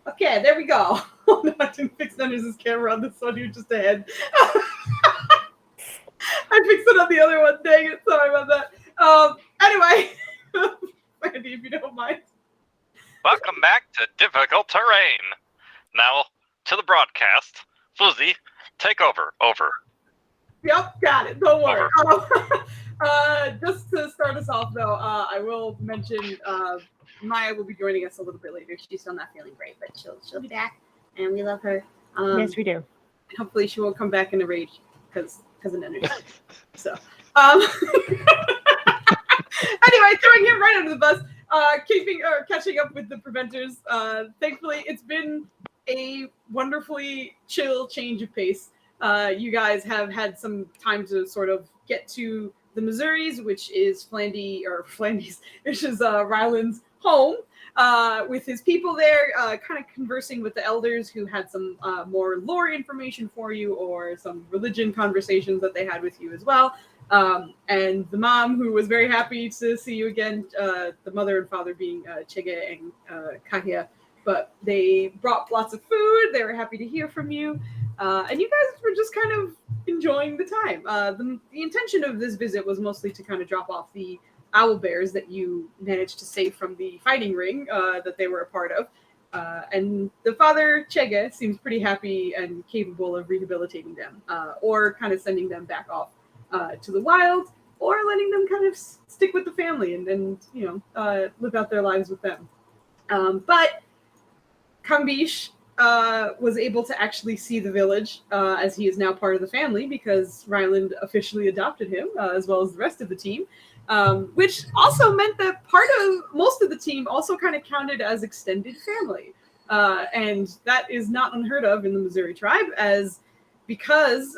Okay, there we go. Oh, no, I didn't fix Anders' camera on this one. You're just ahead. I fixed it on the other one. Dang it. Sorry about that. Anyway, Randy, if you don't mind. Welcome back to Difficult Terrain. Now, to the broadcast. Foozca, take over. Over. Yep, got it. Don't worry. Just to start us off, though, I will mention Maya will be joining us a little bit later. She's still not feeling great, but she'll be back, and we love her. Yes, we do. Hopefully, she won't come back in a rage because of energy. So, anyway, throwing him right under the bus. Catching up with the preventers. Thankfully, it's been a wonderfully chill change of pace. You guys have had some time to sort of get to the Mzuris, which is Flandy's, which is Ryland's home, with his people there, kind of conversing with the elders who had some more lore information for you or some religion conversations that they had with you as well. And the mom, who was very happy to see you again, the mother and father being Chege and Kahia, but they brought lots of food. They were happy to hear from you. And you guys were just kind of enjoying the time. The intention of this visit was mostly to kind of drop off the owl bears that you managed to save from the fighting ring that they were a part of. And the father, Chege, seems pretty happy and capable of rehabilitating them, or kind of sending them back off to the wild, or letting them kind of stick with the family and live out their lives with them. But Kambish was able to actually see the village, as he is now part of the family because Ryland officially adopted him, as well as the rest of the team, which also meant that most of the team also kind of counted as extended family. And that is not unheard of in the Mzuri tribe, because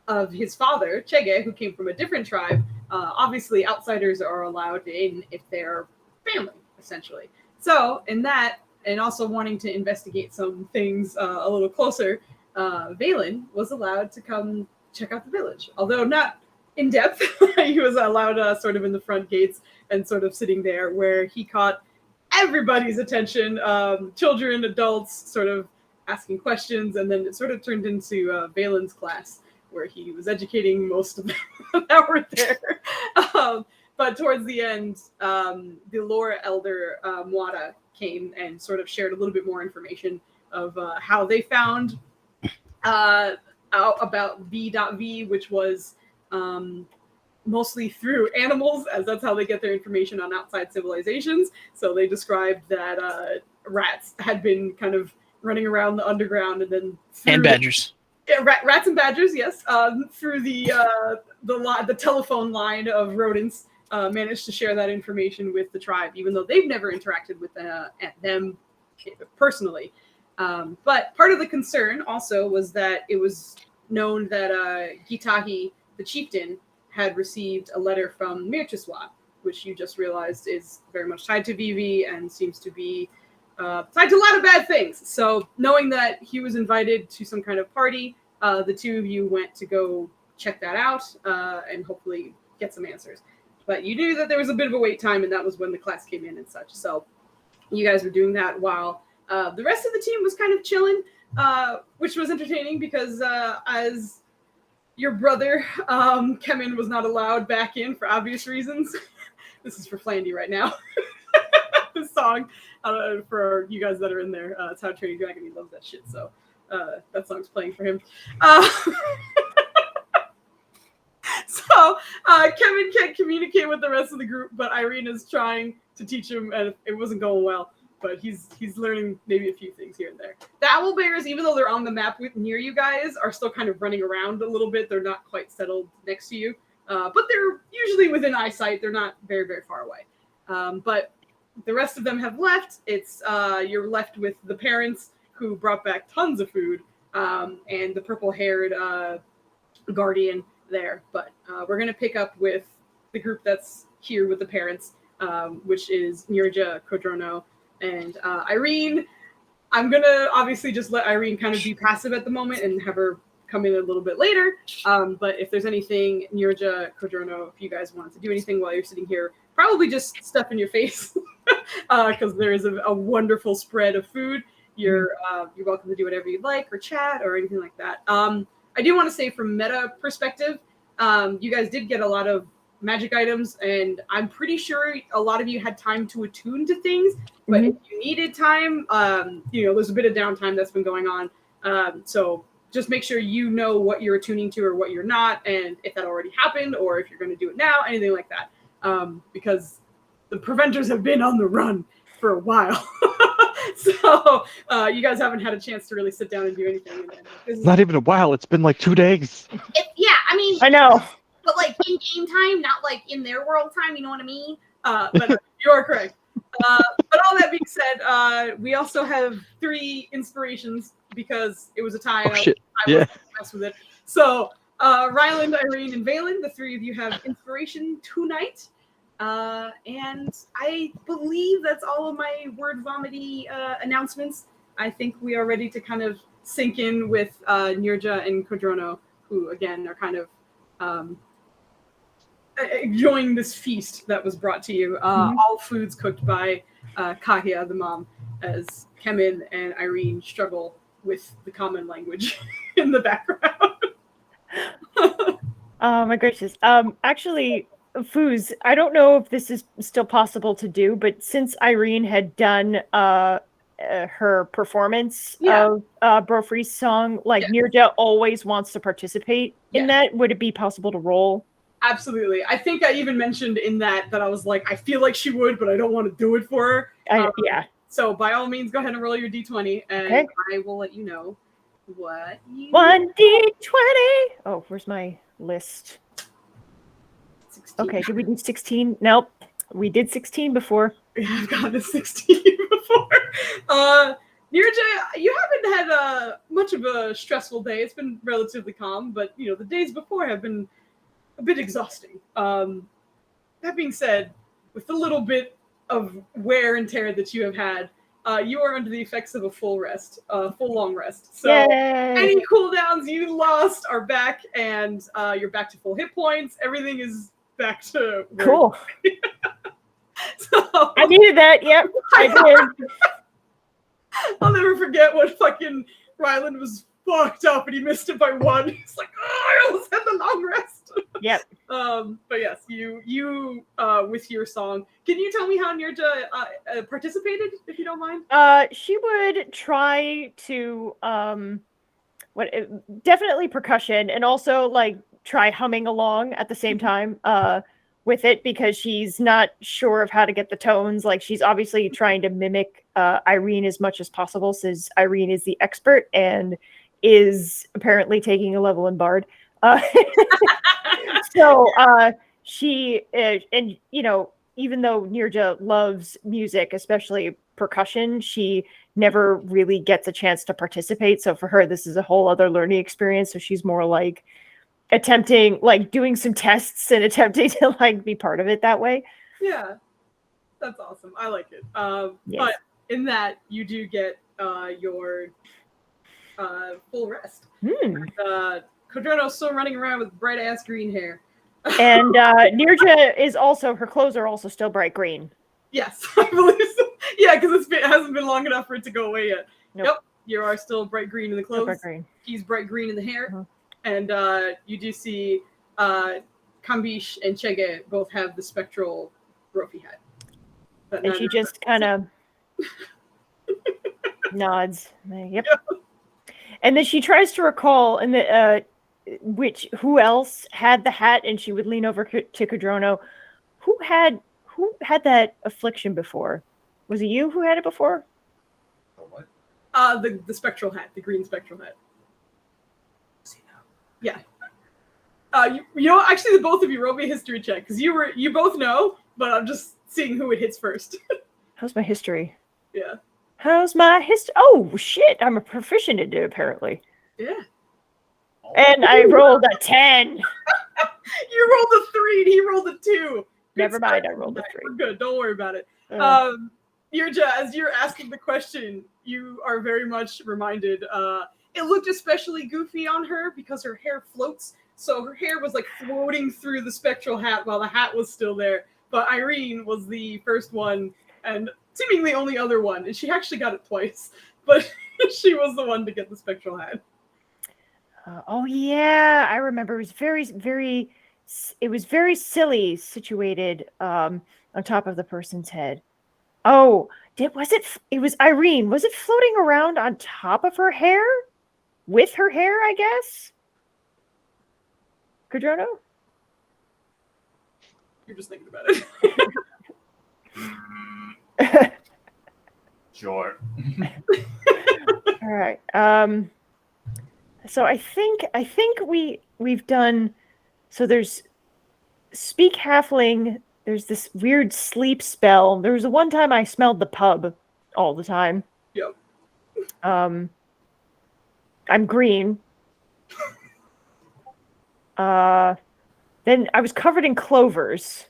of his father, Chege, who came from a different tribe. Obviously, outsiders are allowed in if they're family, essentially. So, in that, and also wanting to investigate some things a little closer, Valen was allowed to come check out the village. Although not in depth, he was allowed sort of in the front gates and sort of sitting there where he caught everybody's attention, children, adults, sort of asking questions, and then it sort of turned into Valen's class, where he was educating most of them that were there. But towards the end, the lore elder, Mwada, came and sort of shared a little bit more information of how they found out about V.V, which was mostly through animals, as that's how they get their information on outside civilizations. So they described that rats had been kind of running around the underground and then... And badgers. Yeah, rats and badgers, yes. Through the telephone line of rodents, managed to share that information with the tribe, even though they've never interacted with them personally. But part of the concern also was that it was known that Gitahi, the chieftain, had received a letter from Mirchiswa, which you just realized is very much tied to Vivi and seems to be tied to a lot of bad things. So knowing that he was invited to some kind of party, the two of you went to go check that out and hopefully get some answers. But you knew that there was a bit of a wait time, and that was when the class came in and such. So you guys were doing that while the rest of the team was kind of chilling, which was entertaining because as your brother, Kemen, was not allowed back in for obvious reasons. This is for Flandy right now. This song, for you guys that are in there, it's How to Train Your Dragon. He loves that shit, so that song's playing for him. So Kevin can't communicate with the rest of the group, but Irene is trying to teach him, and it wasn't going well. But he's learning maybe a few things here and there. The owl bears, even though they're on the map near you guys, are still kind of running around a little bit. They're not quite settled next to you, but they're usually within eyesight. They're not very, very far away. But the rest of them have left. It's you're left with the parents, who brought back tons of food, and the purple-haired guardian there. But we're going to pick up with the group that's here with the parents, which is Nirja, Kodrono, and Irene. I'm going to obviously just let Irene kind of be passive at the moment and have her come in a little bit later. But if there's anything, Nirja, Kodrono, if you guys want to do anything while you're sitting here, probably just stuff in your face because there is a wonderful spread of food. You're welcome to do whatever you'd like, or chat, or anything like that. I do want to say, from meta perspective, you guys did get a lot of magic items, and I'm pretty sure a lot of you had time to attune to things. But if you needed time, there's a bit of downtime that's been going on. So just make sure you know what you're attuning to or what you're not, and if that already happened, or if you're going to do it now, anything like that. Because the preventers have been on the run for a while. So you guys haven't had a chance to really sit down and do anything. Not even a while. It's been like 2 days. I mean, I know. But like in game time, not like in their world time, you know what I mean? But you are correct. But all that being said, we also have 3 inspirations because it was a tie. Oh, shit. I wasn't mess with it. So Ryland, Irene, and Valen, the 3 of you have inspiration tonight. And I believe that's all of my word vomity announcements. I think we are ready to kind of sink in with Nirja and Kodrono, who again are kind of enjoying this feast that was brought to you. All foods cooked by Kahia, the mom, as Kemin and Irene struggle with the common language in the background. Oh my gracious. Actually, Foos, I don't know if this is still possible to do, but since Irene had done her performance of Brofree's song, like Nirja always wants to participate in that. Would it be possible to roll? Absolutely. I think I even mentioned in that I was like, I feel like she would, but I don't want to do it for her. Yeah. So by all means, go ahead and roll your d20, and I will let you know what you... 1d20! Oh, where's my list? 16. Okay, did we do 16? Nope. We did 16 before. Yeah, I've gotten a 16 before. Nirja, you haven't had much of a stressful day. It's been relatively calm, but the days before have been a bit exhausting. That being said, with a little bit of wear and tear that you have had, you are under the effects of a full long rest. So any cooldowns you lost are back, and you're back to full hit points. Everything is back to where cool. So, I needed that. Yep, I did. I'll never forget when fucking Ryland was fucked up and he missed it by 1. He's like, oh, I almost had the long rest. Yep. But yes, you with your song. Can you tell me how Nirja participated, if you don't mind? She would try to definitely percussion, and also like try humming along at the same time with it, because she's not sure of how to get the tones. Like, she's obviously trying to mimic Irene as much as possible, since Irene is the expert and is apparently taking a level in Bard. So she, and even though Nirja loves music, especially percussion, she never really gets a chance to participate. So for her, this is a whole other learning experience. So she's more like attempting, like doing some tests and attempting to like be part of it that way. Yeah, that's awesome. I like it. Yes. But in that, you do get your full rest. Kodrono's still running around with bright ass green hair. And Nirja is also, her clothes are also still bright green. Yes, I believe so. Yeah, because it hasn't been long enough for it to go away yet. Nope. Yep, you are still bright green in the clothes. Bright green. He's bright green in the hair. And you do see Kambish and Chege both have the spectral Brophy hat. And she just kind of nods. Yep. And then she tries to recall who else had the hat, and she would lean over to Kodrono. Who had that affliction before? Was it you who had it before? Oh, what? The spectral hat, the green spectral hat. Yeah. Actually, the both of you roll me a history check, because you both know, but I'm just seeing who it hits first. How's my history? Yeah. How's my history? Oh shit! I'm a proficient in it, apparently. Yeah. And I rolled a 10. You rolled a 3 and he rolled a 2. Never mind, I rolled a 3. We're good. Don't worry about it. Nirja, as you're asking the question, you are very much reminded. It looked especially goofy on her because her hair floats. So her hair was like floating through the spectral hat while the hat was still there. But Irene was the first one and seemingly only other one, and she actually got it twice, but she was the one to get the spectral hat. Oh yeah, I remember. It was very silly situated on top of the person's head. Oh, it was Irene. Was it floating around on top of her hair? With her hair, I guess? Cadrono? You're just thinking about it. Sure. All right. So I think we've done. So there's speak halfling. There's this weird sleep spell. There was the one time I smelled the pub all the time. Yep. I'm green. Then I was covered in clovers.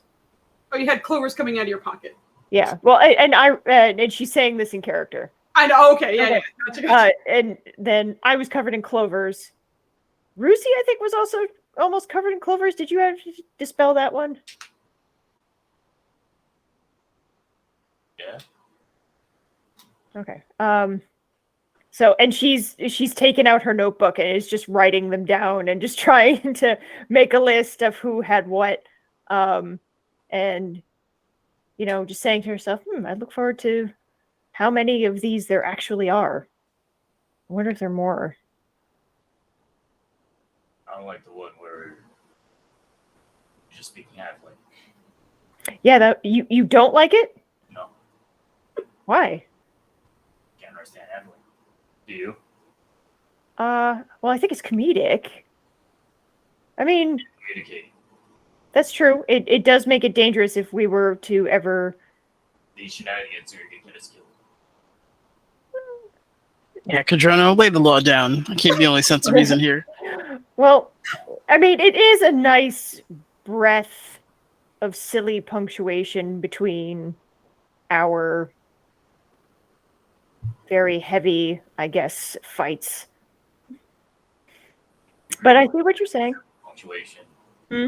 Oh, you had clovers coming out of your pocket. Yeah. Well, and she's saying this in character. I know. Okay. Yeah. Okay. Yeah. Gotcha. And then I was covered in clovers. Rusi, I think, was also almost covered in clovers. Did you have to dispel that one? Yeah. Okay. So, and she's taken out her notebook and is just writing them down and just trying to make a list of who had what, and just saying to herself, I look forward to how many of these there actually are. I wonder if there are more. I don't like the one where you're just speaking halfway. Yeah, that you don't like it? No, Why? can't understand halfway. Do you? Well, I think it's comedic. I mean, Communicating. that's true. It does make it dangerous if we were to ever. These shenanigans are going to get us killed. Yeah, Cadrono, lay the law down. I can't be the only sense of reason here. Well, I mean, it is a nice breath of silly punctuation between our very heavy, I guess, fights. But I see what you're saying. Punctuation. Hmm?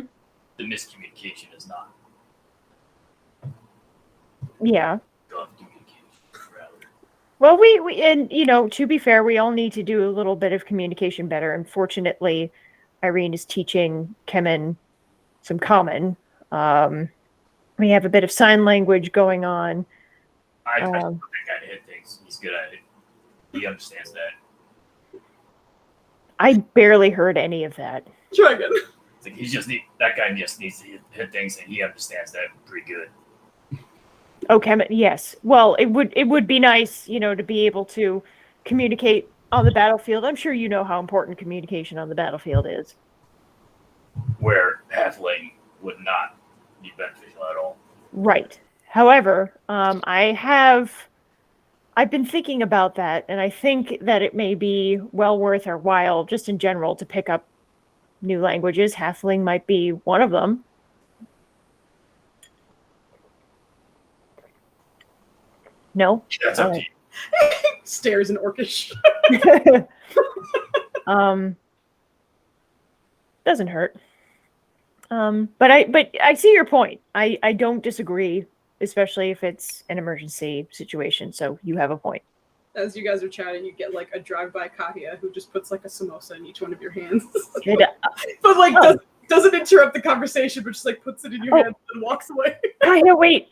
The miscommunication is not. Yeah. Dumb communication, rather. Well, we and to be fair, we all need to do a little bit of communication better. Unfortunately, Irene is teaching Kemen some common. We have a bit of sign language going on. I that guy to hit things. He's good at it. He understands that. I barely heard any of that. Try again. It's like that guy just needs to hit things, and he understands that pretty good. Oh, Kemen, yes. Well, it would be nice, to be able to communicate on the battlefield. I'm sure you know how important communication on the battlefield is. Where halfling would not be beneficial at all. Right. However, I've been thinking about that, and I think that it may be well worth our while, just in general, to pick up new languages. Halfling might be one of them. No? That's up to you. Stares in orcish. Doesn't hurt. But I see your point. I don't disagree, especially if it's an emergency situation. So you have a point. As you guys are chatting, you get like a drive-by Kahia who just puts like a samosa in each one of your hands. But like doesn't interrupt the conversation, but just like puts it in your hands and walks away. Kahia, wait.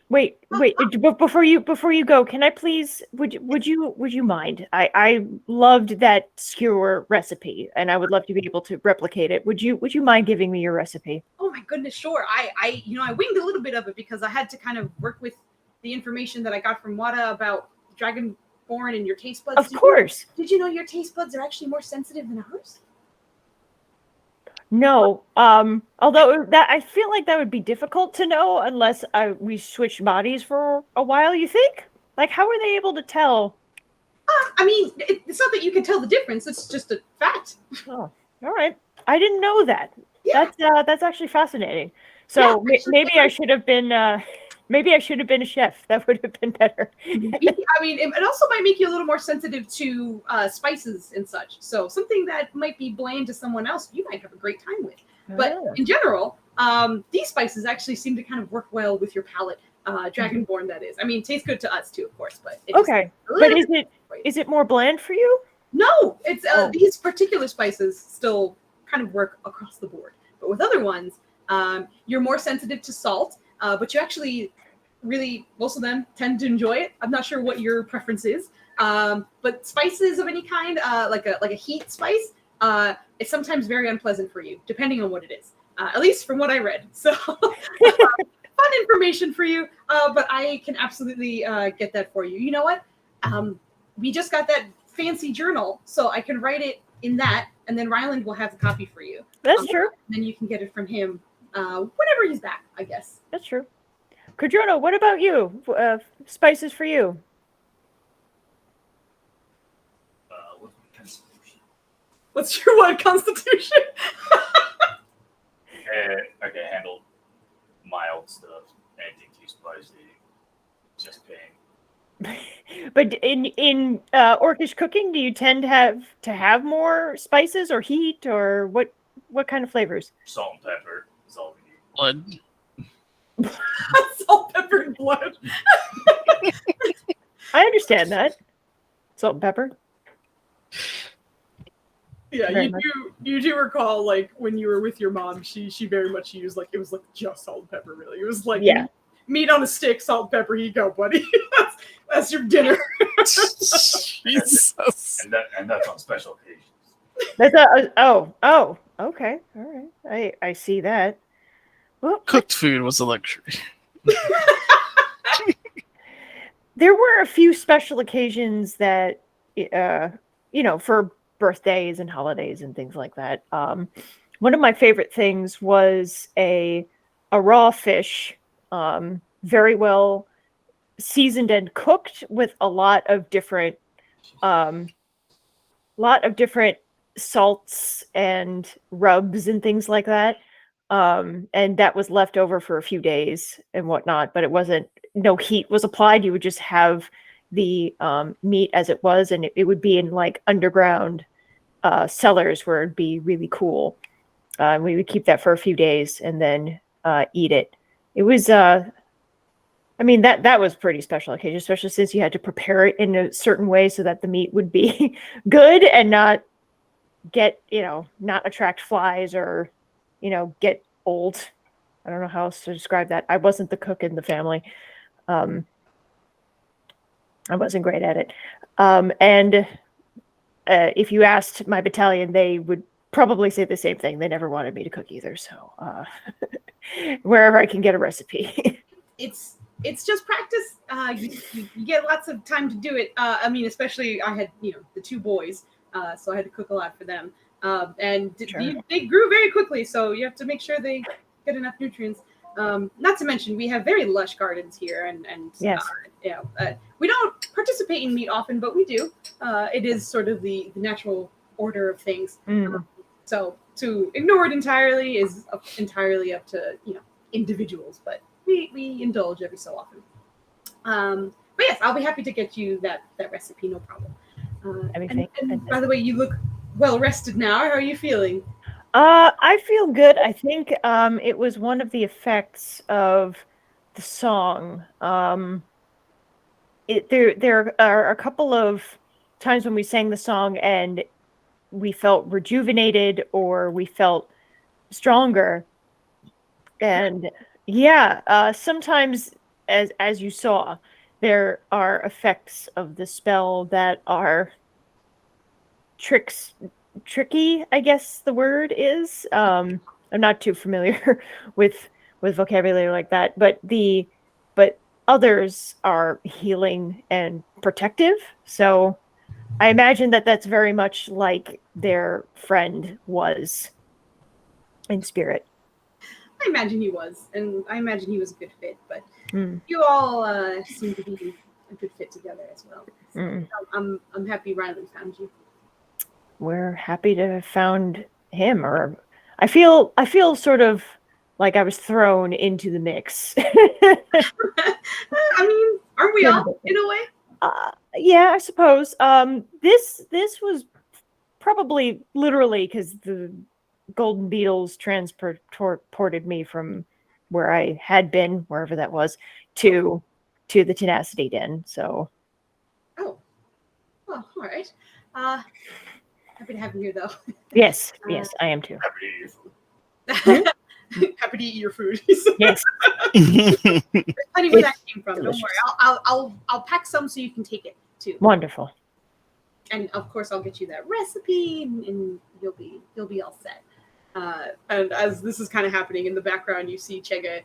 Before you go, can I please? Would you mind? I loved that skewer recipe, and I would love to be able to replicate it. Would you mind giving me your recipe? Oh my goodness, sure. I winged a little bit of it because I had to kind of work with the information that I got from Wada about Dragonborn and your taste buds. Of course. Did you know your taste buds are actually more sensitive than ours? No. Although that I feel like that would be difficult to know unless we switched bodies for a while. You think? Like, how are they able to tell? I mean, it's not that you can tell the difference. It's just a fact. Oh, all right. I didn't know that. Yeah. That's actually fascinating. So maybe I should have been. Maybe I should have been a chef. That would have been better. I mean, it also might make you a little more sensitive to spices and such. So something that might be bland to someone else, you might have a great time with. But in general, these spices actually seem to kind of work well with your palate. Dragonborn, that is. I mean, tastes good to us too, of course, but Okay. But is it more bland for you? No, it's these particular spices still kind of work across the board. But with other ones, you're more sensitive to salt, but you actually really, most of them tend to enjoy it. I'm not sure what your preference is, but spices of any kind, like a heat spice, it's sometimes very unpleasant for you, depending on what it is. At least from what I read. So fun information for you, but I can absolutely get that for you. You know what? We just got that fancy journal, so I can write it in that, and then Ryland will have the copy for you. That's true. Then you can get it from him whenever he's back, I guess. That's true. Kadrona, what about you? Spices for you? What's your what constitution? I can handle mild stuff. Anything too spicy, just pain. But in Orcish cooking, do you tend to have more spices or heat, or what kind of flavors? Salt and pepper is all we need. Blood. Salt, pepper, and blood. I understand that. Salt and pepper. Yeah, Very much. you do recall, like, when you were with your mom, she very much used, like, it was like just salt and pepper, really. It was like meat on a stick, salt and pepper, here you go, buddy. that's your dinner. Jesus. And that's on special occasions. That's okay, all right. I see that. Well, Cooked food was a luxury. there were a few special occasions that, for birthdays and holidays and things like that. One of my favorite things was a raw fish, very well seasoned and cooked with a lot of different salts and rubs and things like that. And that was left over for a few days and whatnot, but no heat was applied. You would just have the meat as it was, and it would be in like underground cellars where it'd be really cool. We would keep that for a few days and then eat it. It was, that was pretty special occasion, especially since you had to prepare it in a certain way so that the meat would be good and not attract flies or, get old. I don't know how else to describe that. I wasn't the cook in the family. I wasn't great at it. And if you asked my battalion, they would probably say the same thing. They never wanted me to cook either. So wherever I can get a recipe. It's just practice. You get lots of time to do it. Especially I had, the two boys, so I had to cook a lot for them. They grew very quickly, so you have to make sure they get enough nutrients. Not to mention, we have very lush gardens here, and yes. We don't participate in meat often, but we do. It is sort of the natural order of things. So to ignore it entirely is entirely up to individuals, but we indulge every so often. But yes, I'll be happy to get you that recipe, no problem. And by the way, you look well rested now. How are you feeling? I feel good. I think it was one of the effects of the song. There are a couple of times when we sang the song and we felt rejuvenated or we felt stronger. And sometimes, as you saw, there are effects of the spell that are tricky, I guess the word is. I'm not too familiar with vocabulary like that, but others are healing and protective. So I imagine that that's very much like their friend was in spirit. I imagine he was, and I imagine he was a good fit, but you all seem to be a good fit together as well. So I'm happy Ryland found you. We're happy to have found him, or I feel sort of like I was thrown into the mix. Aren't we all in a way? Yeah, I suppose. This was probably literally because golden beetles transported me from where I had been, wherever that was, to the tenacity den. So Oh, all right. Happy to have you here, though. yes, I am too. Happy to eat your food. Happy to eat your food. Yes. Plenty where that came from. delicious. Don't worry. I'll pack some so you can take it too. Wonderful. And of course, I'll get you that recipe, and you'll be all set. And as this is kind of happening in the background, you see Chega,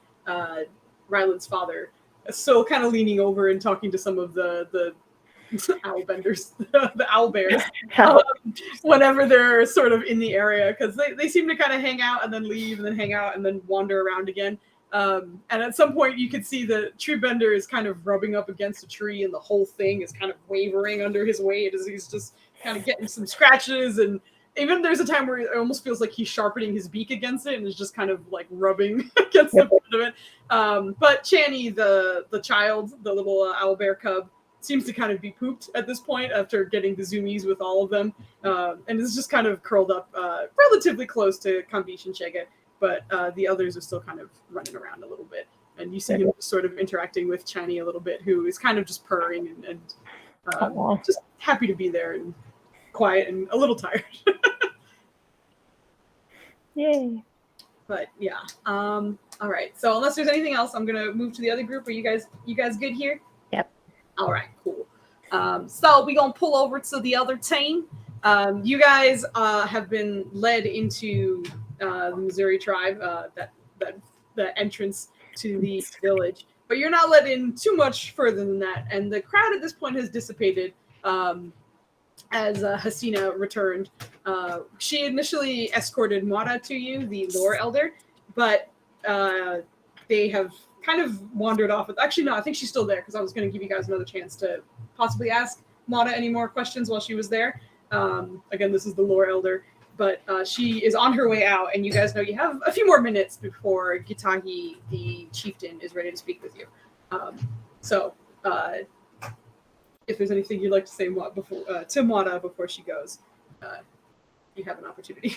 Ryland's father, still kind of leaning over and talking to some of the owl benders, the owl bears, whenever they're sort of in the area, because they seem to kind of hang out and then leave and then hang out and then wander around again. And at some point you could see the tree bender is kind of rubbing up against a tree, and the whole thing is kind of wavering under his weight as he's just kind of getting some scratches. And even there's a time where it almost feels like he's sharpening his beak against it and is just kind of like rubbing against the front of it. But Channy, the child, the little owlbear cub, seems to kind of be pooped at this point after getting the zoomies with all of them, and is just kind of curled up relatively close to Kambish and Chega, but the others are still kind of running around a little bit. And you see him sort of interacting with Channy a little bit, who is kind of just purring and just happy to be there and quiet and a little tired. Yay. But yeah. All right. So unless there's anything else, I'm gonna move to the other group. Are you guys good here? Yep. All right, cool. So we're gonna pull over to the other team. You guys have been led into the Mzuri tribe, the entrance to the village, but you're not let in too much further than that. And the crowd at this point has dissipated as Hasina returned. She initially escorted Mara to you, the lore elder, but they have kind of wandered off. Actually, no, I think she's still there, because I was going to give you guys another chance to possibly ask Mara any more questions while she was there. Again, this is the lore elder, but she is on her way out, and you guys know you have a few more minutes before Gitahi, the chieftain, is ready to speak with you. So if there's anything you'd like to say to Mara before she goes, you have an opportunity.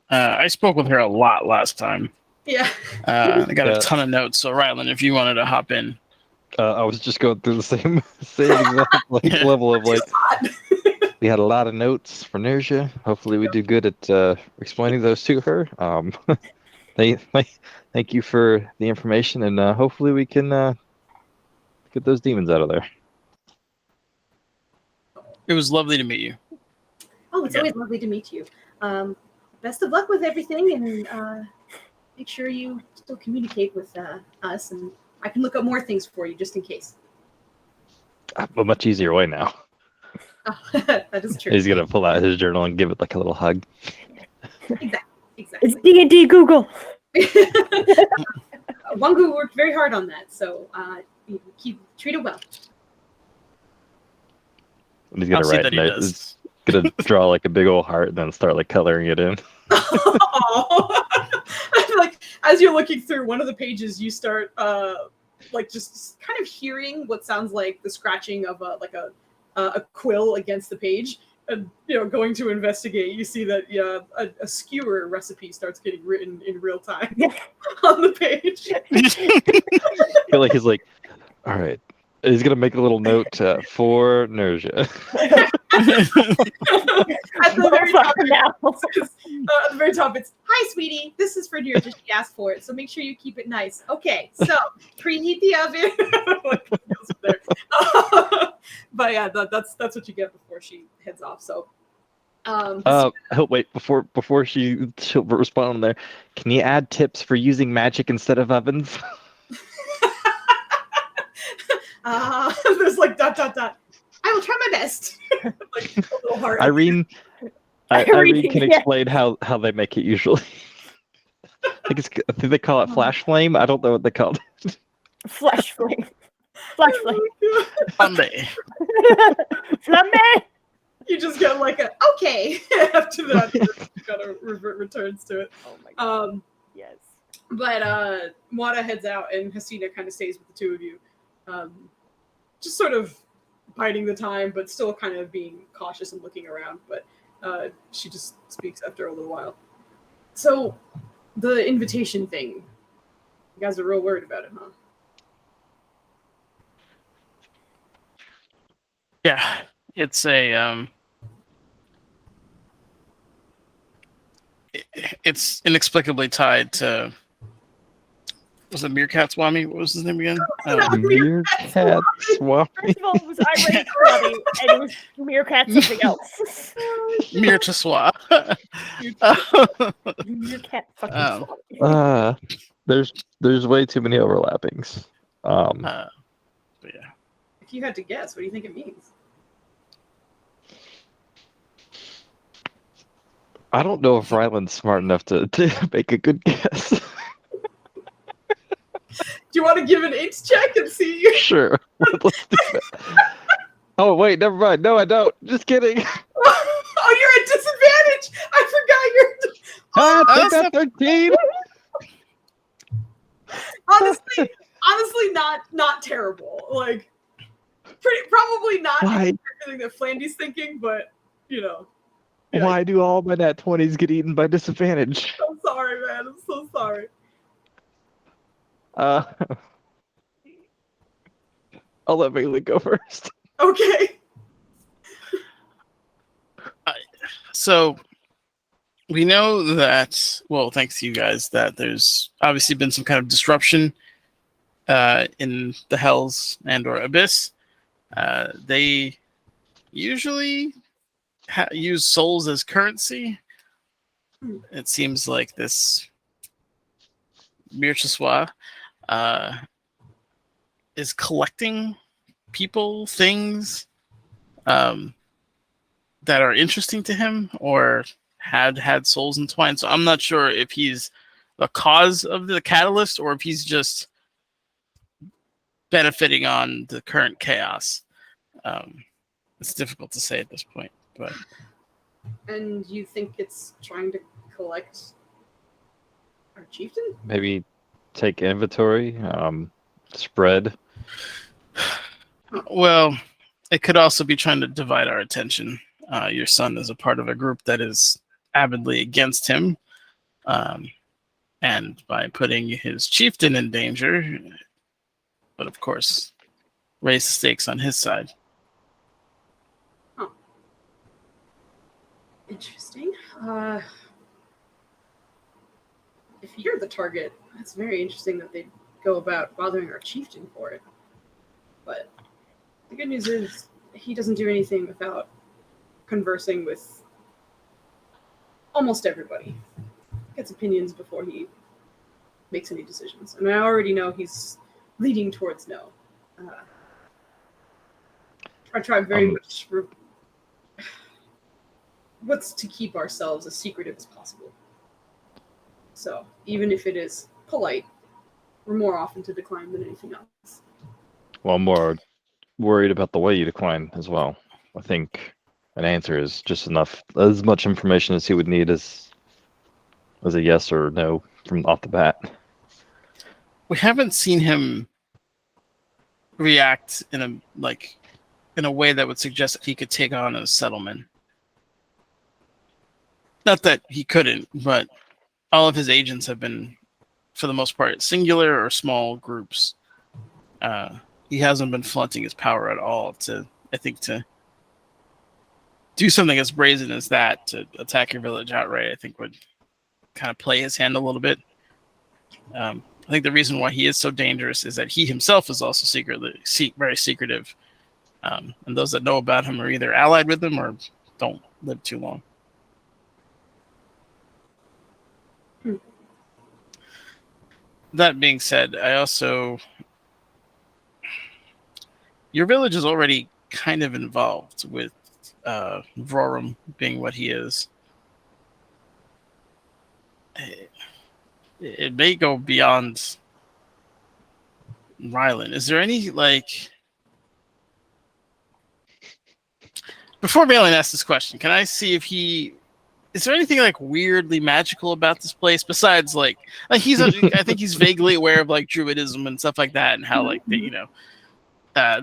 I spoke with her a lot last time. Yeah. I got a ton of notes. So Ryland, if you wanted to hop in. I was just going through the same exact level of like. We had a lot of notes for Nerja. Hopefully, we do good at explaining those to her. Thank you for the information, and hopefully we can get those demons out of there. It was lovely to meet you. Oh, it's always lovely to meet you. Best of luck with everything, and make sure you still communicate with us, and I can look up more things for you just in case. A much easier way now. Oh, that is true. He's gonna pull out his journal and give it like a little hug. Exactly. It's D&D Google. Wangu worked very hard on that, so treat it well. And he's gonna I'll see write that he note. does. He's gonna draw like a big old heart and then start like coloring it in. Like as you're looking through one of the pages, you start like just kind of hearing what sounds like the scratching of a quill against the page. And going to investigate, you see that a skewer recipe starts getting written in real time on the page. I feel like he's like, all right. He's gonna make a little note for Nerja. At the very top, it's, "Hi, sweetie. This is for Nerja. She asked for it, so make sure you keep it nice." Okay, so preheat the oven. But yeah, that's what you get before she heads off. So, wait before she'll respond on there. Can you add tips for using magic instead of ovens? There's like ... I will try my best. Like a little heart. Irene can explain how they make it usually. I think they call it flash flame. I don't know what they call it. Flash flame. Flash flame. Flambe. Flambe. You just get like a okay after that. You gotta returns to it. Oh my god. Yes. But Mara heads out, and Hasina kind of stays with the two of you, just sort of biding the time, but still kind of being cautious and looking around. But She just speaks after a little while. So, the invitation thing. You guys are real worried about it, huh? Yeah, it's a it's inexplicably tied to. Was it Meerkat Swami? What was his name again? Meerkat Swami. First of all, it was Irene Swami, and it was Meerkat something else. Meertaswa. Meerkat fucking Oh. Swami. There's way too many overlappings. But yeah. If you had to guess, what do you think it means? I don't know if Ryland's smart enough to make a good guess. Do you want to give an int check and see? Sure. Let's do that. Oh, wait, never mind. No, I don't. Just kidding. Oh, you're at disadvantage! I forgot you're... Take that 13. Honestly, not terrible. Like, probably not Why? everything that Flandy's thinking, but, you know. Why do all my nat 20s get eaten by disadvantage? I'm sorry, man. I'm so sorry. I'll let Bailey go first. Okay. So we know that, well, thanks to you guys, that there's obviously been some kind of disruption in the Hells and or Abyss. They usually use souls as currency. It seems like this Mirchiswa is collecting people, things that are interesting to him or had souls entwined. So I'm not sure if he's the cause of the catalyst or if he's just benefiting on the current chaos. It's difficult to say at this point, but. And you think it's trying to collect our chieftain? Maybe take inventory, spread. Well, it could also be trying to divide our attention. Your son is a part of a group that is avidly against him. And by putting his chieftain in danger, but of course, raise the stakes on his side. Oh. Interesting. If you're the target, that's very interesting that they'd go about bothering our chieftain for it. But the good news is he doesn't do anything without conversing with almost everybody. Gets opinions before he makes any decisions. And I already know he's leading towards no. I try very much what's to keep ourselves as secretive as possible. So even if it is polite, we're more often to decline than anything else. Well, I'm more worried about the way you decline as well. I think an answer is just enough, as much information as he would need as a yes or no from off the bat. We haven't seen him react in a way that would suggest that he could take on a settlement. Not that he couldn't, but all of his agents have been, for the most part, singular or small groups. He hasn't been flaunting his power at all to do something as brazen as that, to attack your village outright, I think would kind of play his hand a little bit. I think the reason why he is so dangerous is that he himself is also very secretive. And those that know about him are either allied with him or don't live too long. That being said, your village is already kind of involved with Vrorum being what he is. It may go beyond Ryland. Is there any, before Valen asks this question, can I see if is there anything weirdly magical about this place besides he's I think he's vaguely aware of druidism and stuff like that, and how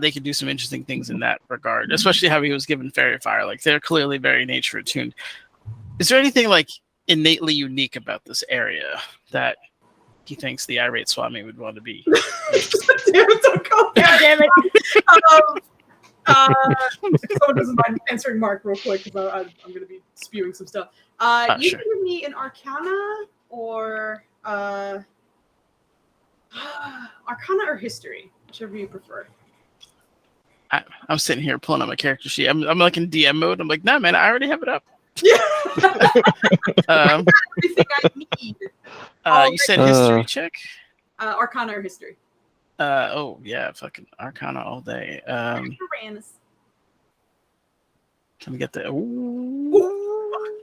they could do some interesting things in that regard, especially how he was given fairy fire. Like they're clearly very nature attuned. Is there anything like innately unique about this area that he thinks the irate Swami would want to be? Damn it, don't go there. God damn it. If someone doesn't mind answering Mark real quick, because I'm going to be spewing some stuff. You Sure. can give me an Arcana or Arcana or History, whichever you prefer. I'm sitting here pulling up my character sheet. I'm like in DM mode. I'm like, nah, man, I already have it up. Yeah. Um, Everything I need. you said history check? Arcana or History. Oh yeah, fucking Arcana all day. Uranus. Can we get the? Ooh,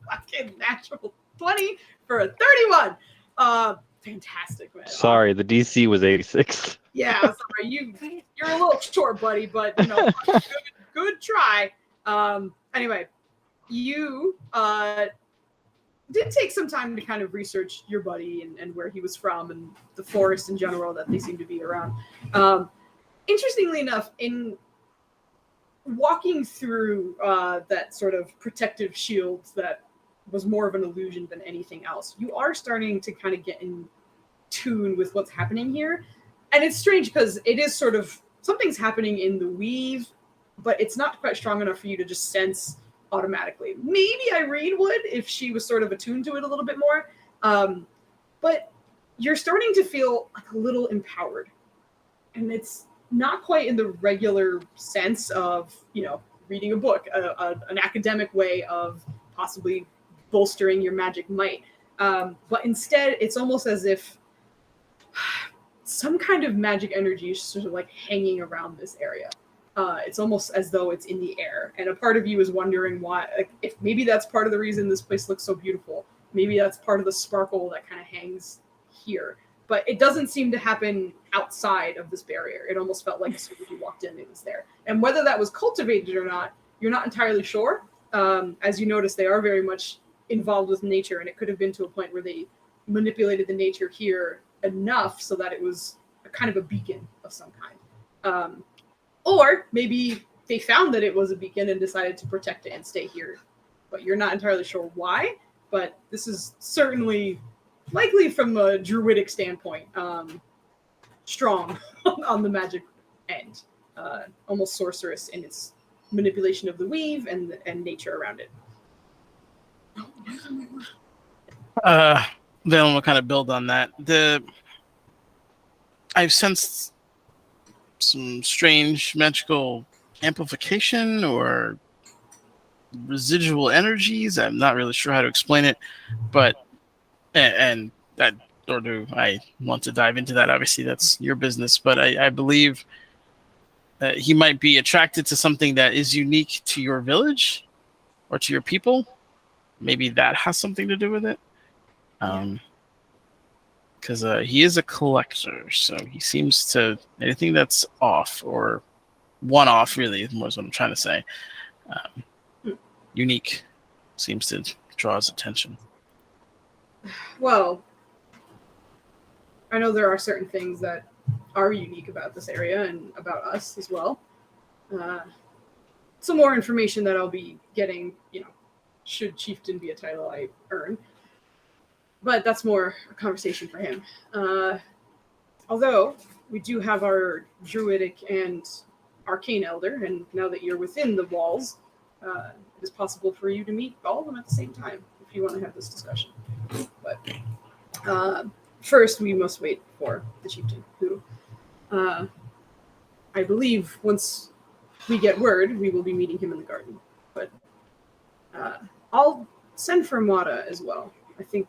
fucking natural 20 for a 31. Fantastic, man. Sorry, the DC was 86. Yeah, sorry. You're a little short, buddy, but you know, good try. Anyway, you did take some time to kind of research your buddy and where he was from and the forest in general that they seem to be around. Interestingly enough, in walking through that sort of protective shield that was more of an illusion than anything else, you are starting to kind of get in tune with what's happening here. And it's strange because it is sort of something's happening in the weave, but it's not quite strong enough for you to just sense automatically. Maybe Irene would if she was sort of attuned to it a little bit more. But you're starting to feel like a little empowered. And it's not quite in the regular sense of, you know, reading a book, an academic way of possibly bolstering your magic might. But instead, it's almost as if some kind of magic energy is sort of like hanging around this area. It's almost as though it's in the air. And a part of you is wondering why, like, if maybe that's part of the reason this place looks so beautiful. Maybe that's part of the sparkle that kind of hangs here. But it doesn't seem to happen outside of this barrier. It almost felt like as soon as you walked in, it was there. And whether that was cultivated or not, you're not entirely sure. As you notice, they are very much involved with nature, and it could have been to a point where they manipulated the nature here enough so that it was a kind of a beacon of some kind. Or maybe they found that it was a beacon and decided to protect it and stay here. But you're not entirely sure why. But this is certainly, likely from a druidic standpoint, strong on the magic end. Almost sorceress in its manipulation of the weave and nature around it. Then we'll kind of build on that. I've sensed some strange magical amplification or residual energies. I'm not really sure how to explain it, but and that, or do I want to dive into that? Obviously, that's your business, but I believe that he might be attracted to something that is unique to your village or to your people. Maybe that has something to do with it. Because he is a collector, so he seems to, anything that's off or one-off, really, is more what I'm trying to say. Unique seems to draw his attention. Well, I know there are certain things that are unique about this area and about us as well. Some more information that I'll be getting, you know, should Chieftain be a title I earn. But that's more a conversation for him. Although we do have our druidic and arcane elder, and now that you're within the walls, it is possible for you to meet all of them at the same time if you want to have this discussion. But first, we must wait for the chieftain, who I believe once we get word, we will be meeting him in the garden. But I'll send for Mata as well. I think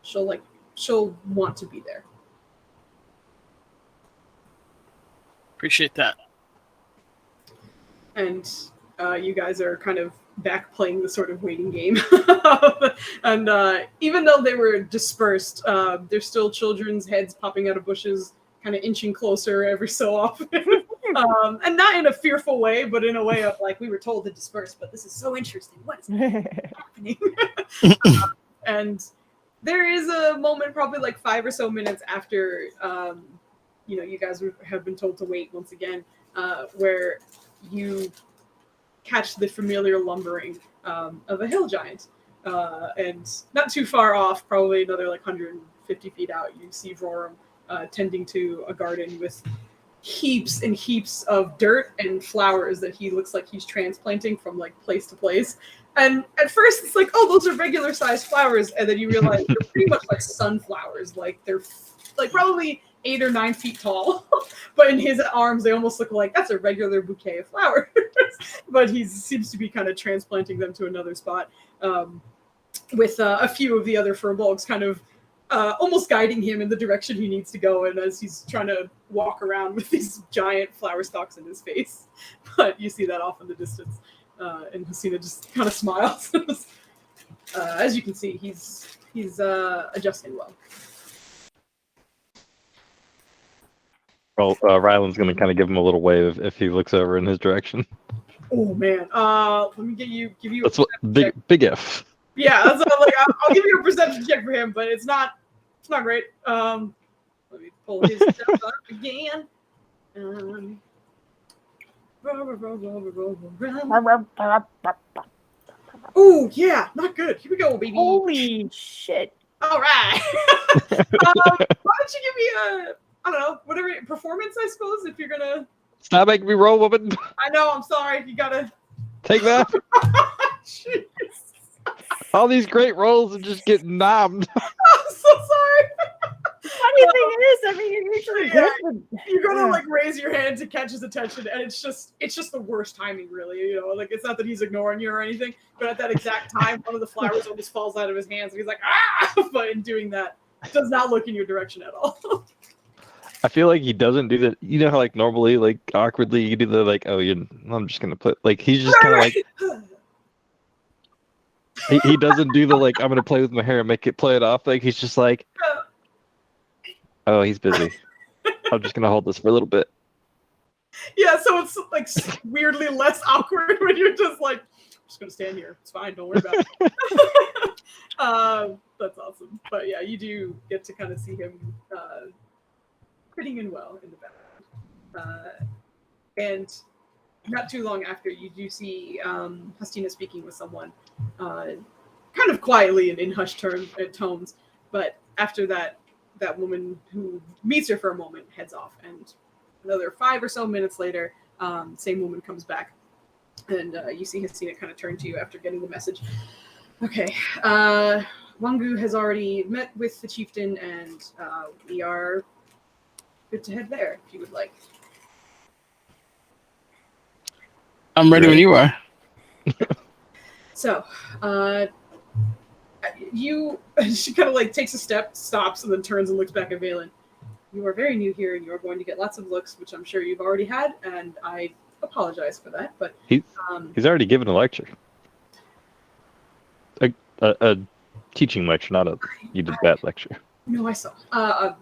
she'll want to be there. Appreciate that. And you guys are kind of back playing the sort of waiting game. And even though they were dispersed, there's still children's heads popping out of bushes, kind of inching closer every so often. And not in a fearful way, but in a way of like, we were told to disperse, but this is so interesting. What is happening? And there is a moment, probably like 5 or so minutes after you guys have been told to wait once again, where you catch the familiar lumbering of a hill giant. And not too far off, probably another like 150 feet out, you see Roram tending to a garden with heaps and heaps of dirt and flowers that he looks like he's transplanting from like place to place. And at first it's like, oh, those are regular sized flowers, and then you realize they're pretty much like sunflowers. Like they're like probably 8 or 9 feet tall, but in his arms they almost look like that's a regular bouquet of flowers. But he seems to be kind of transplanting them to another spot, with a few of the other furbolgs kind of almost guiding him in the direction he needs to go, and as he's trying to walk around with these giant flower stalks in his face. But you see that off in the distance, and Hasina just kind of smiles. As you can see, he's adjusting well. Well, Ryland's going to kind of give him a little wave if he looks over in his direction. Oh man, let me give you. That's what big F. Yeah, that's what, like I'll give you a perception check for him, but it's not great. Let me pull his stuff up again. Oh yeah, not good. Here we go, baby. Holy shit. All right. Why don't you give me a, I don't know, whatever performance, I suppose, if you're gonna. Stop making me roll, woman. I know. I'm sorry. You gotta Take that. Jeez. All these great rolls are just getting nommed. I'm so sorry. Funny thing is, I mean, you're usually Yeah. good. You're gonna like raise your hand to catch his attention, and it's just the worst timing, really. You know, like it's not that he's ignoring you or anything, but at that exact time, one of the flowers almost falls out of his hands, and he's like, ah! But in doing that, does not look in your direction at all. I feel like he doesn't do that. You know how like normally, like awkwardly, you do the like, oh, I'm just gonna put like he's just kind of like he doesn't do the like I'm gonna play with my hair and make it play it off. Like he's just like, oh, he's busy. I'm just gonna hold this for a little bit. Yeah, so it's like weirdly less awkward when you're just like, I'm just gonna stand here. It's fine. Don't worry about it. That's awesome. But yeah, you do get to kind of see him fitting in well in the background. And not too long after, you do see Hastina speaking with someone, kind of quietly and in hushed tones. But after that woman who meets her for a moment heads off, and another 5 or so minutes later, same woman comes back, and you see Hastina kind of turn to you after getting the message. Okay, Wangu has already met with the chieftain, and we are good to head there if you would like. I'm ready when you are. So, she kind of like takes a step, stops, and then turns and looks back at Valen. You are very new here, and you are going to get lots of looks, which I'm sure you've already had, and I apologize for that. But he's already given a lecture, a teaching lecture, not a you did that lecture. No, I saw. But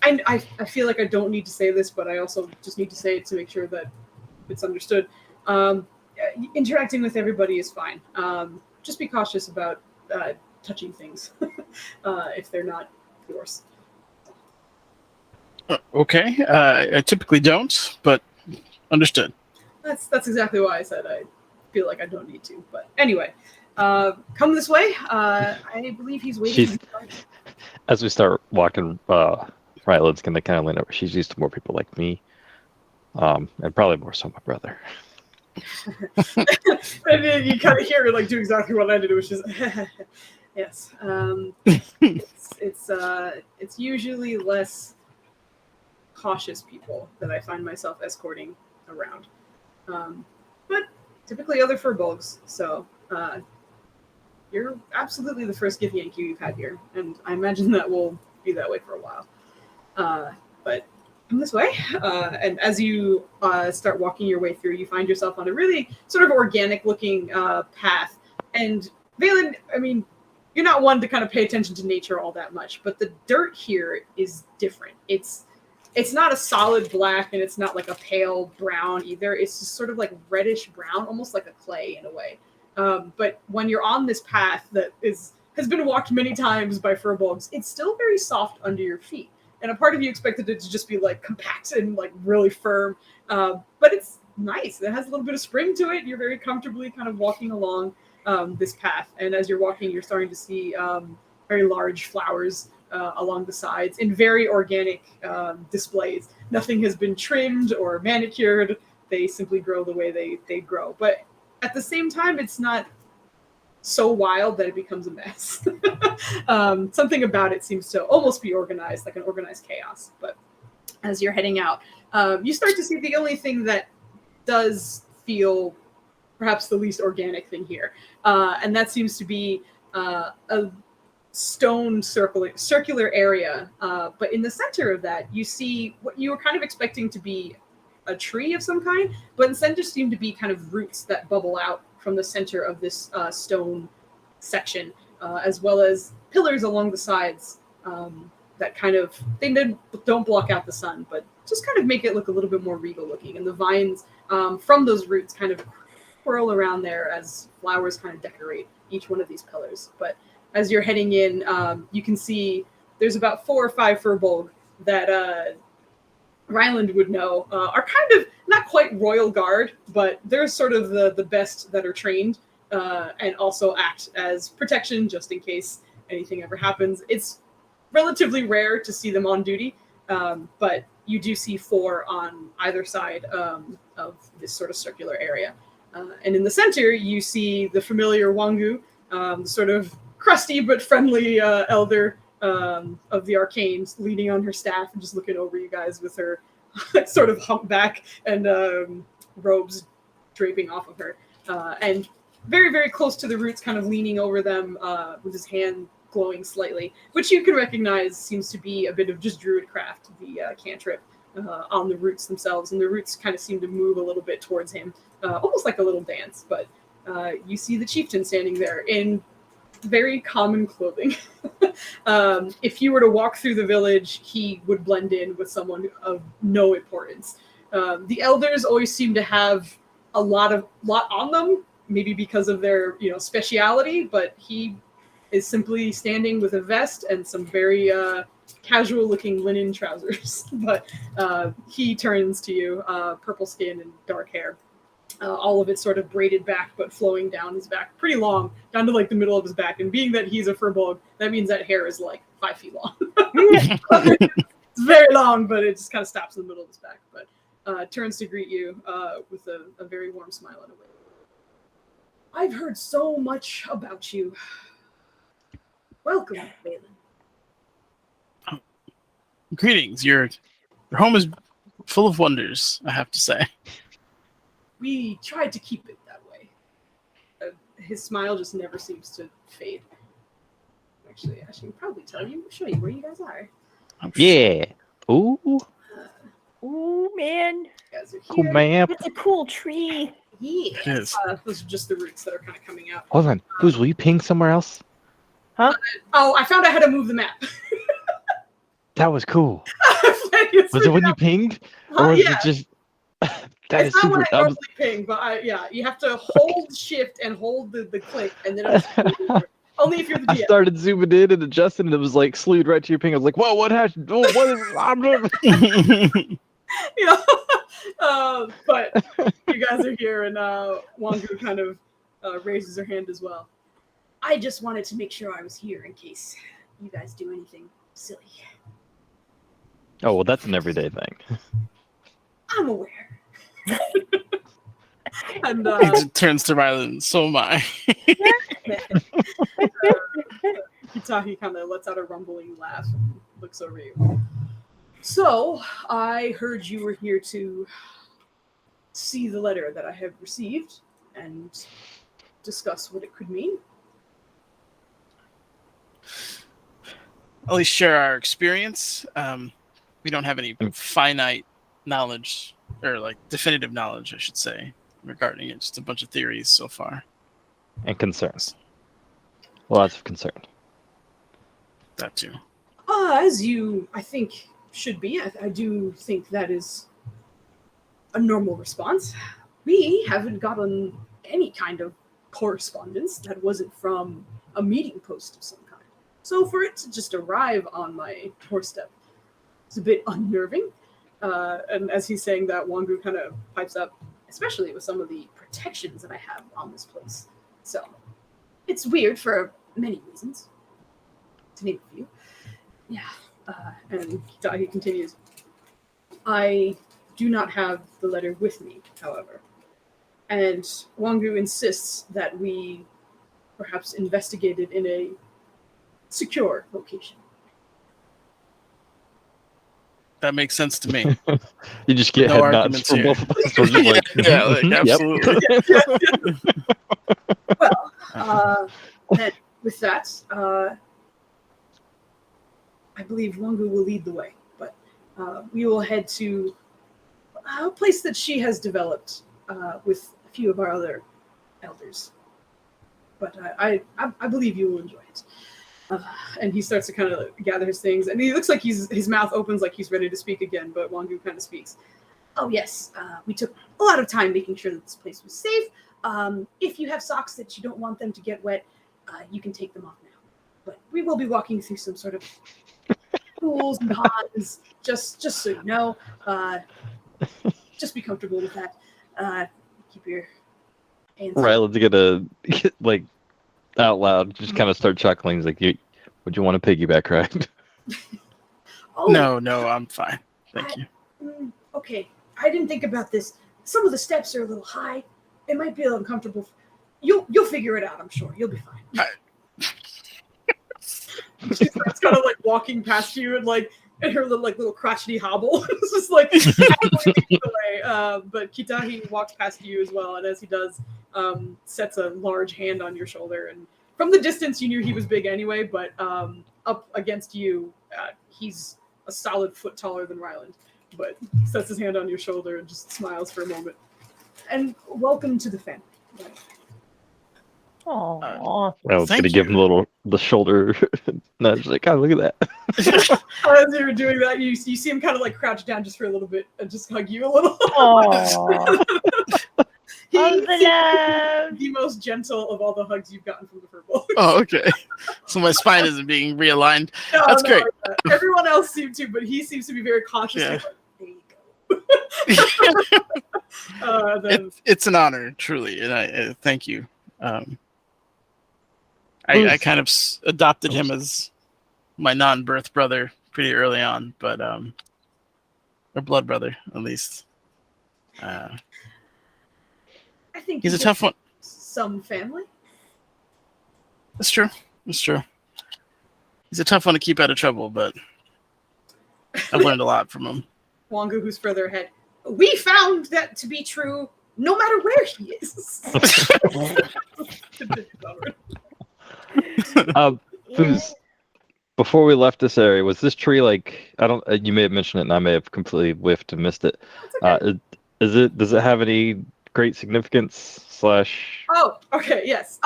I feel like I don't need to say this, but I also just need to say it to make sure that it's understood. Interacting with everybody is fine. Just be cautious about touching things if they're not yours. Okay. I typically don't, but understood. That's exactly why I said I feel like I don't need to. But anyway, come this way. I believe he's waiting. As we start walking, Ryland's gonna kind of lean over. She's used to more people like me, and probably more so my brother. And then you kind of hear her like do exactly what I did, which is yes. It's usually less cautious people that I find myself escorting around, but typically other furbolgs. So you're absolutely the first Githyanki you've had here, and I imagine that will be that way for a while. But come this way, and as you start walking your way through, you find yourself on a really sort of organic-looking path. And Valen, I mean, you're not one to kind of pay attention to nature all that much, but the dirt here is different. It's not a solid black, and it's not like a pale brown either. It's just sort of like reddish brown, almost like a clay in a way. But when you're on this path that has been walked many times by furbolgs, it's still very soft under your feet. and a part of you expected it to just be like compact and like really firm, but it's nice. It has a little bit of spring to it. You're very comfortably kind of walking along this path, and as you're walking, you're starting to see very large flowers along the sides in very organic displays. Nothing has been trimmed or manicured. They simply grow the way they grow, but at the same time, it's not so wild that it becomes a mess. Something about it seems to almost be organized, like an organized chaos. But as you're heading out, you start to see the only thing that does feel perhaps the least organic thing here, and that seems to be a stone circular area. But in the center of that, you see what you were kind of expecting to be a tree of some kind, but instead just seem to be kind of roots that bubble out from the center of this stone section, as well as pillars along the sides that kind of, they don't block out the sun, but just kind of make it look a little bit more regal looking. And the vines from those roots kind of whirl around there as flowers kind of decorate each one of these pillars. But as you're heading in, you can see there's about 4 or 5 furbolg that Ryland would know are kind of not quite royal guard, but they're sort of the best that are trained and also act as protection just in case anything ever happens. It's relatively rare to see them on duty, but you do see 4 on either side of this sort of circular area. And in the center, you see the familiar Wangu, sort of crusty but friendly elder of the Arcanes, leaning on her staff and just looking over you guys with her sort of humpback and robes draping off of her. And very, very close to the roots, kind of leaning over them with his hand glowing slightly, which you can recognize seems to be a bit of just druid craft, the cantrip on the roots themselves. And the roots kind of seem to move a little bit towards him, almost like a little dance. But you see the chieftain standing there in very common clothing. If you were to walk through the village, he would blend in with someone of no importance. The elders always seem to have a lot on them, maybe because of their speciality, but he is simply standing with a vest and some very casual looking linen trousers. But he turns to you, purple skin and dark hair. All of it sort of braided back, but flowing down his back, pretty long, down to like the middle of his back. And being that he's a furbolg, that means that hair is like 5 feet long. It's very long, but it just kind of stops in the middle of his back. But turns to greet you with a very warm smile and a wave. I've heard so much about you. Welcome, Balin. Oh. Greetings. Your home is full of wonders, I have to say. We tried to keep it that way. His smile just never seems to fade. Actually, I should probably show you where you guys are. Yeah. Ooh. Ooh, man. You guys are here. Cool map. It's a cool tree. Yeah. It is. Those are just the roots that are kind of coming out. Hold on. Foos, will you ping somewhere else? Huh? Oh, I found out how to move the map. That was cool. Was Was it when you pinged? Or was yeah. it just... That It's is not super... when I normally ping, but you have to hold shift and hold the click, and then it'll only if you're the I DM. started zooming in and adjusting, and it was like slewed right to your ping. I was like, "Whoa, what happened? Oh, what is? I'm doing." But you guys are here, and Wangu kind of raises her hand as well. I just wanted to make sure I was here in case you guys do anything silly. Oh well, that's an everyday thing. I'm aware. And He turns to Ryland, so am I. Kitahi kind of lets out a rumbling laugh and looks over you. So, I heard you were here to see the letter that I have received and discuss what it could mean. At least share our experience. We don't have any finite knowledge, or like definitive knowledge, I should say, regarding it. Just a bunch of theories so far. And concerns. Lots of concern. That too. As you, I think, should be. I do think that is a normal response. We haven't gotten any kind of correspondence that wasn't from a meeting post of some kind. So for it to just arrive on my doorstep, is a bit unnerving. And as he's saying that, Wangu kind of pipes up, especially with some of the protections that I have on this place. So it's weird for many reasons, to name a few. Yeah. And he continues, I do not have the letter with me, however. And Wangu insists that we perhaps investigate it in a secure location. That makes sense to me. You just get No head nods arguments from here. both of us. We're just like, Yeah, like, "Mhm, absolutely. Well, then with that, I believe Wangu will lead the way, but we will head to a place that she has developed with a few of our other elders. But I believe you will enjoy it. And he starts to kind of gather his things, and he looks like his mouth opens like he's ready to speak again, but Wangu kind of speaks. Oh yes, we took a lot of time making sure that this place was safe. If you have socks that you don't want them to get wet, you can take them off now. But we will be walking through some sort of pools and ponds, just so you know. Just be comfortable with that. Keep your hands. Ryland's gonna like out loud, just kind of start chuckling. He's like, "Would you want a piggyback ride?" Oh, No, I'm fine. Thank you. Okay, I didn't think about this. Some of the steps are a little high. It might be a little uncomfortable. You'll figure it out. I'm sure you'll be fine. She starts kind of like walking past you and like in her little crotchety hobble. It's just like away. But Kitahi walks past you as well, and as he does, sets a large hand on your shoulder. And from the distance, you knew he was big anyway. But up against you, he's a solid foot taller than Ryland. But sets his hand on your shoulder and just smiles for a moment. And welcome to the family. Aww. I was Thank gonna give him the shoulder nudge, like, "Oh, look at that." As you were doing that, you see him kind of like crouch down just for a little bit and just hug you a little. Aww. He's love. the most gentle of all the hugs you've gotten from the purple. Oh, okay. So my spine isn't being realigned. No, That's great. Everyone else seemed to, but he seems to be very conscious. Yeah. Like, there you go. Then, It's an honor, truly, and I thank you. I kind of adopted him as my non-birth brother pretty early on, but or blood brother at least. I think He's a tough one. Some family. That's true. He's a tough one to keep out of trouble, but I've learned a lot from him. Wangu, who's further ahead. We found that to be true no matter where he is. Foos, before we left this area, was this tree like, I don't, you may have mentioned it and I may have completely whiffed and missed it. Okay. Does it have any great significance / Oh, okay, yes.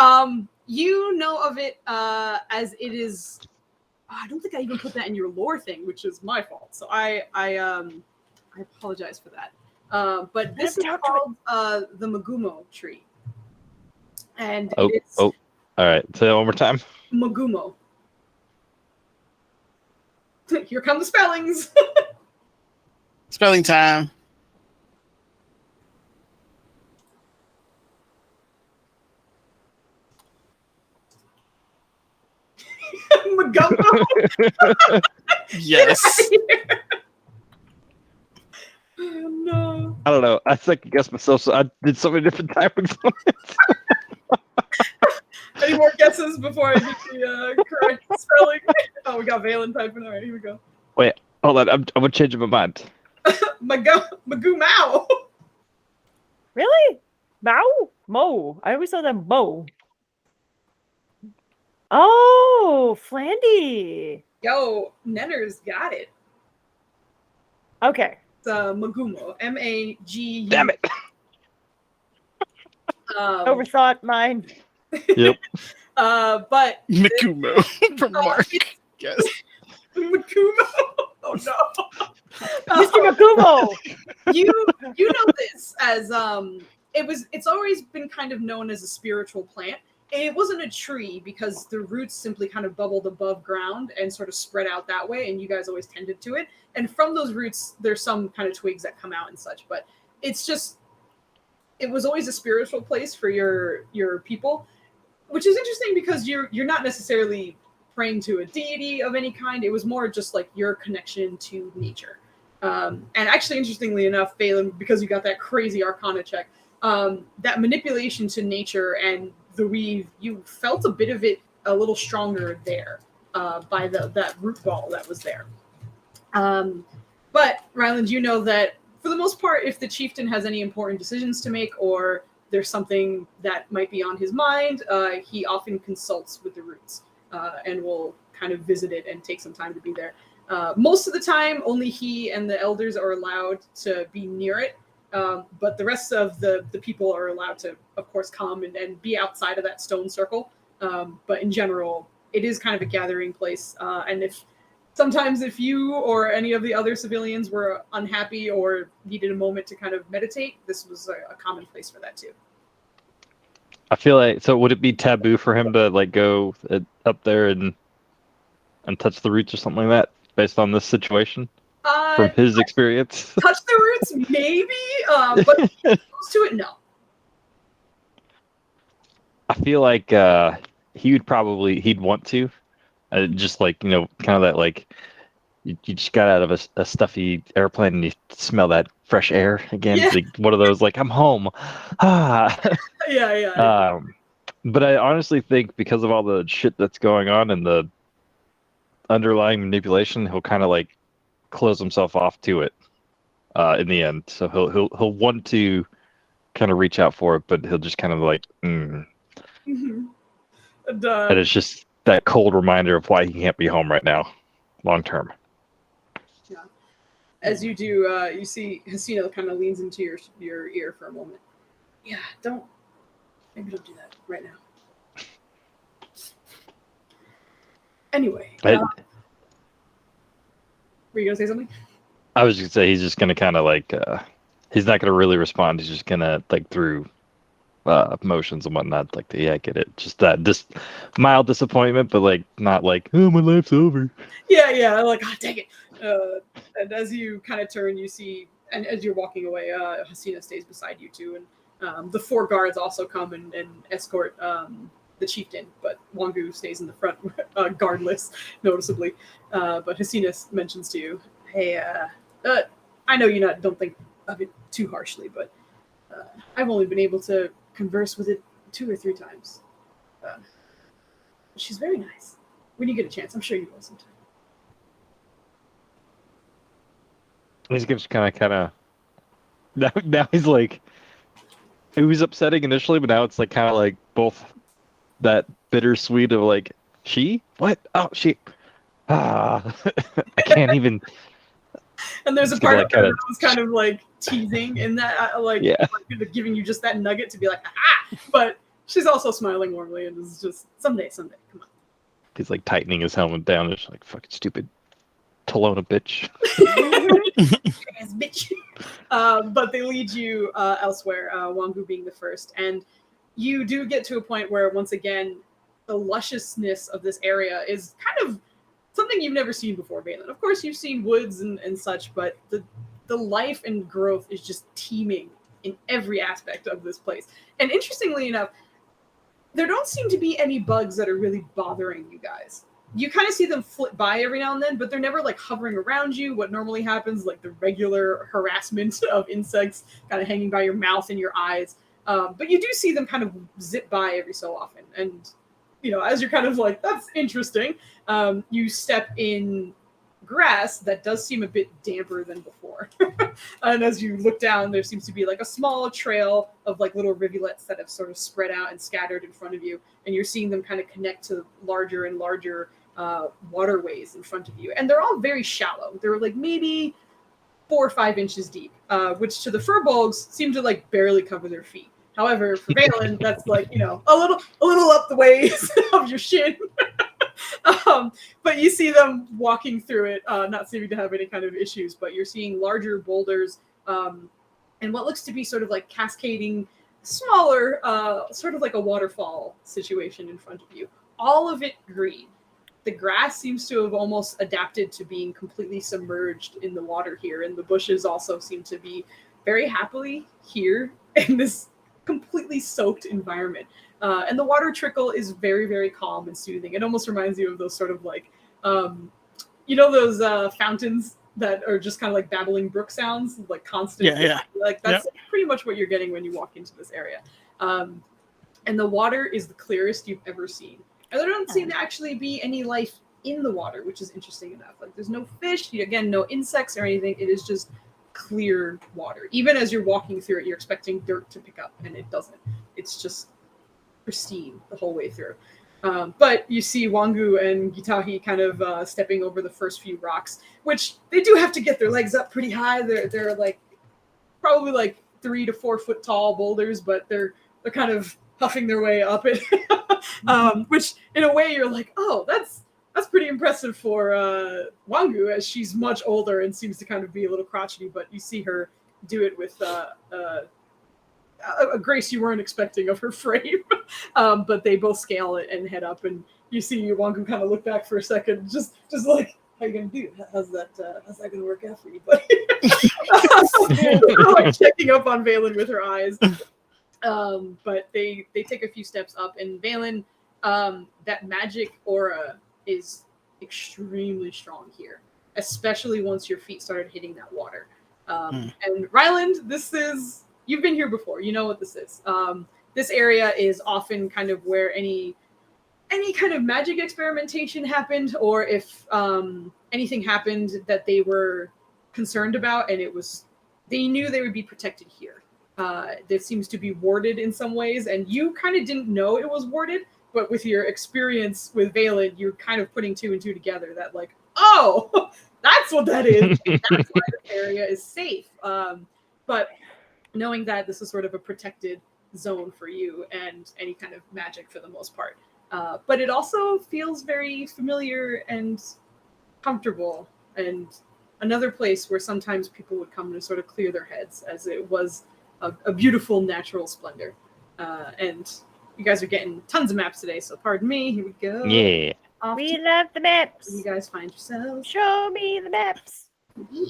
You know of it as it is. I don't think I even put that in your lore thing, which is my fault. So I apologize for that. But this is called the Magumo tree, and it's all right. Say that one more time. Magumo. Here come the spellings. Spelling time. Magumbo. Yes. Oh, no. I don't know. I second guessed myself, so I did so many different typings. Any more guesses before I get the correct spelling? Oh, we got Valen typing. All right, here we go. Wait, hold on. I'm gonna change my mind. Magumao. Really? Mao? Mo. I always saw them Mo. Oh, Flandy. Yo, Nenner's got it. Okay. It's Magumo. M-A-G-U. Damn it. Overthought mine. Yep. But Makumo from Mark. Yes. Magumo. Oh no. Mr. Makumo. You know this as it's always been kind of known as a spiritual plant. it wasn't a tree because the roots simply kind of bubbled above ground and sort of spread out that way, and you guys always tended to it. And from those roots, there's some kind of twigs that come out and such, but it's just, it was always a spiritual place for your people, which is interesting because you're not necessarily praying to a deity of any kind. It was more just like your connection to nature. And actually, interestingly enough, Phelan, because you got that crazy Arcana check, that manipulation to nature and the weave, you felt a bit of it a little stronger there by that root ball that was there. But Ryland, you know that for the most part, if the chieftain has any important decisions to make or there's something that might be on his mind, he often consults with the roots and will kind of visit it and take some time to be there. Most of the time, only he and the elders are allowed to be near it. But the rest of the people are allowed to, of course, come and be outside of that stone circle. But in general, it is kind of a gathering place. And sometimes if you or any of the other civilians were unhappy or needed a moment to kind of meditate, this was a common place for that too. I feel like, so would it be taboo for him to like go up there and touch the roots or something like that based on this situation? From his experience? Touch the roots, maybe, but close to it, no. I feel like he'd want to. Just like, kind of that like, you just got out of a stuffy airplane and you smell that fresh air again. Yeah. Like one of those, like, I'm home. Yeah. But I honestly think because of all the shit that's going on and the underlying manipulation, he'll kind of like close himself off to it in the end. So he'll want to kind of reach out for it, but he'll just kind of like, Mm-hmm. And it's just that cold reminder of why he can't be home right now, long term. Yeah. As you do, you see Hasina kind of leans into your ear for a moment. Yeah, maybe don't do that right now. Anyway, were you gonna say something? I was gonna say he's just gonna kind of like, he's not gonna really respond. He's just gonna like through motions and whatnot, like I get it. Just that mild disappointment, but like not like, oh, my life's over. Yeah, like, oh, dang it. And as you kind of turn, you see, and as you're walking away, Hasina stays beside you too, and the 4 guards also come and escort the chieftain, but Wangu stays in the front, guardless, noticeably. But Hasina mentions to you, hey, I know you don't think of it too harshly, but I've only been able to converse with it 2 or 3 times. She's very nice. When you get a chance, I'm sure you will sometime. He's just kind of now he's like, it was upsetting initially, but now it's like kind of like both that bittersweet of like, she? What? Oh, she. I can't even. And there's a part of her that was kind of like teasing in that, like giving you just that nugget to be like, aha! But she's also smiling warmly and is just, someday, come on. He's like tightening his helmet down. It's like, fucking stupid Talona bitch. Ass bitch. But they lead you elsewhere, Wangu being the first. And you do get to a point where, once again, the lusciousness of this area is kind of something you've never seen before, Balin. Of course, you've seen woods and such, but the life and growth is just teeming in every aspect of this place. And interestingly enough, there don't seem to be any bugs that are really bothering you guys. You kind of see them flit by every now and then, but they're never like hovering around you. What normally happens, like the regular harassment of insects kind of hanging by your mouth and your eyes. But you do see them kind of zip by every so often. And, as you're kind of like, that's interesting, you step in grass that does seem a bit damper than before. And as you look down, there seems to be like a small trail of like little rivulets that have sort of spread out and scattered in front of you. And you're seeing them kind of connect to larger and larger waterways in front of you. And they're all very shallow. They're like maybe 4 or 5 inches deep, which to the furbolgs seem to like barely cover their feet. However, for Valen, that's like, a little up the ways of your shin. But you see them walking through it, not seeming to have any kind of issues, but you're seeing larger boulders and what looks to be sort of like cascading smaller, sort of like a waterfall situation in front of you. All of it green. The grass seems to have almost adapted to being completely submerged in the water here, and the bushes also seem to be very happily here in this completely soaked environment. And the water trickle is very, very calm and soothing. It almost reminds you of those sort of like, those fountains that are just kind of like babbling brook sounds, like constant. Yeah. Like that's pretty much what you're getting when you walk into this area. And the water is the clearest you've ever seen. And there don't seem to actually be any life in the water, which is interesting enough. Like there's no fish, again, no insects or anything. It is just clear water. Even as you're walking through it, you're expecting dirt to pick up, and it doesn't. It's just pristine the whole way through. But you see Wangu and Gitahi kind of stepping over the first few rocks, which they do have to get their legs up pretty high. They're like probably like 3 to 4 foot tall boulders, but they're kind of huffing their way up it. Which in a way you're like, oh, that's pretty impressive for Wangu, as she's much older and seems to kind of be a little crotchety, but you see her do it with a grace you weren't expecting of her frame. But they both scale it and head up, and you see Wangu kind of look back for a second, just like, how you gonna do? How's that gonna work out for you, buddy? Like checking up on Valen with her eyes. But they take a few steps up, and Valen, that magic aura is extremely strong here, especially once your feet started hitting that water. And Ryland, you've been here before. You know what this is. This area is often kind of where any kind of magic experimentation happened, or if anything happened that they were concerned about, and they knew they would be protected here. That seems to be warded in some ways, and you kind of didn't know it was warded, but with your experience with Valen, you're kind of putting 2 and 2 together that like, oh, that's what that is. That's why this area is safe. But knowing that this is sort of a protected zone for you and any kind of magic for the most part. But it also feels very familiar and comfortable, and another place where sometimes people would come to sort of clear their heads, as it was a beautiful natural splendor. And you guys are getting tons of maps today, so pardon me. Here we go. Yeah. We love the maps. You guys find yourselves. Show me the maps. Yeah.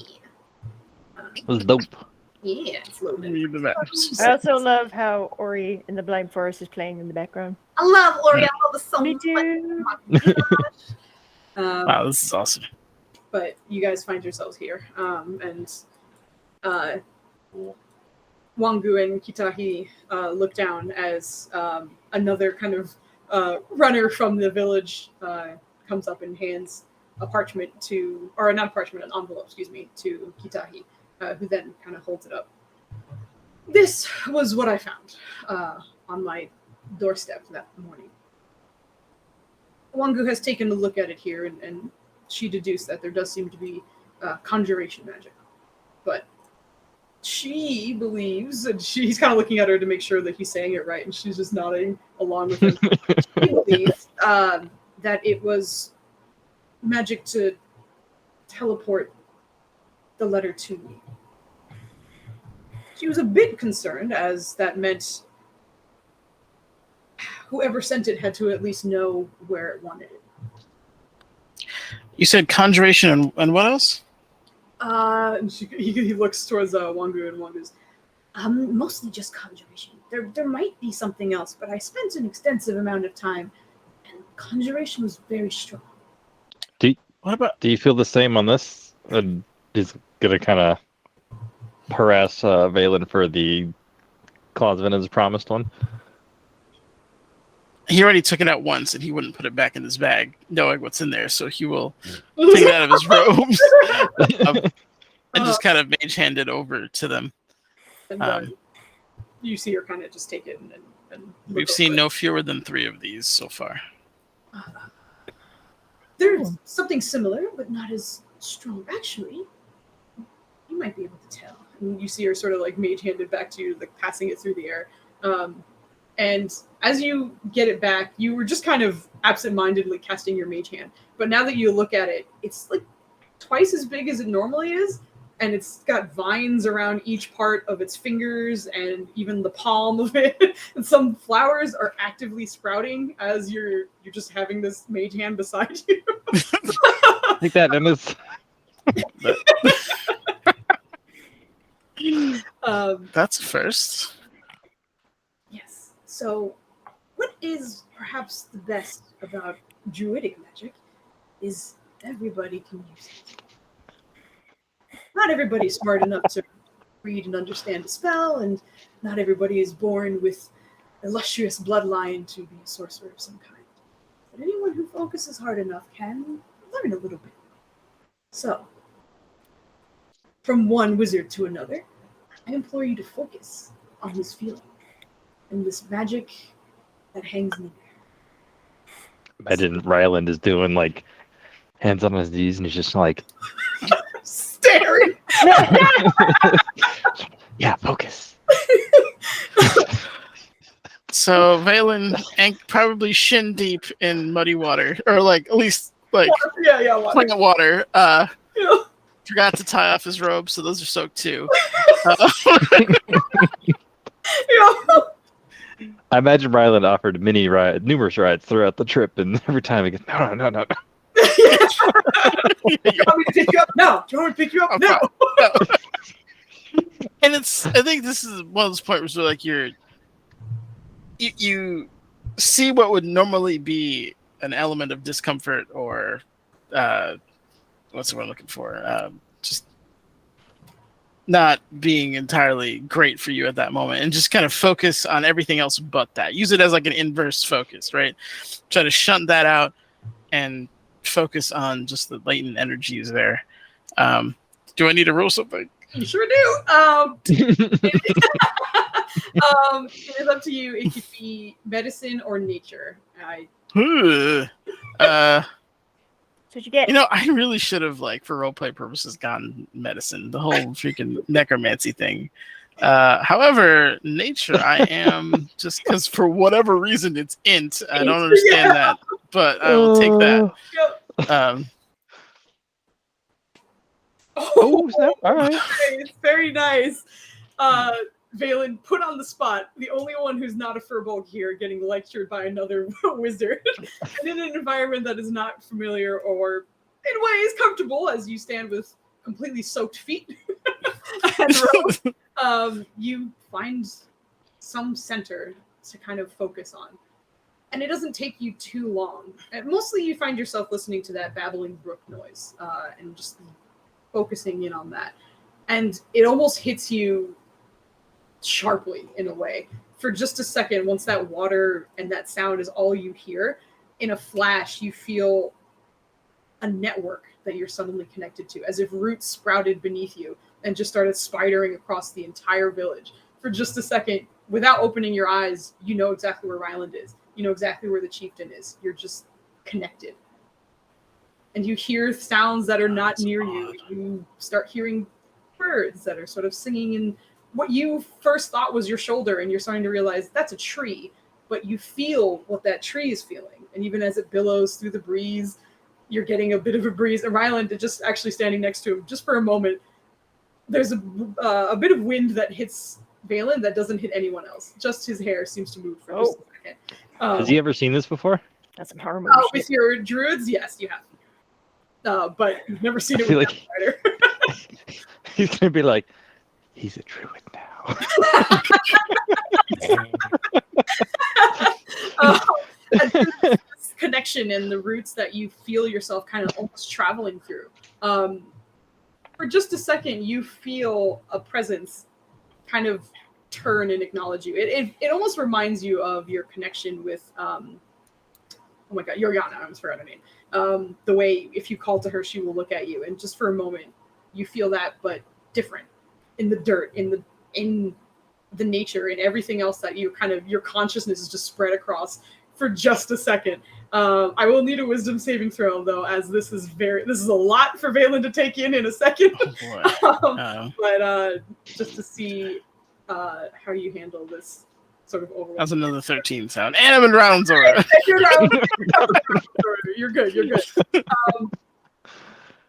It was dope. Yeah, it's loaded. Read the maps. I also love how Ori in the Blind Forest is playing in the background. I love Ori. I love the song. Me too. Wow, this is awesome. But you guys find yourselves here, and Wangu and Kitahi look down as another kind of runner from the village comes up and hands a parchment an envelope, to Kitahi, who then kind of holds it up. This was what I found on my doorstep that morning. Wangu has taken a look at it here, and she deduced that there does seem to be conjuration magic. But she believes, and he's kind of looking at her to make sure that he's saying it right, and she's just nodding along with him. She believes that it was magic to teleport the letter to me. She was a bit concerned, as that meant whoever sent it had to at least know where it wanted it. You said conjuration and what else? And he looks towards Wangu, and Wangu's mostly just conjuration. There might be something else, but I spent an extensive amount of time, and conjuration was very strong. Do you feel the same on this? He's gonna kind of harass Valen for the Clausvin as promised one. He already took it out once, and he wouldn't put it back in his bag, knowing what's in there. So he will take it out of his robes and just kind of mage-hand it over to them. And you see her kind of just take it and we've seen no fewer than 3 of these so far. There's something similar, but not as strong. Actually, you might be able to tell. And you see her sort of like mage-handed back to you, like passing it through the air. And as you get it back, you were just kind of absent-mindedly casting your mage hand. But now that you look at it, it's like twice as big as it normally is, and it's got vines around each part of its fingers and even the palm of it. And some flowers are actively sprouting as you're just having this mage hand beside you. Take that, Dennis. That's a first. Yes. So, what is perhaps the best about druidic magic is everybody can use it. Not everybody's smart enough to read and understand a spell, and not everybody is born with illustrious bloodline to be a sorcerer of some kind. But anyone who focuses hard enough can learn a little bit. So, from one wizard to another, I implore you to focus on this feeling and this magic that hangs in the air. Imagine Ryland is doing like hands on his knees and he's just like, Staring! yeah, focus. So Valen probably shin deep in muddy water, or like at least like Yeah, water. plant water. Yeah. Forgot to tie off his robe, so those are soaked too. Yeah. I imagine Ryland offered numerous rides throughout the trip, and every time he goes, no. Do you want me to pick you up? No. Do you want me to pick you up? No. And I think this is one of those points where like you see what would normally be an element of discomfort or what's the word I'm looking for? Just not being entirely great for you at that moment, and just kind of focus on everything else but that. Use it as like an inverse focus, right? Try to shunt that out and focus on just the latent energies there. Do I need to roll something? You sure do. It is up to you. It could be medicine or nature. That's what you get. You know, I really should have, like, for roleplay purposes, gone medicine. The whole freaking necromancy thing. However, nature, I am just because for whatever reason it's int. I don't understand that, but I will take that. Yep. Oh, snap. All right. It's very nice. Valen, put on the spot, the only one who's not a furbolg here, getting lectured by another wizard, and in an environment that is not familiar or, in ways, comfortable, as you stand with completely soaked feet and robe, you find some center to kind of focus on. And it doesn't take you too long. And mostly you find yourself listening to that babbling brook noise and just focusing in on that. And it almost hits you sharply in a way. For just a second, once that water and that sound is all you hear, in a flash, you feel a network that you're suddenly connected to, as if roots sprouted beneath you and just started spidering across the entire village. For just a second, without opening your eyes, you know exactly where Ryland is. You know exactly where the chieftain is. You're just connected. And you hear sounds that are not near you. You start hearing birds that are sort of singing in what you first thought was your shoulder, and you're starting to realize that's a tree, but you feel what that tree is feeling. And even as it billows through the breeze, you're getting a bit of a breeze. And Ryland, just actually standing next to him, just for a moment, there's a bit of wind that hits Valen that doesn't hit anyone else. Just his hair seems to move for just a second. Has he ever seen this before? That's some horror movie shit. With your druids, yes, you have. But you've never seen it feel with like Spider. he's gonna be like, he's a druid now. This connection and the roots that you feel yourself kind of almost traveling through. For just a second, you feel a presence kind of turn and acknowledge you. It almost reminds you of your connection with, oh my god, Yoriana, I almost forgot her name. The way if you call to her, she will look at you. And just for a moment, you feel that, but different. In the dirt, in the nature, and everything else that you kind of, your consciousness is just spread across for just a second. I will need a wisdom saving throw though, as this is a lot for Valen to take in a second. But just to see how you handle this sort of overall. That's another 13 sound. And I'm in rounds already. You're good.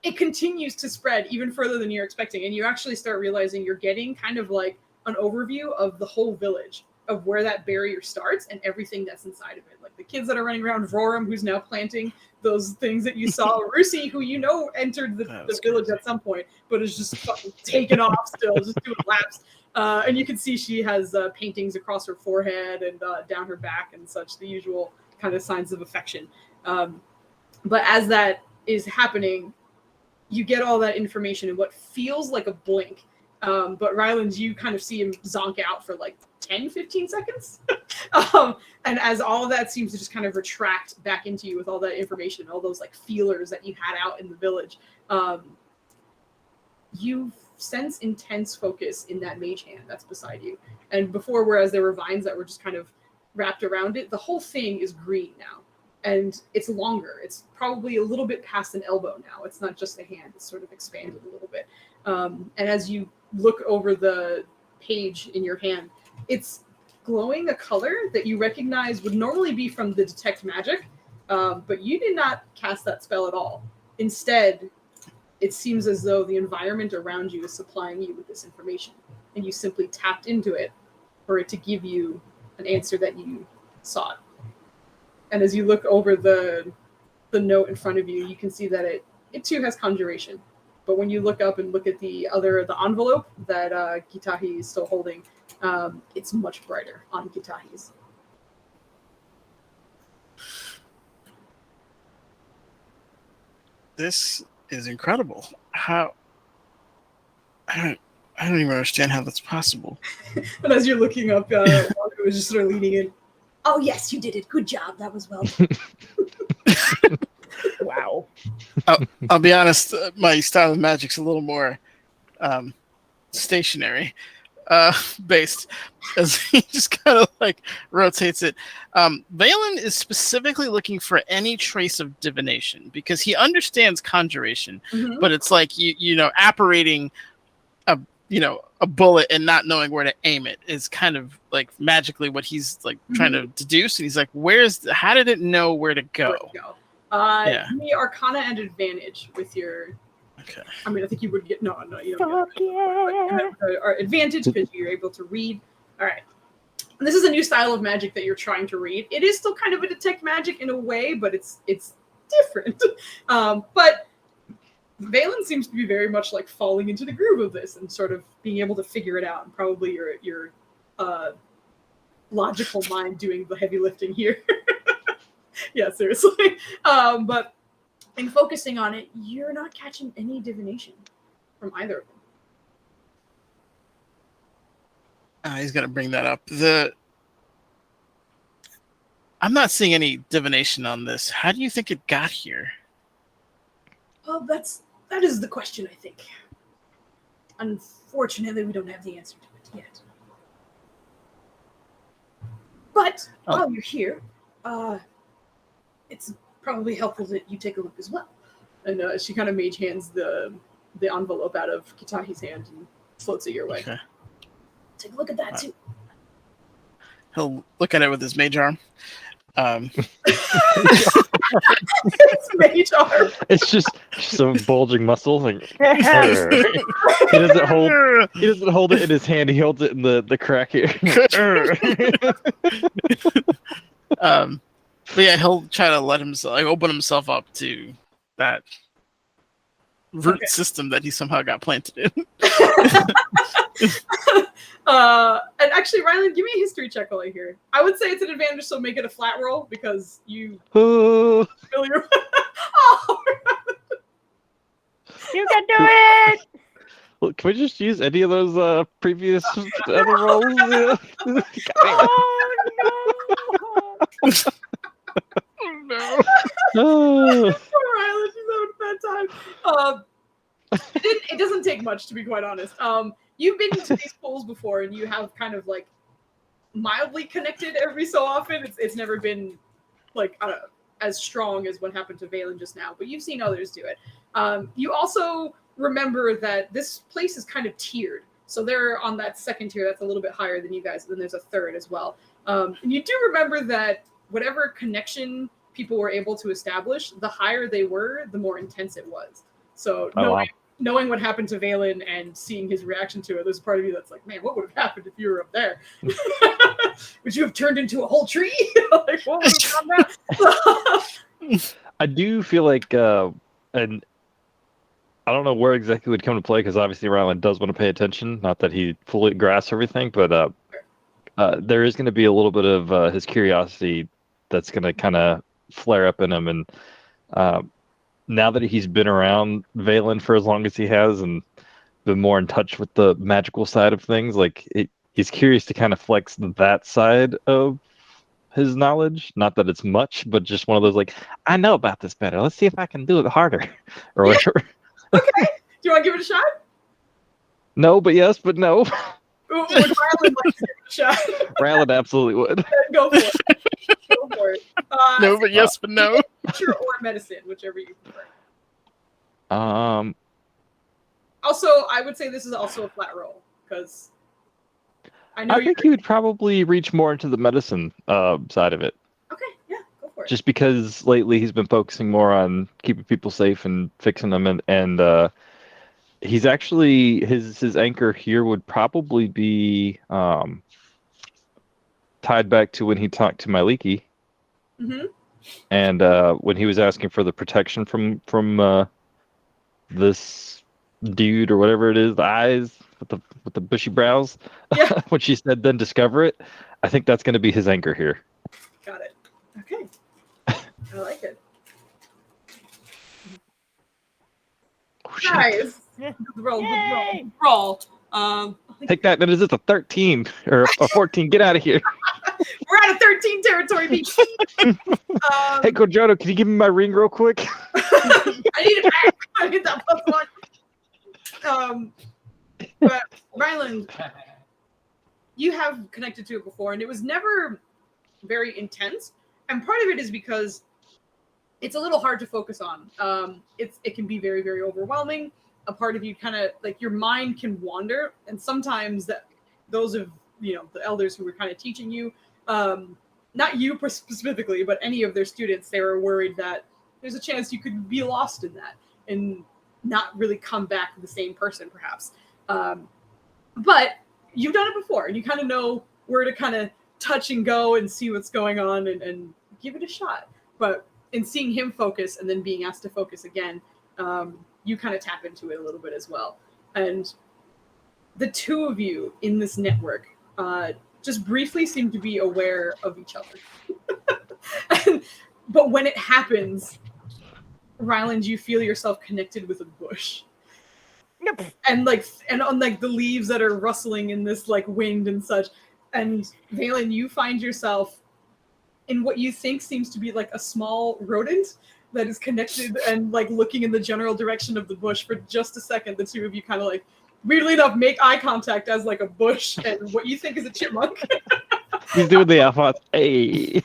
it continues to spread even further than you're expecting, and you actually start realizing you're getting kind of like an overview of the whole village, of where that barrier starts and everything that's inside of it. Like the kids that are running around, Roram, who's now planting those things that you saw, Rusi, who you know entered the village crazy. at some point, but is just fucking taken off still, just doing laps. And you can see she has paintings across her forehead and down her back and such, the usual kind of signs of affection. But as that is happening, you get all that information in what feels like a blink. But Ryland, you kind of see him zonk out for like 10, 15 seconds. And as all of that seems to just kind of retract back into you with all that information, all those like feelers that you had out in the village, you sense intense focus in that mage hand that's beside you. And before, whereas there were vines that were just kind of wrapped around it, the whole thing is green now. And it's longer. It's probably a little bit past an elbow now. It's not just a hand. It's sort of expanded a little bit. And as you look over the page in your hand, it's glowing a color that you recognize would normally be from the detect magic, but you did not cast that spell at all. Instead, it seems as though the environment around you is supplying you with this information, and you simply tapped into it for it to give you an answer that you sought. And as you look over the note in front of you, you can see that it too has conjuration. But when you look up and look at the envelope that Gitahi is still holding, it's much brighter on Gitahi's. This is incredible. How? I don't even understand how that's possible. And as you're looking up, Wanda was just sort of leaning in. Oh yes, you did it. Good job. That was well done. Wow. I'll be honest. My style of magic's a little more stationary based, as he just kind of like rotates it. Valen is specifically looking for any trace of divination because he understands conjuration, but it's like you know apparating a bullet and not knowing where to aim it is kind of like magically what he's like trying to deduce. And he's like, how did it know where to go? Give me Arcana and advantage with your. Okay. I mean, I think you would get you don't Fuck yeah. or advantage because you're able to read. All right. And this is a new style of magic that you're trying to read. It is still kind of a detect magic in a way, but it's different. But Valen seems to be very much like falling into the groove of this and sort of being able to figure it out. And probably your logical mind doing the heavy lifting here. Yeah, seriously. But in focusing on it, you're not catching any divination from either of them. He's gonna bring that up. I'm not seeing any divination on this. How do you think it got here? Well, that is the question, I think. Unfortunately, we don't have the answer to it yet. But while you're here, it's probably helpful that you take a look as well. And she kind of mage hands the envelope out of Kitahi's hand and floats it your way. Okay. Take a look at that too. He'll look at it with his mage arm. It's mage arm. It's just some bulging muscle. Like, he doesn't hold it in his hand. He holds it in the crack here. But yeah, he'll try to let himself open himself up to that root system that he somehow got planted in. And actually, Rylan, give me a history check while you're here. I would say it's an advantage, so make it a flat roll because you familiar. Oh, you can do it. Well, can we just use any of those previous other rolls? Oh no! Oh. Poor Rylan, she's having a bad time. It doesn't take much, to be quite honest. You've been to these pools before, and you have kind of like mildly connected every so often. It's never been like as strong as what happened to Valen just now, but you've seen others do it. You also remember that this place is kind of tiered. So they're on that second tier that's a little bit higher than you guys, and then there's a third as well. And you do remember that whatever connection people were able to establish, the higher they were, the more intense it was. So Oh, wow. knowing what happened to Valen and seeing his reaction to it, there's a part of you that's like, man, what would have happened if you were up there? Would you have turned into a whole tree? Like, what would have done that? I do feel like, and I don't know where exactly would come to play because obviously Ryland does want to pay attention. Not that he fully grasps everything, but there is going to be a little bit of his curiosity that's going to kind of flare up in him. And now that he's been around Valen for as long as he has and been more in touch with the magical side of things, like he's curious to kind of flex that side of his knowledge. Not that it's much, but just one of those like, I know about this better. Let's see if I can do it harder or Yeah. whatever. Okay. Do you want to give it a shot? No, but yes, but no. Would Ryland like to give it a shot? Ryland absolutely would. Go for it. Go for it. No, but yes, but no. Nature or medicine, whichever you prefer. Um, Also, I would say this is also a flat roll because I know I think he would probably reach more into the medicine side of it, Okay, yeah, go for it. just because lately he's been focusing more on keeping people safe and fixing them, and he's actually his anchor here would probably be tied back to when he talked to Myliki. Mm-hmm. And when he was asking for the protection from this dude or whatever it is, the eyes with the bushy brows, Yeah. when she said then discover it, I think that's going to be his anchor here. Got it. Okay. I like it. Oh, shit. Guys, Yeah. good roll, good roll, Yay! good roll. Take that. That is it's a 13 or a 14. Get out of here. We're out of 13 territory, people. Hey, Kojoto, can you give me my ring real quick? I need it back. I need that +1. But Ryland, you have connected to it before, and it was never very intense. And part of it is because it's a little hard to focus on. It can be very, very overwhelming. A part of you kind of like your mind can wander, and sometimes those of the elders who were kind of teaching you, not you specifically, but any of their students, they were worried that there's a chance you could be lost in that and not really come back the same person, perhaps. But you've done it before, and you kind of know where to kind of touch and go and see what's going on and give it a shot. But in seeing him focus and then being asked to focus again, you kind of tap into it a little bit as well. And the two of you in this network just briefly seem to be aware of each other. But when it happens, Ryland, you feel yourself connected with a bush. Yep. And on like the leaves that are rustling in this like wind and such. And Valen, you find yourself in what you think seems to be like a small rodent that is connected and like looking in the general direction of the bush for just a second. The two of you kind of like weirdly enough make eye contact as like a bush and what you think is a chipmunk. He's doing the alpha. Hey.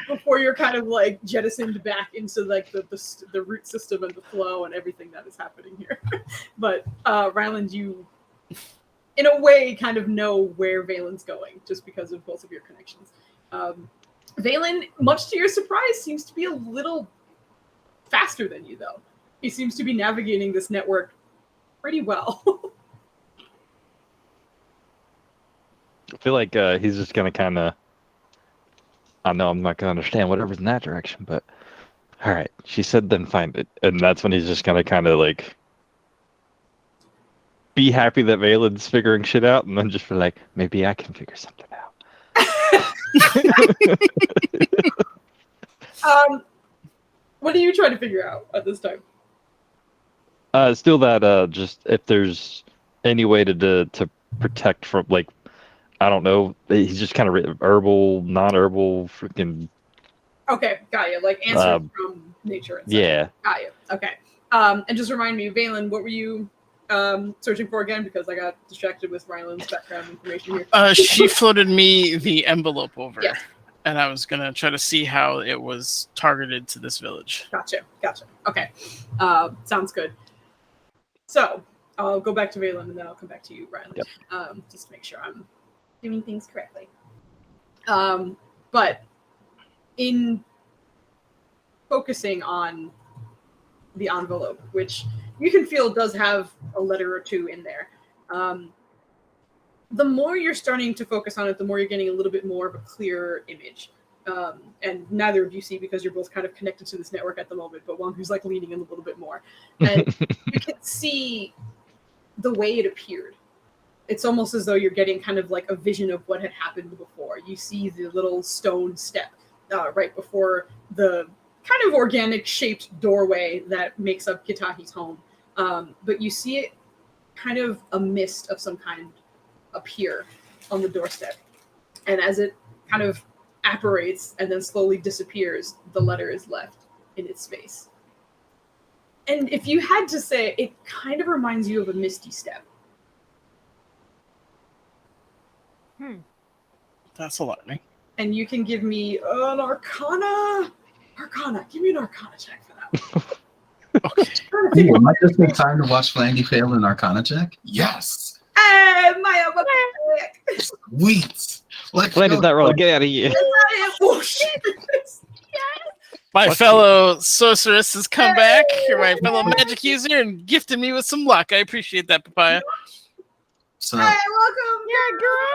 Before you're kind of like jettisoned back into like the root system and the flow and everything that is happening here. But Ryland, you in a way kind of know where Valen's going just because of both of your connections. Valen, much to your surprise, seems to be a little faster than you, though. He seems to be navigating this network pretty well. I feel like he's just gonna kind of. I know I'm not gonna understand whatever's in that direction, but all right. She said, "Then find it," and that's when he's just gonna kind of like be happy that Valen's figuring shit out, and then just be like, "Maybe I can figure something out." What are you trying to figure out at this time? Still that just if there's any way to protect from like I don't know. He's just kind of herbal, non-herbal, freaking. Okay, got you. Like answers from nature and such. Yeah. Got you. Okay. And just remind me, Valen, what were you searching for again? Because I got distracted with Ryland's background information here. She floated me the envelope over, Yes. and I was gonna try to see how it was targeted to this village. Gotcha. Okay. Sounds good. So I'll go back to Valen and then I'll come back to you, Ryland. Yep. Just to make sure I'm doing things correctly. But in focusing on the envelope, which you can feel does have a letter or two in there. The more you're starting to focus on it, the more you're getting a little bit more of a clearer image. And neither of you see because you're both kind of connected to this network at the moment, but Wongu's like leaning in a little bit more. And you can see the way it appeared. It's almost as though you're getting kind of like a vision of what had happened before. You see the little stone step right before the kind of organic shaped doorway that makes up Kitahi's home. But you see it kind of a mist of some kind appear on the doorstep. And as it kind of apparates and then slowly disappears, the letter is left in its space. And if you had to say, it kind of reminds you of a misty step. That's alarming. And you can give me an Arcana. Give me an Arcana check for that. Okay. Ooh, am I just in time to watch Flandy fail an Arcana check? Yes. Hey, Maya, Sweet. Let's Flandy's go. not rolling. Get out of here. oh, shit. My fellow sorceress has come back, my fellow magic user, and gifted me with some luck. I appreciate that, Papaya. So, Hey, welcome. Yeah, girl.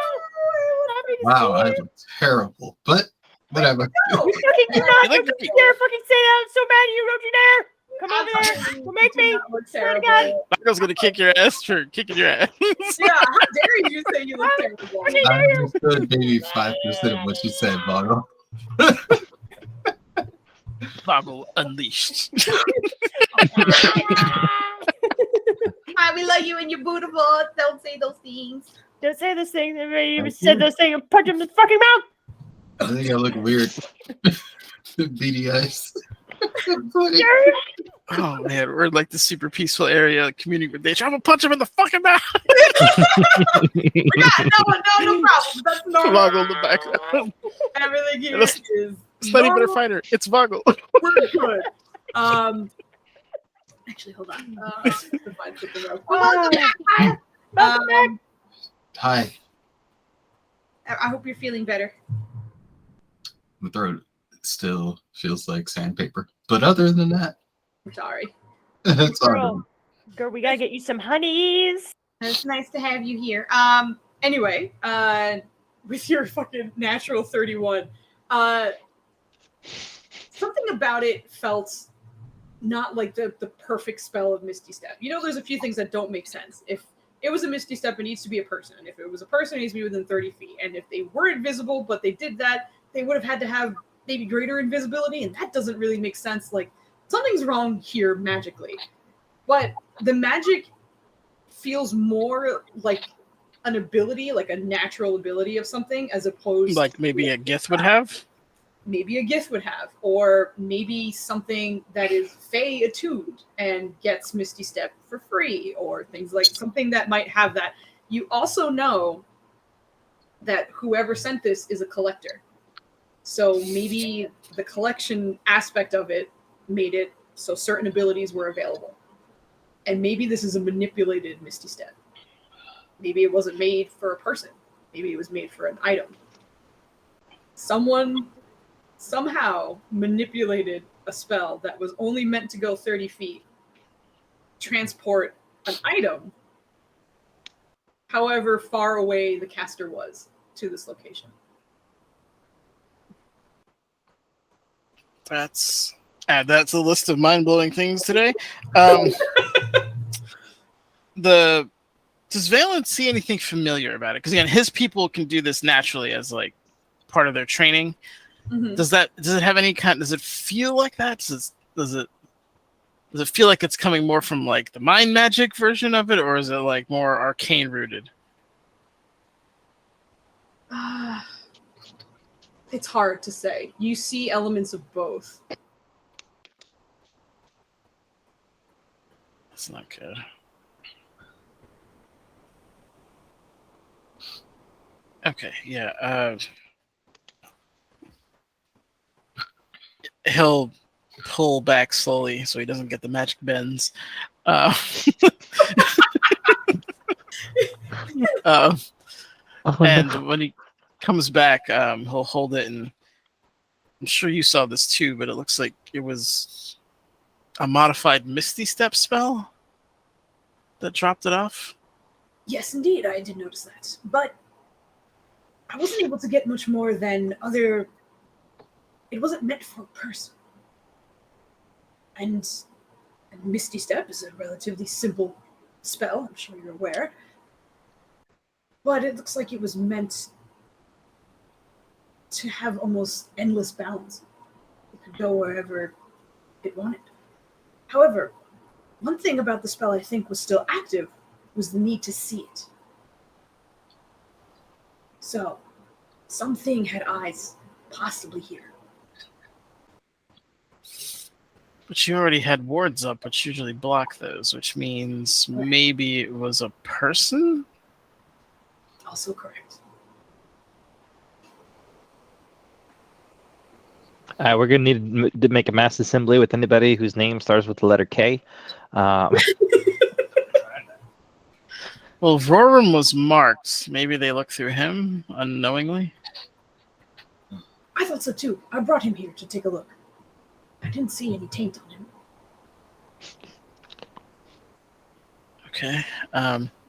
wow, I look terrible, but whatever. You fucking do not You look fucking great. dare fucking say that. I'm so mad at you. Don't you dare. Come over there. Don't make me. Swear to God. Marco's gonna kick your ass for kicking your ass. Yeah, how dare you say you look terrible? I understood maybe 5% of what you said, Bottle. Boggle unleashed. Hi, we love you and you're beautiful. Don't say those things. Don't say this thing. Everybody even said those things and punch him in the fucking mouth. I think I look weird. Beady eyes. Oh man, we're like the super peaceful area community with nature. I'm gonna punch him in the fucking mouth. No problem. That's normal. Boggle in the background. Everything here It's- is It's not even a normal. fighter. It's Boggle. We're good. Actually, hold on. I have to find something else. Welcome back. Hi. I hope you're feeling better. My throat still feels like sandpaper. But other than that, I'm sorry. it's all Girl. right. Girl, we gotta get you some honeys. It's nice to have you here. Anyway, with your fucking natural 31, something about it felt not like the perfect spell of Misty Step. You know, there's a few things that don't make sense. If it was a Misty Step, it needs to be a person. If it was a person, it needs to be within 30 feet. And if they were invisible, but they did that, they would have had to have maybe greater invisibility, and that doesn't really make sense. Like, something's wrong here magically. But the magic feels more like an ability, like a natural ability of something, as opposed Like maybe a Gith would have. maybe a Gith would have, or maybe something that is Fey attuned and gets Misty Step for free, or things like something that might have that. You also know that whoever sent this is a collector. So maybe the collection aspect of it made it so certain abilities were available. And maybe this is a manipulated Misty Step. Maybe it wasn't made for a person. Maybe it was made for an item. Someone somehow manipulated a spell that was only meant to go 30 feet, transport an item, however far away the caster was to this location. That's add that to the list of mind-blowing things today. Does Valen see anything familiar about it? Because again, his people can do this naturally as like part of their training. Mm-hmm. Does it have any kind? Does it feel like that? Does it feel like it's coming more from like the mind magic version of it, or is it like more arcane rooted? It's hard to say. You see elements of both. That's not good. Okay, yeah. He'll pull back slowly so he doesn't get the magic bends. And when he comes back, he'll hold it, and I'm sure you saw this too, but it looks like it was a modified Misty Step spell that dropped it off? Yes, indeed, I did notice that. But I wasn't able to get much more than other... It wasn't meant for a person. And Misty Step is a relatively simple spell, I'm sure you're aware. But it looks like it was meant to have almost endless bounds. It could go wherever it wanted. However, one thing about the spell I think was still active was the need to see it. So, something had eyes, possibly here. But you already had wards up, which usually block those, which means maybe it was a person? Also correct. We're gonna need to make a mass assembly with anybody whose name starts with the letter K. Well, Roram was marked. Maybe they looked through him unknowingly. I thought so too. I brought him here to take a look. I didn't see any taint on him. Okay.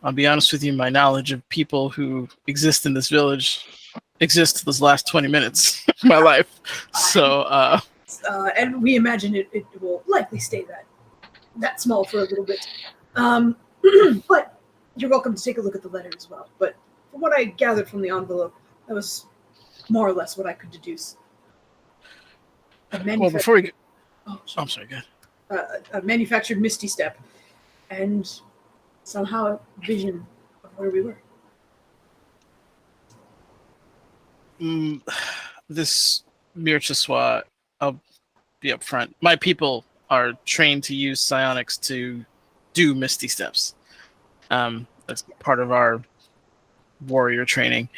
I'll be honest with you, my knowledge of people who exist in this village exists this last 20 minutes of my life. So, and we imagine it will likely stay that small for a little bit. But you're welcome to take a look at the letter as well. But from what I gathered from the envelope, that was more or less what I could deduce. well, before we get... Oh, I'm sorry, go ahead. a manufactured Misty Step, and somehow a vision of where we were. This Mirchiswa, I'll be up front. My people are trained to use psionics to do Misty Steps. That's part of our warrior training.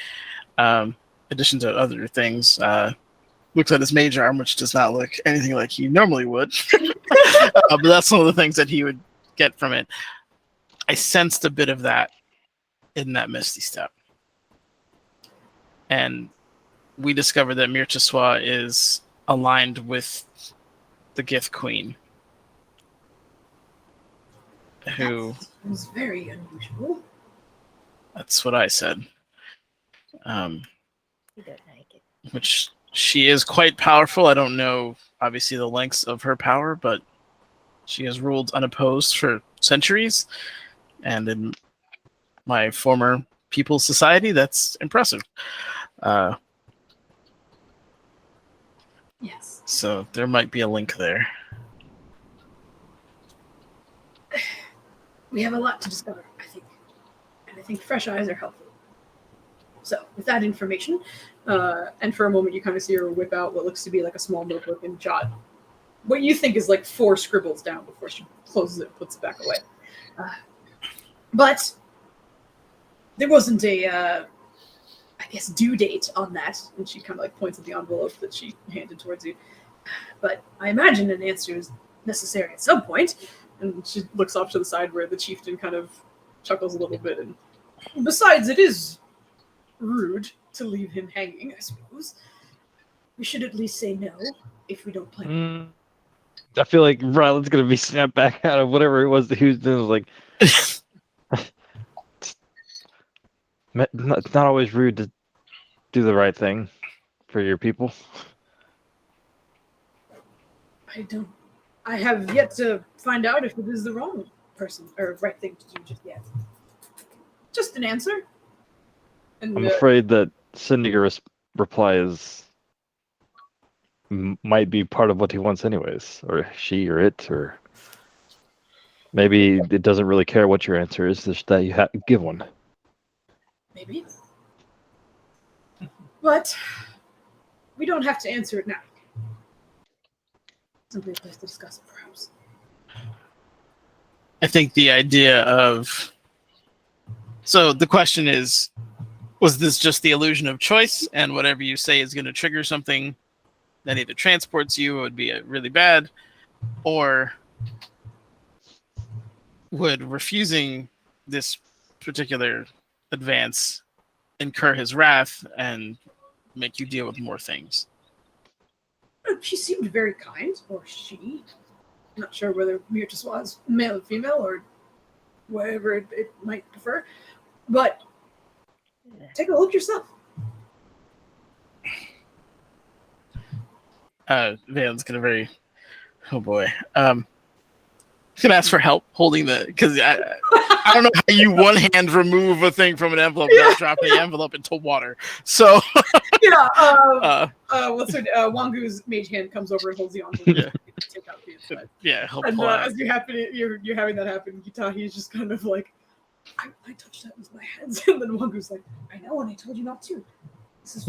In addition to other things, looks at his mage arm, which does not look anything like he normally would. But that's one of the things that he would get from it. I sensed a bit of that in that Misty Step. And we discovered that Mirchiswa is aligned with the Gith Queen. Who... That was very unusual. That's what I said. You don't like it. Which she is quite powerful. I don't know, obviously, the lengths of her power, but she has ruled unopposed for centuries. And in my former people's society, that's impressive. Yes. So there might be a link there. We have a lot to discover, I think. And I think fresh eyes are helpful. So, with that information, and for a moment you kind of see her whip out what looks to be like a small notebook and jot what you think is like 4 scribbles down before she closes it and puts it back away. But there wasn't a, I guess, due date on that. And she kind of like points at the envelope that she handed towards you. But I imagine an answer is necessary at some point. And she looks off to the side where the chieftain kind of chuckles a little bit. And besides, it is rude to leave him hanging, I suppose. We should at least say no if we don't plan. I feel like Ryland's gonna be snapped back out of whatever it was that he was doing. Like, it's not always rude to do the right thing for your people. I have yet to find out if it is the wrong person or right thing to do just yet. Just an answer. And, I'm afraid that sending a reply is might be part of what he wants anyways, or she or it, or maybe it doesn't really care what your answer is, just that you give one. Maybe. But we don't have to answer it now. Simply a place to discuss it, perhaps. I think the idea of... So the question is, was this just the illusion of choice, and whatever you say is going to trigger something that either transports you or would be really bad, or would refusing this particular advance incur his wrath and make you deal with more things? She seemed very kind, or she. not sure whether Mirtiswa is male or female or whatever it might prefer, but take a look yourself. Valen's gonna oh boy. He's gonna ask for help holding because I don't know how you one hand remove a thing from an envelope without dropping the envelope into water. So what's her Wangu's mage hand comes over and holds the envelope. Yeah. Take out the inside. Yeah, help And pull out. as you're having that happen, Kitahi is just kind of like, I touched that with my hands, and then Wangu's like, I know, and I told you not to. This is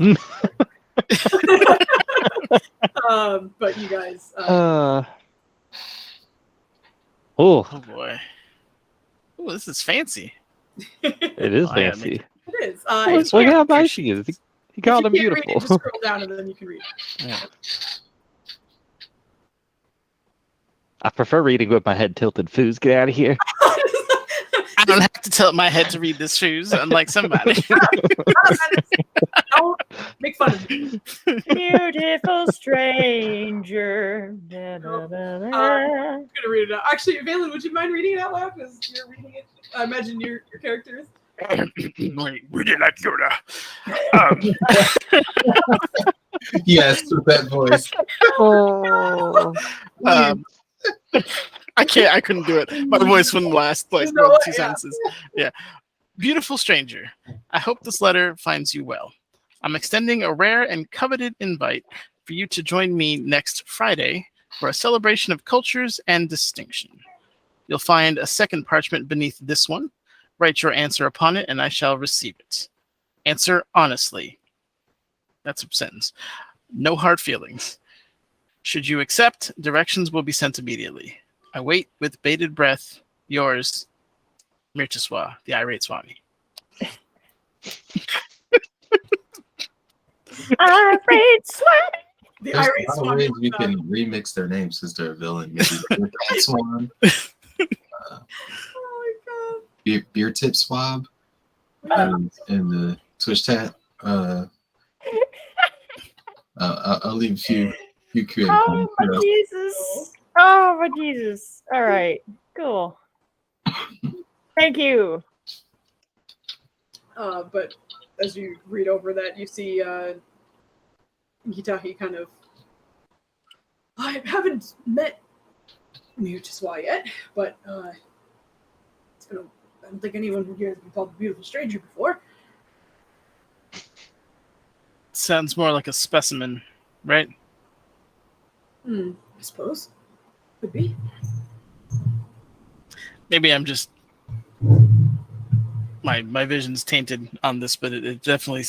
but you guys. Oh, Oh boy. Oh, this is fancy. it is Oh, yeah, fancy. It is. Look how nice he is. He called him If you can't beautiful. read it, just scroll down and then you can read. Yeah. I prefer reading with my head tilted. Foos, get out of here. I don't have to tilt my head to read this shoes, unlike somebody. Don't make fun of me. Beautiful stranger. Da, da, da, da. I'm gonna read it out. Actually, Valen, would you mind reading it out loud? Because you're reading it. I imagine your character is. Wait, read it like Yoda. Yes, with that voice. Oh. I couldn't do it. My voice wouldn't last like No more than way, 2 sentences. Yeah. Beautiful stranger, I hope this letter finds you well. I'm extending a rare and coveted invite for you to join me next Friday for a celebration of cultures and distinction. You'll find a second parchment beneath this one. Write your answer upon it, and I shall receive it. Answer honestly. That's a sentence. No hard feelings. Should you accept, directions will be sent immediately. I wait with bated breath. Yours, Mirtiswa, the irate Swami. Irate Swami. The There's irate a lot of swan. ways we can remix their names since they're a villain. Maybe Beer Cat Swan, Oh my god. Beer Tip Swab, and the Twitch Tat. I'll leave a few creative Oh comments, my you know. Jesus. Oh my Jesus. All right. Cool. Thank you. But as you read over that, you see Hitahi kind of. I haven't met Mirtiswa yet, but it's been I don't think anyone here has been called a beautiful stranger before. Sounds more like a specimen, right? I suppose. Could be. Maybe I'm just my vision's tainted on this, but it definitely.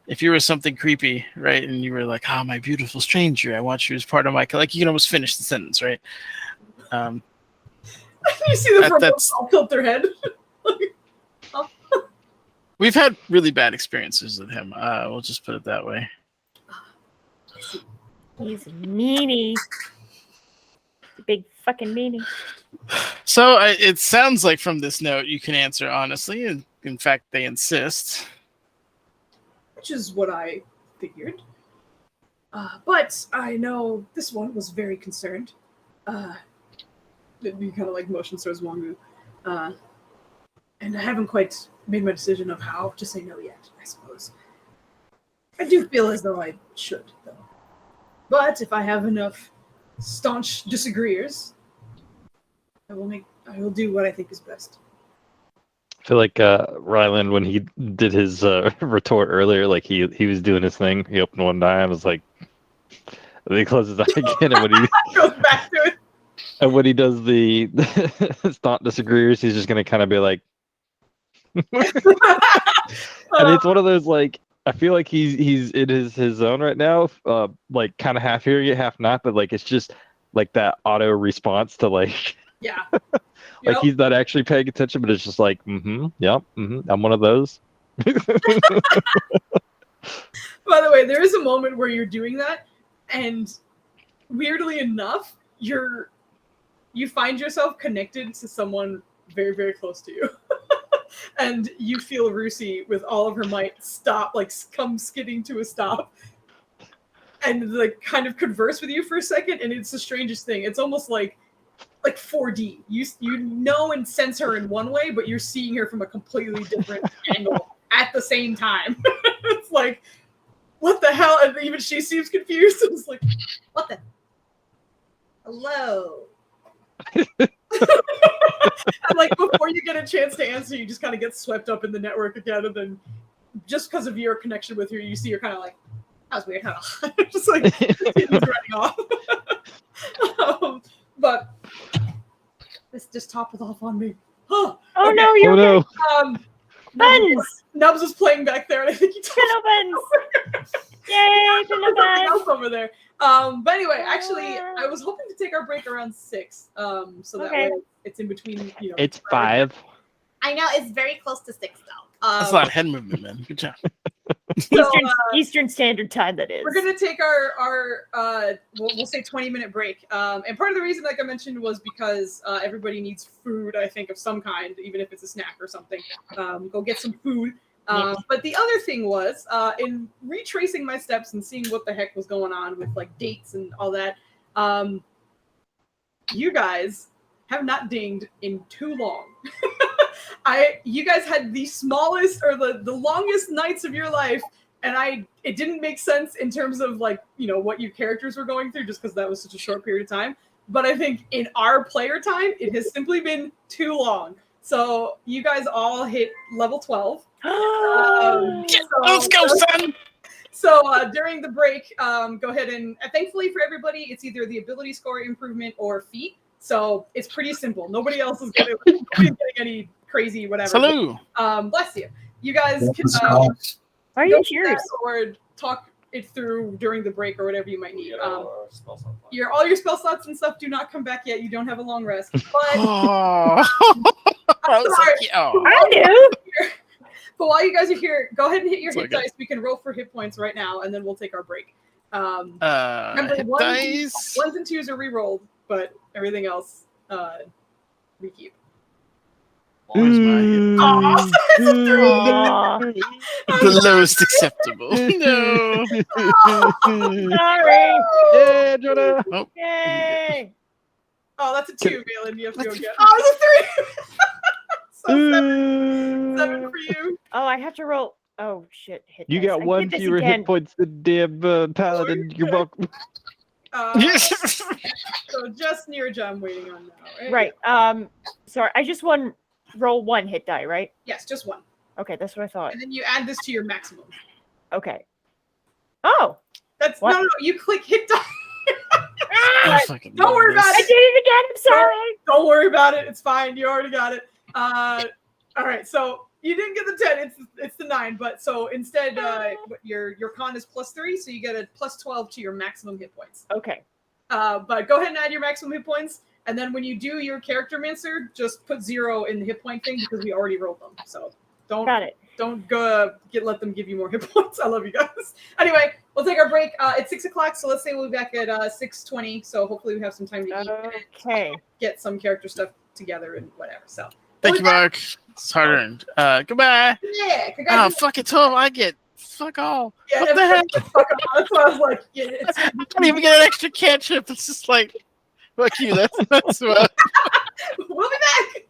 If you were something creepy, right, and you were like, "Oh, my beautiful stranger, I want you as part of my," like you can almost finish the sentence, right? You see the that's all tilt their head. We've had really bad experiences with him. We'll just put it that way. He's a meanie. Big fucking meanie. So it sounds like from this note you can answer honestly, and in fact they insist. Which is what I figured. But I know this one was very concerned. You kind of like motion towards Wangu. And I haven't quite made my decision of how to say no yet, I suppose. I do feel as though I should, though. But if I have enough staunch disagreeers, I will do what I think is best. I feel like Ryland, when he did his retort earlier, like he was doing his thing. He opened one eye and was like, and he closes his eye again, and when he goes back to it. And when he does the staunch disagreeers, he's just gonna kind of be like, and it's one of those like I feel like he's in his zone right now, like kind of half hearing it, half not, but like it's just like that auto response to like Yeah. like he's not actually paying attention, but it's just like I'm one of those. By the way, there is a moment where you're doing that, and weirdly enough, you find yourself connected to someone very, very close to you. And you feel Rusi with all of her might stop, like come skidding to a stop. and like kind of converse with you for a second, and it's the strangest thing. It's almost like 4D. You know and sense her in one way, but you're seeing her from a completely different angle at the same time. It's like, what the hell? And even she seems confused. It's like, what the? Hello. And like before you get a chance to answer, you just kind of get swept up in the network again, and then just because of your connection with her, you see her kind of like, that was weird, huh? Just like continues running off. But this just toppled off on me. Oh Okay. no, you're okay. Buns! Nubs was playing back there, and I think he Pillow buns! Yay, pillow something buns! else over there. But anyway, actually, I was hoping to take our break around 6, so that way it's in between. You know, It's 5. I know it's very close to 6 though. That's a lot of head movement, man. Good job. So, Eastern Standard Time, that is. We're gonna take our we'll say 20-minute break. And part of the reason, like I mentioned, was because everybody needs food, I think, of some kind, even if it's a snack or something. Go get some food. But the other thing was, in retracing my steps and seeing what the heck was going on with like dates and all that, you guys have not dinged in too long. You guys had the smallest or the longest nights of your life, and it didn't make sense in terms of like, you know, what your characters were going through, just because that was such a short period of time. But I think in our player time, it has simply been too long. So you guys all hit level 12. Let's go, son! So during the break, go ahead and thankfully for everybody, it's either the ability score improvement or feat. So it's pretty simple. Nobody else is getting any crazy whatever. Salute! Bless you. You guys can Are you cheers? or talk it through during the break or whatever you might need. All your spell slots and stuff do not come back yet. You don't have a long rest. But Oh. sorry. I do. But while you guys are here, go ahead and hit your It's hit okay. dice. We can roll for hit points right now, and then we'll take our break. Hit dice. 1s and 2s are re-rolled, but everything else we keep. Where's my hit? Aw. The lowest acceptable. No. Sorry. Yeah, Jonah. Oh, Yay. Oh, that's a 2, Valen. You have to go get. Oh, it's a 3. So 7 for you. Oh, I have to roll. Oh shit! Hit You dice. got I one did this fewer again. hit points than damn paladin. You're welcome. So just Nirja I'm waiting on now, right? Right. Sorry. I just roll 1 hit die, right? Yes, just 1. Okay, that's what I thought. And then you add this to your maximum. Okay. Oh. That's What? no, you click hit die. I fucking Don't love worry about I this. did it again. I'm sorry. Don't worry about it. It's fine. You already got it. All right. So you didn't get the 10. It's the 9. But so instead, your con is +3, so you get a +12 to your maximum hit points. Okay. But go ahead and add your maximum hit points, and then when you do your character mancer, just put 0 in the hit point thing because we already rolled them. So don't Got it. don't go let them give you more hit points. I love you guys. Anyway, we'll take our break. It's 6 o'clock, so let's say we'll be back at 6:20. So hopefully we have some time to eat and Okay. get some character stuff together and whatever. So Thank you, Mark. It's hard earned. Goodbye. yeah, Oh, congratulations. fuck it, 12. I get fuck all. Yeah, What the heck? fuck off. That's why I was like, yeah, it's, I don't even get an extra cantrip. It's just like, fuck you. That's what. we'll be back.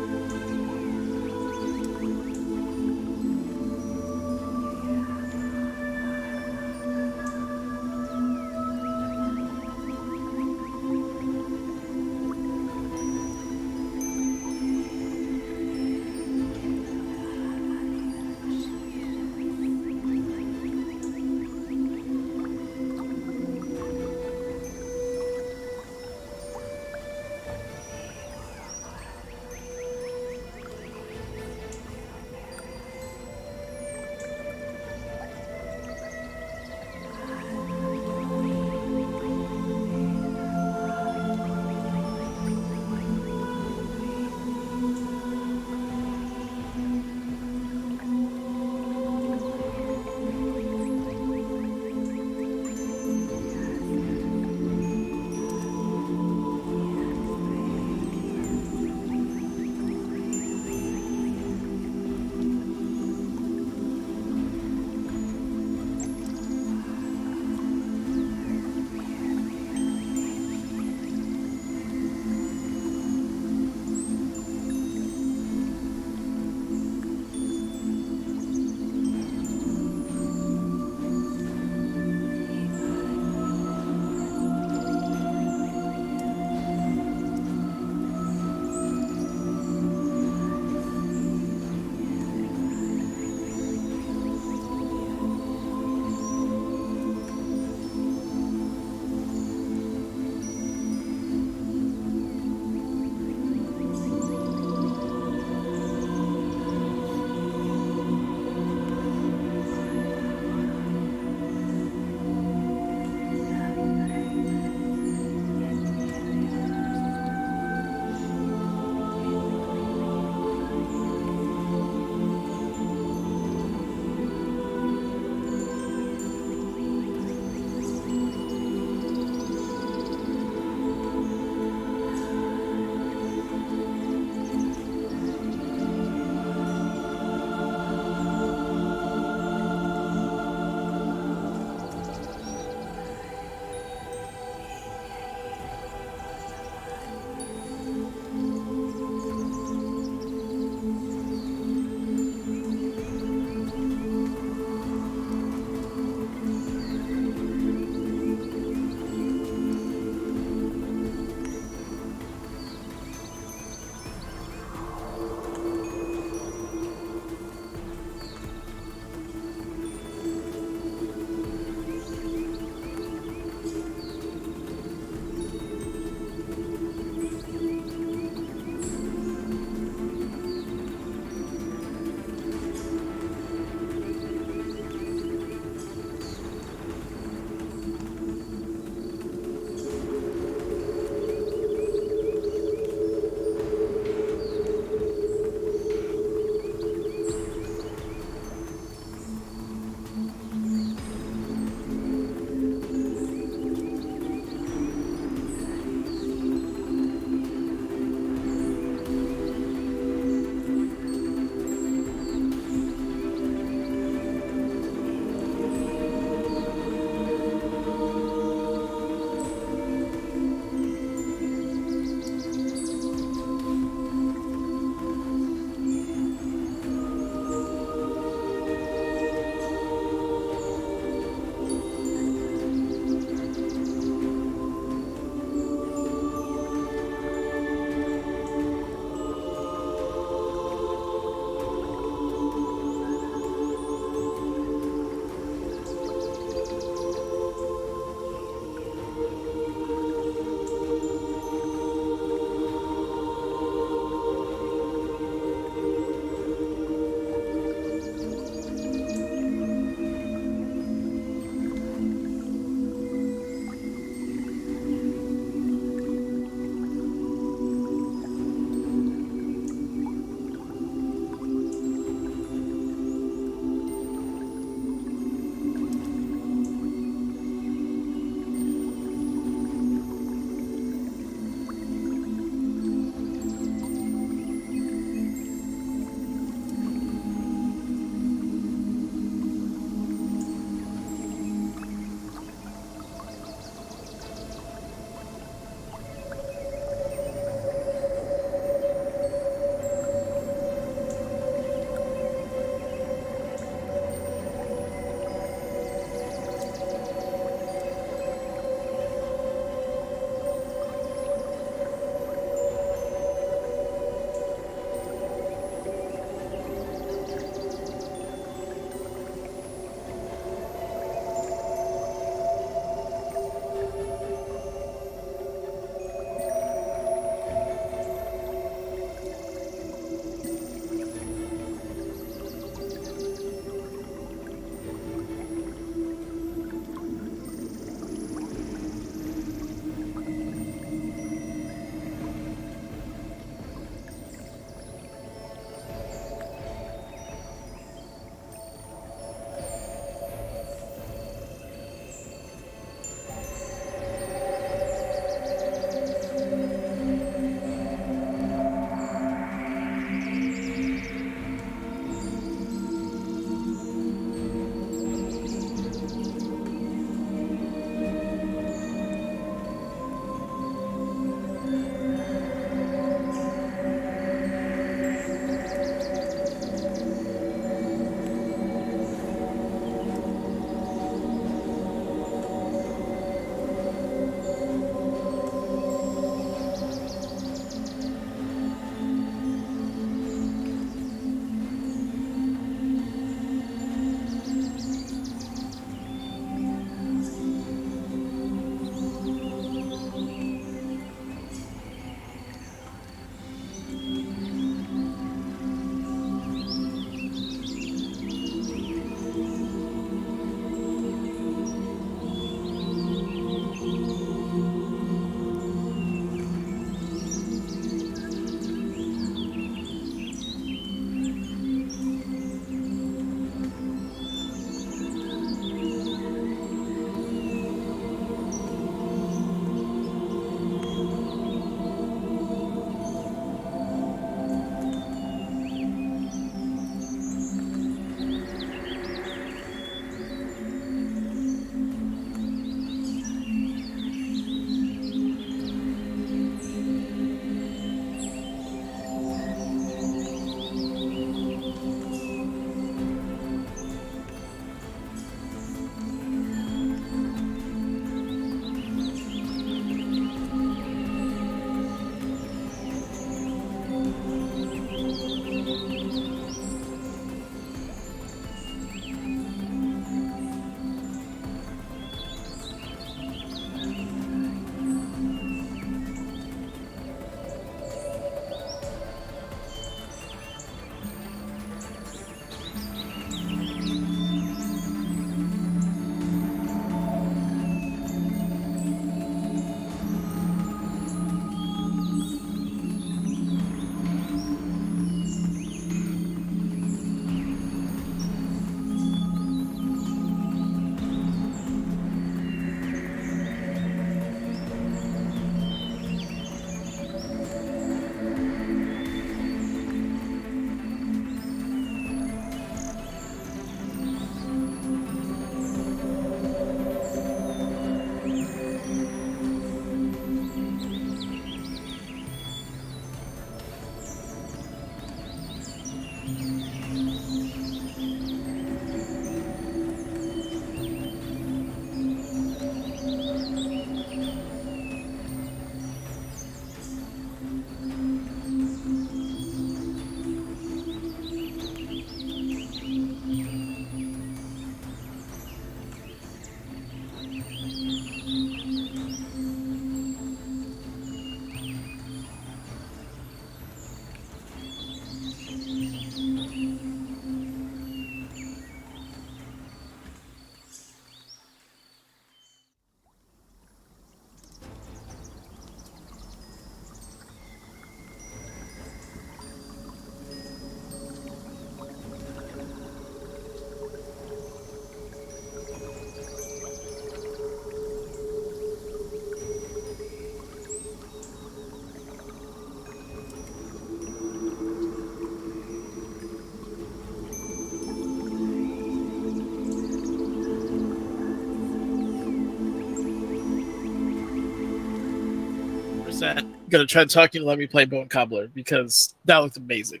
100% gonna try to talk you to let me play Bone Cobbler because that looked amazing.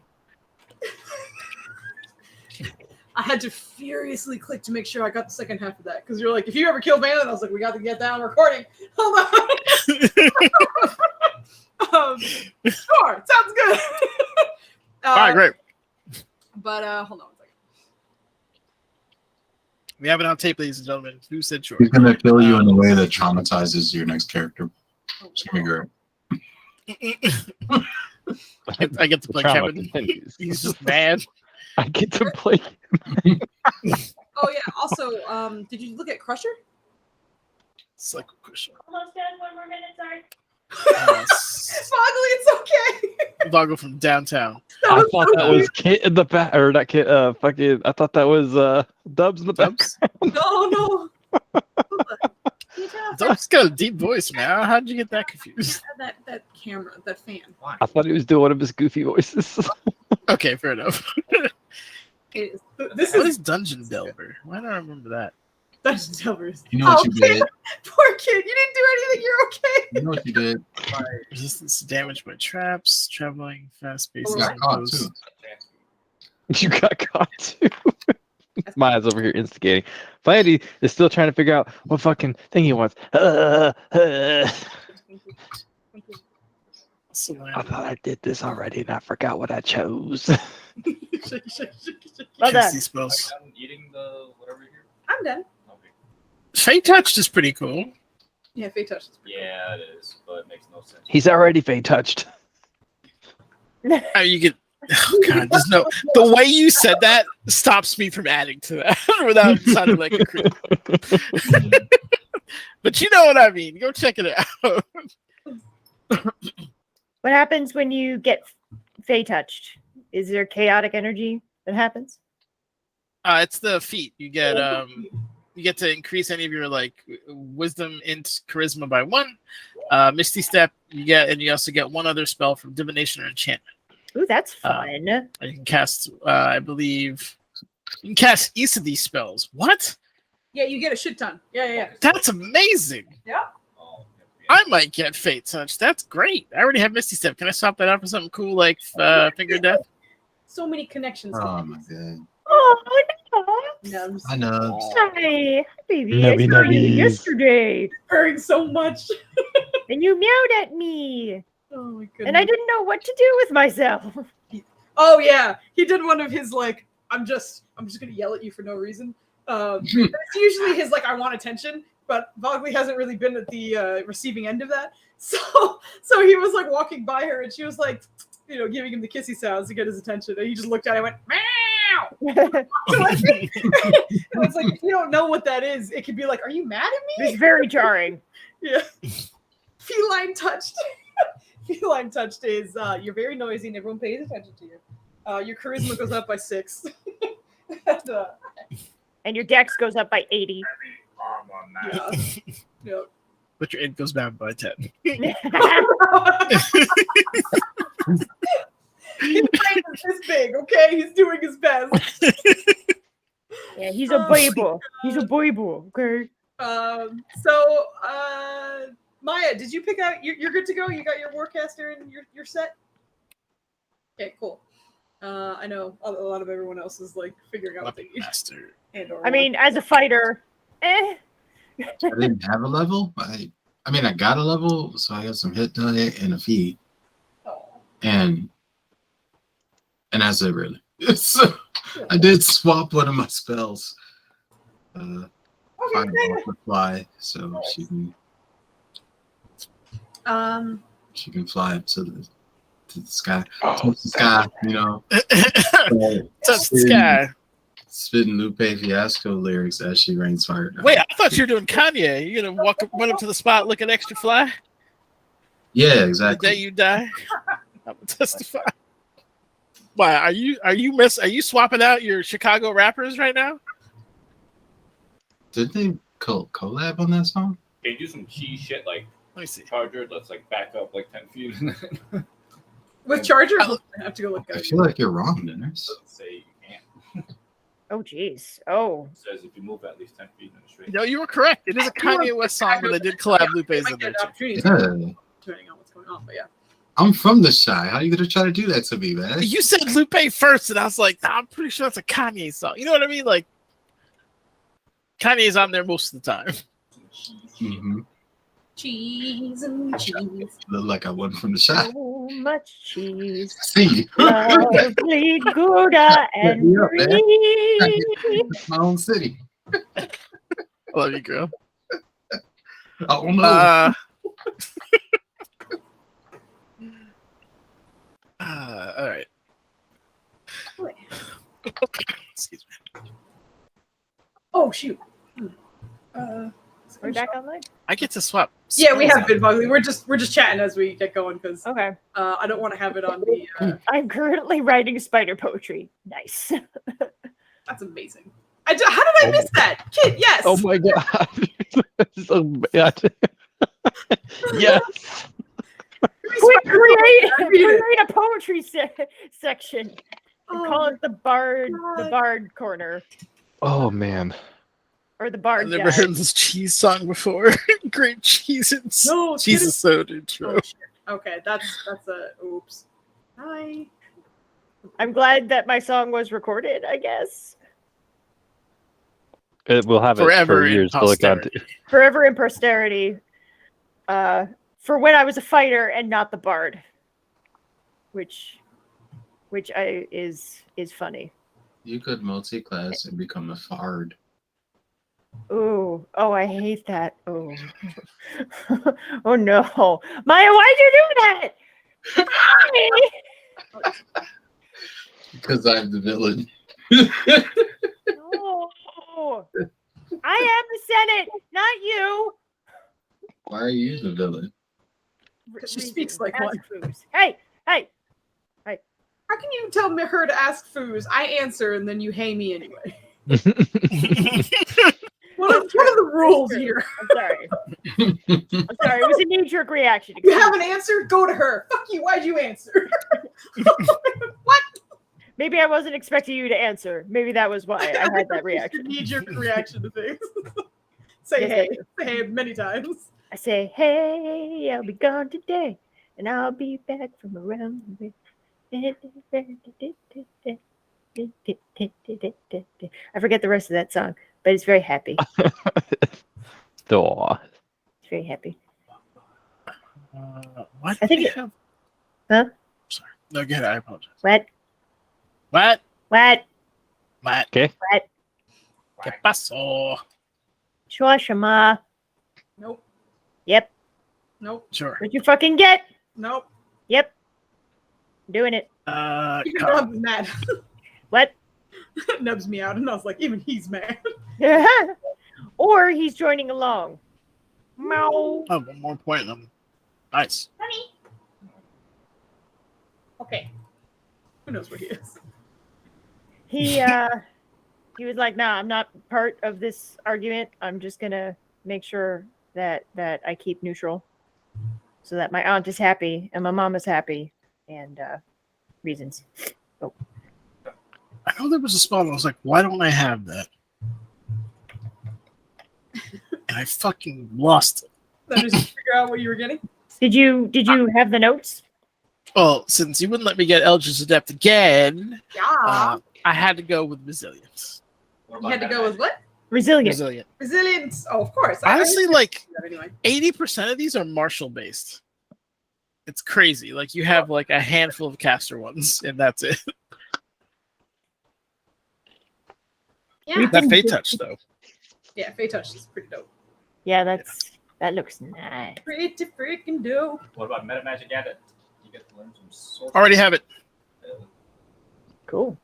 I had to furiously click to make sure I got the second half of that because you're like, if you ever kill Valen, I was like, we got to get that on recording. Hold on. Sure, sounds good. All right, great. But hold on one second. We have it on tape, ladies and gentlemen. Who said sure? He's gonna kill you in a way that traumatizes your next character. It's gonna be great. I get to play Trauma Kevin. continues. He's just mad. I get to play. Oh yeah. Also, did you look at Crusher? It's like a question. Almost done. 1 more minute. Sorry. Fogley, it's okay. Doggo from downtown. I thought that was Kit in the back, or not Kit. Fucking. I thought that was Dubs in the back. Dubs? No. Dubs got a deep voice, man. How'd you get that confused? That camera, that fan. Why? I thought he was doing one of his goofy voices. Okay, fair enough. This What is is Dungeon Delver? Why don't I remember that? Dungeon Delvers. You know what you did? Poor kid, you didn't do anything. You're okay. You know what you did? Resistance to damage by traps, traveling, fast spaces. You got caught too. You got caught too. Maya's over here instigating. Vandy is still trying to figure out what fucking thing he wants. I thought I did this already and I forgot what I chose. Well done. Casey spells. I'm eating the whatever here. I'm done. Okay. Fate Touched is pretty cool. Yeah, Fate Touch is pretty Yeah, it is, but it makes no sense. He's already fate touched. You get. Oh God, there's no. The way you said that stops me from adding to that without sounding like a creep. But you know what I mean. Go check it out. What happens when you get Fey touched? Is there chaotic energy that happens? It's the feat. You get to increase any of your like wisdom and charisma by 1. Misty Step you get, and you also get 1 other spell from divination or enchantment. Ooh, that's fun. You can cast, I believe, you can cast each of these spells. What? Yeah, you get a shit ton. Yeah. That's amazing. Yeah. Oh, I might get Fate Touch. That's great. I already have Misty Step. Can I swap that out for something cool like Finger of Death? So many connections. Oh my god. Oh, no. No, I know. Hi, baby. Nubby I saw you nubbies. yesterday, hurting so much. and you meowed at me, Oh my goodness. and I didn't know what to do with myself. Oh yeah, he did one of his like, I'm just gonna yell at you for no reason. It's usually his like, I want attention, but Vogley hasn't really been at the receiving end of that. So he was like walking by her, and she was like, giving him the kissy sounds to get his attention, and he just looked at it and went meow. It's like, if you don't know what that is, it could be like, are you mad at me? It's very jarring. Yeah. Feline touched. Feline touched is you're very noisy and everyone pays attention to you. Your charisma goes up by 6. And your dex goes up by 80. Yeah. But your int goes down by 10. His brain is this big, okay? He's doing his best. Yeah, he's a Bible. He's a Bible, okay? So, Maya, did you pick out? You're good to go. You got your Warcaster and your set. Okay, cool. I know a lot of everyone else is like figuring out what they need. Master. And/or I mean, as a fighter, I didn't have a level. I got a level, so I got some hit die and a feed. Oh. And that's it, really. So, I did swap one of my spells. Okay, Fireball for fly, so she can fly up to the sky. Touch the sky, Touch the sky. Spitting Lupe Fiasco lyrics as she rains fire down. Wait, I thought you were doing Kanye. You're gonna run up to the spot looking extra fly? Yeah, The exactly. day you die? I'm gonna testify. Why are you swapping out your Chicago rappers right now? Did they collab on that song? Can you do some key shit like Let me see. Charger? Let's like back up like 10 feet. And then with Charger, I have to go look at I it. feel like you're wrong, Dennis. doesn't say you can't. oh jeez, oh, It says if you move at least 10 feet in a straight. No, you were correct. It is a Kanye West song where they did collab Lupe's Might in get there. an opportunity Yeah. depending on what's going going on. But yeah. I'm from the Shy. How you gonna try to do that to me, man? You said Lupe first, and I was like, nah, I'm pretty sure that's a Kanye song. You know what I mean? Like, Kanye's on there most of the time. Mm-hmm. Cheese and cheese. Look like I wasn't from the Shy. So much cheese. See, Lovely Gouda and Yeah, man. brie. my own city. I love you, girl. Oh no. All right. Excuse me. Oh shoot. Are we back online? I get to swap. Yeah, we spells have out. been Bugley. We're just chatting as we get going because Okay. I don't want to have it on the. I'm currently writing spider poetry. Nice. That's amazing. How did I miss that, kid? Yes. Oh my god! So bad. Yes. Create a poetry section. And call it the bard corner. Oh man. Or the bard. I've never guy. heard this cheese song before. Great cheese and No, cheese is so intro. Oh, shit. Okay, that's a oops. Hi. I'm glad that my song was recorded, I guess. It will have Forever it for in years to look on. posterity. Forever in posterity. For when I was a fighter and not the bard. Which is funny. You could multi-class and become a fard. Oh, I hate that. Oh. Oh no. Maya, why'd you do that? Because I'm the villain. No. I am the Senate, not you. Why are you the villain? She speaks like Ask one. Foos. Hey. How can you tell me her to ask Foos? I answer and then you hang me anyway. What are the rules here? I'm sorry. It was a knee-jerk reaction. You have an answer? Go to her. Fuck you. Why'd you answer? What? Maybe I wasn't expecting you to answer. Maybe that was why I had that reaction. Knee-jerk reaction to things. Say Yes, hey. Say hey many times. I say, hey, I'll be gone today, and I'll be back from around the way. I forget the rest of that song, but it's very happy. Aw. It's very happy. What? I think have... Huh? Sorry. No, go ahead. I apologize. What? What? What? What? Okay. What? ¿Qué pasó? Shwashama. Nope. Yep. Nope. Sure. What'd you fucking get? Nope. Yep. I'm doing it. Even Come. Nub's mad. What? Nubs me out, and I was like, even he's mad. Or he's joining along. Meow. Oh, one more point. Nice. Honey. Okay. Who knows where he is? He was like, nah, I'm not part of this argument. I'm just gonna make sure that I keep neutral so that my aunt is happy and my mom is happy and reasons. Oh. I know there was a spot where I was like, why don't I have that? And I fucking lost it. Then just figure out what you were getting. Did you have the notes? Well, since you wouldn't let me get Eldritch Adept again, Yeah. I had to go with Resilience. You had to go with what? Resilient. Resilient. Resilience. Oh, of course. Honestly, like anyway. 80% of these are martial based. It's crazy. Like you have like a handful of caster ones, and that's it. Yeah. That Fate Touch though. Yeah, Fate Touch is pretty dope. Yeah, that looks nice. Pretty freaking dope. What about Meta Magic Added? You get to learn some sorts. Already have it. Cool.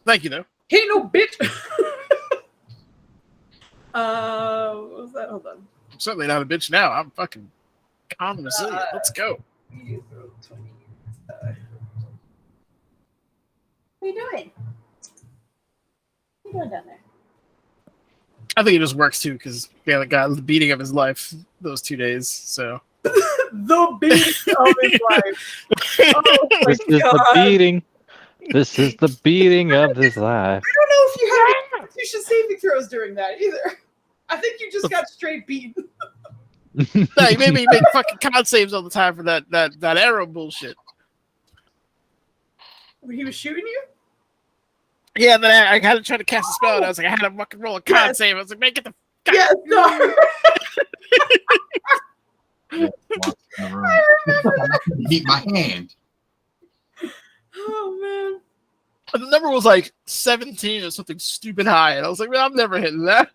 Thank you though. Hey, no bitch. What was that? Hold on. I'm certainly not a bitch now. I'm fucking calm and resilient. Let's go. What are you doing? What are you doing down there? I think it just works too because Galen got the beating of his life those 2 days. So The beat of his life. Oh my This is God. the beating. This is the beating of his life. I don't know if you had Constitution saving throws during that either. I think you just got straight beaten. No, you made me make fucking con saves all the time for that arrow bullshit. When he was shooting you? Yeah, then I had to try to cast a spell, and I was like, I had to fucking roll a con save. I was like, make it the Yes, no. Walks in the room. Beat my hand. Oh man. And the number was like 17 or something stupid high, and I was like, man, I'm never hitting that.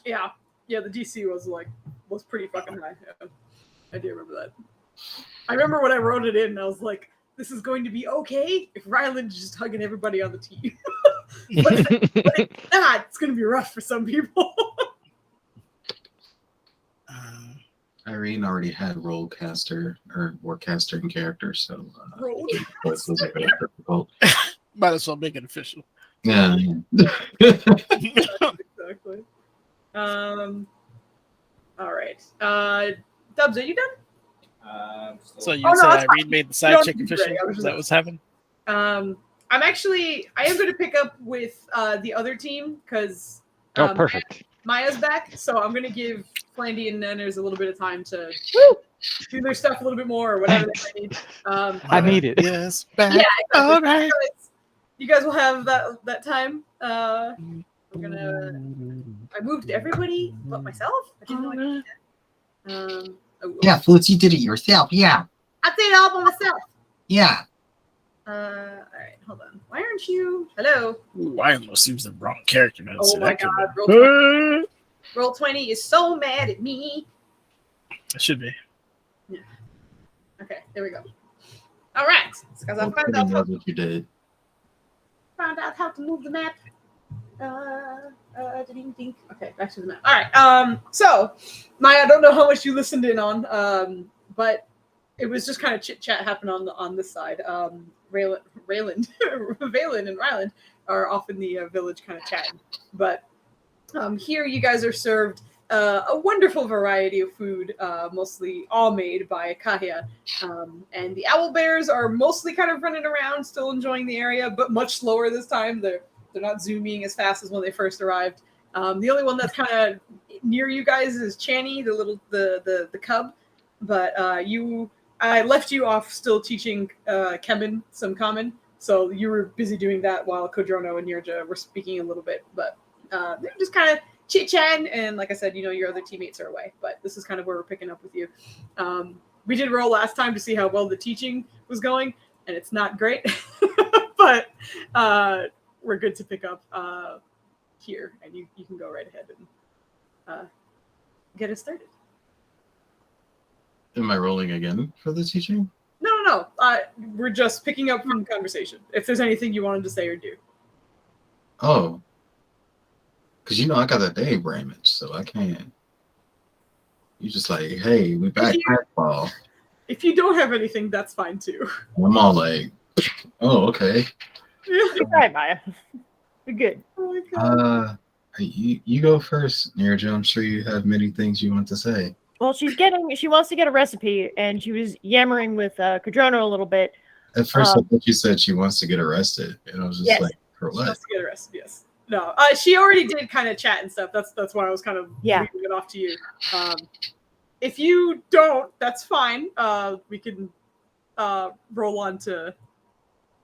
Yeah. Yeah, the DC was pretty fucking high. Yeah. I do remember that. I remember when I wrote it in, I was like, this is going to be okay if Ryland's just hugging everybody on the team. but it's not. It's going to be rough for some people. Irene already had rollcaster or warcaster in character, so Rolled. this was like difficult. Might as well make it official. Yeah. Exactly. All right. Dubs, are you done? So you Oh, no, said that's Irene made the side don't chick need to be official? ready. I was Is just- that what's happening? I am going to pick up with the other team because Oh, perfect. Maya's back, so I'm going to give Flandy and Nanners a little bit of time to do their stuff a little bit more or whatever they need. I need it. Yes, back. Yeah, All right. you guys will have that time. I moved everybody but myself. I didn't know I did that. Yeah, Flutz, you did it yourself. Yeah. I did it all by myself. Yeah. All right, hold on. Why aren't you? Hello. Ooh, I almost used the wrong character. Man. Oh So my that could god, be- roll 20 is so mad at me. It should be. Okay, there we go. All right, because I Nobody knows what you did. found out how to move the map. Didn't think. Okay, back to the map. All right. So Maya, I don't know how much you listened in on, but it was just kind of chit chat happening on this side. Valen and Ryland are off in the village, kind of chatting. But here, you guys are served a wonderful variety of food, mostly all made by Kahia. And the owl bears are mostly kind of running around, still enjoying the area, but much slower this time. They're not zooming as fast as when they first arrived. The only one that's kind of near you guys is Channy, the little the cub. But I left you off still teaching Kemen some common, so you were busy doing that while Kodrono and Nirja were speaking a little bit. But they're just kind of chit-chatting, and like I said, your other teammates are away. But this is kind of where we're picking up with you. We did roll last time to see how well the teaching was going, and it's not great. But we're good to pick up here, and you can go right ahead and get us started. Am I rolling again for the teaching? No. We're just picking up from conversation. If there's anything you wanted to say or do. Oh. Because I got that day brain, so I can't. You just like, hey, we back ball. If you don't have anything, that's fine too. I'm all like, oh, okay. You're right, Maya. You're good. Oh my god. You go first, Nirja. I'm sure you have many things you want to say. Well, she wants to get a recipe, and she was yammering with Kodrono a little bit. At first, I thought you said she wants to get arrested, and I was just Yes. like, for She what? wants to get arrested, yes. No, she already did kind of chat and stuff. That's why I was kind of leaving it off to you. If you don't, that's fine. We can roll on to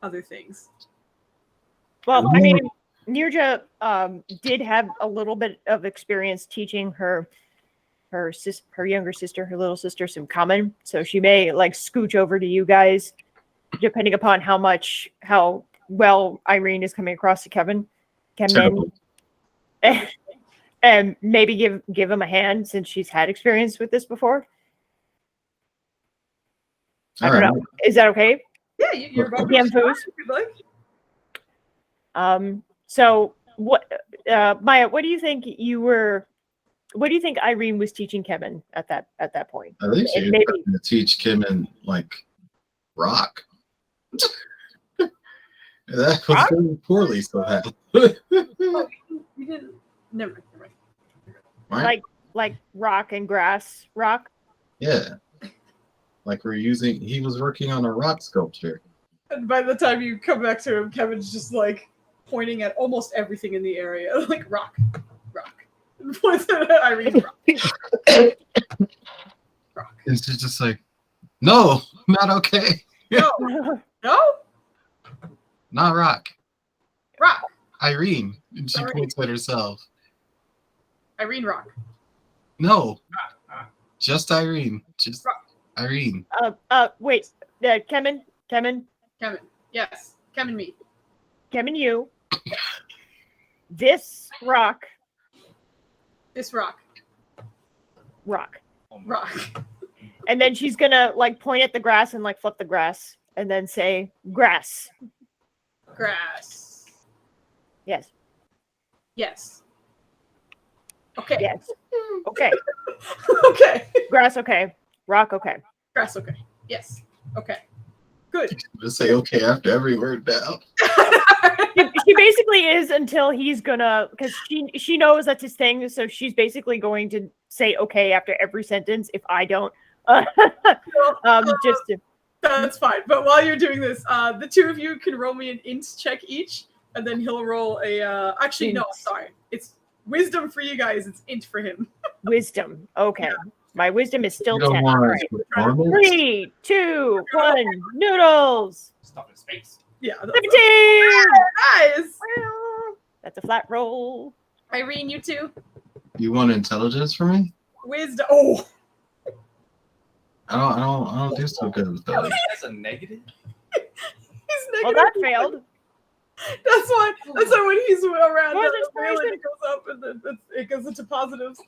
other things. Well, I mean, Nirja did have a little bit of experience teaching her younger sister, her little sister, some common. So she may like scooch over to you guys, depending upon how well Irene is coming across to Kemen, and maybe give him a hand since she's had experience with this before. I don't know. Is that okay? Yeah, you're about DM to Foos? if you'd like. So what, Maya? What do you think Irene was teaching Kemen at that point? I think she was Maybe trying to teach Kim and like rock. That was going poorly somehow. Oh, you didn't. Never mind. like rock and grass rock. Yeah. Like he was working on a rock sculpture. And by the time you come back to him, Kevin's just like pointing at almost everything in the area, like rock. With Irene Rock. And she's just like, no, not okay. No, no, Not Rock. Rock. Irene. And she Irene. points at herself. Irene Rock. No. Just Irene. Just Rock. Irene. Wait. Kemen. Kevin. Yes. Kevin me. Kemen, you. This rock. This rock. Rock. Rock. And then she's gonna like point at the grass and like flip the grass and then say grass. Grass. Yes. Yes. Okay. Yes. Okay. Okay. Grass. Okay. Rock. Okay. Grass. Okay. Yes. Okay. Good. Just say okay after every word now. She basically is until he's gonna, because she knows that's his thing, so she's basically going to say okay after every sentence if I don't. Just to, That's fine. But while you're doing this, the two of you can roll me an int check each, and then he'll roll a. Actually, no, sorry. It's wisdom for you guys. It's int for him. wisdom. Okay. My wisdom is still You don't 10. want All to right. performance? 3, 2, 1, noodles. Stuff in space. Yeah. That's 17. nice. That's a flat roll. Irene, you two. You want intelligence for me? Wisdom. Oh. I don't do so good with those. That's a negative. He's negative. Well, that failed. That's why when he's around, More the inspiration. it goes up and then it goes into positives.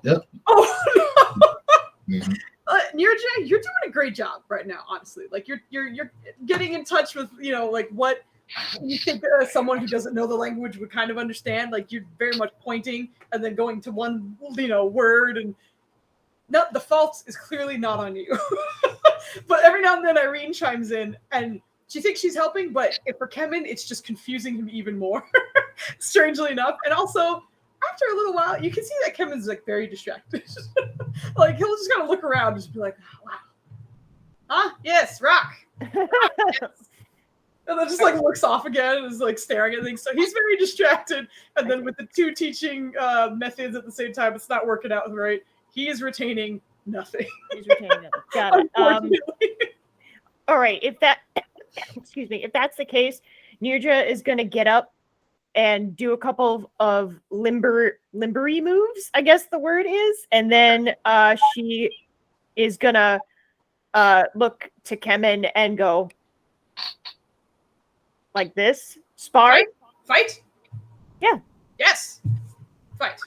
Yep. Oh no. Mhm. Nirja, you're doing a great job right now. Honestly, like you're getting in touch with like what you think someone who doesn't know the language would kind of understand. Like you're very much pointing and then going to one word and. No, the fault is clearly not on you. But every now and then Irene chimes in and she thinks she's helping, but if for Kemen, it's just confusing him even more, strangely enough. And also, after a little while, you can see that Kemen's like very distracted. Like he'll just kind of look around and just be like, oh, wow. Ah, yes, rock. Yes. And then just like looks off again and is like staring at things. So he's very distracted. And then with the two teaching methods at the same time, it's not working out right. He is retaining nothing. He's retaining it. Got it. Unfortunately. All right. If that's the case, Nirja is going to get up and do a couple of limbery moves, I guess the word is. And then she is going to look to Kemen and go like this. Spar. Fight? Yeah. Yes. Fight.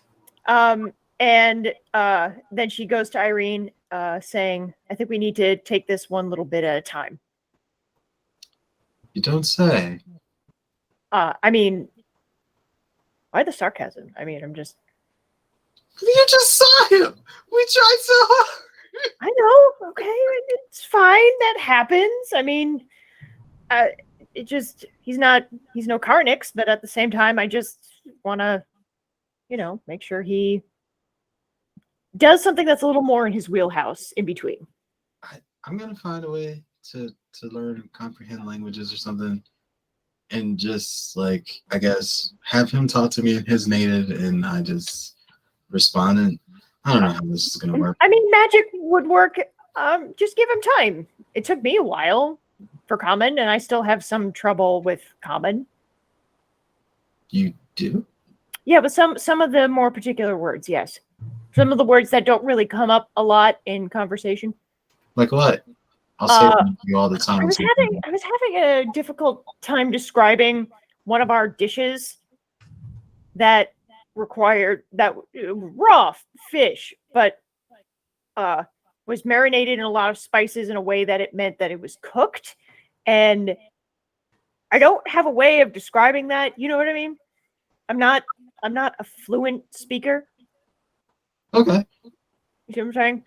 And then she goes to Irene, saying, I think we need to take this one little bit at a time. You don't say. I mean, why the sarcasm? I mean, I'm just... You just saw him. We tried so hard. I know. Okay. It's fine. That happens. I mean, it just... He's no Carnix, but at the same time, I just want to, make sure he does something that's a little more in his wheelhouse in between. I'm gonna find a way to learn and comprehend languages or something, and just like I guess have him talk to me in his native, and I just respond. And I don't know how this is gonna work. I mean, magic would work. Just give him time. It took me a while for common, and I still have some trouble with common. You do? Yeah, but some of the more particular words, yes. Some of the words that don't really come up a lot in conversation. Like what? I'll say them to you all the time. I was having a difficult time describing one of our dishes that required raw fish, but was marinated in a lot of spices in a way that it meant that it was cooked. And I don't have a way of describing that. You know what I mean? I'm not a fluent speaker. Okay. You see what I'm saying?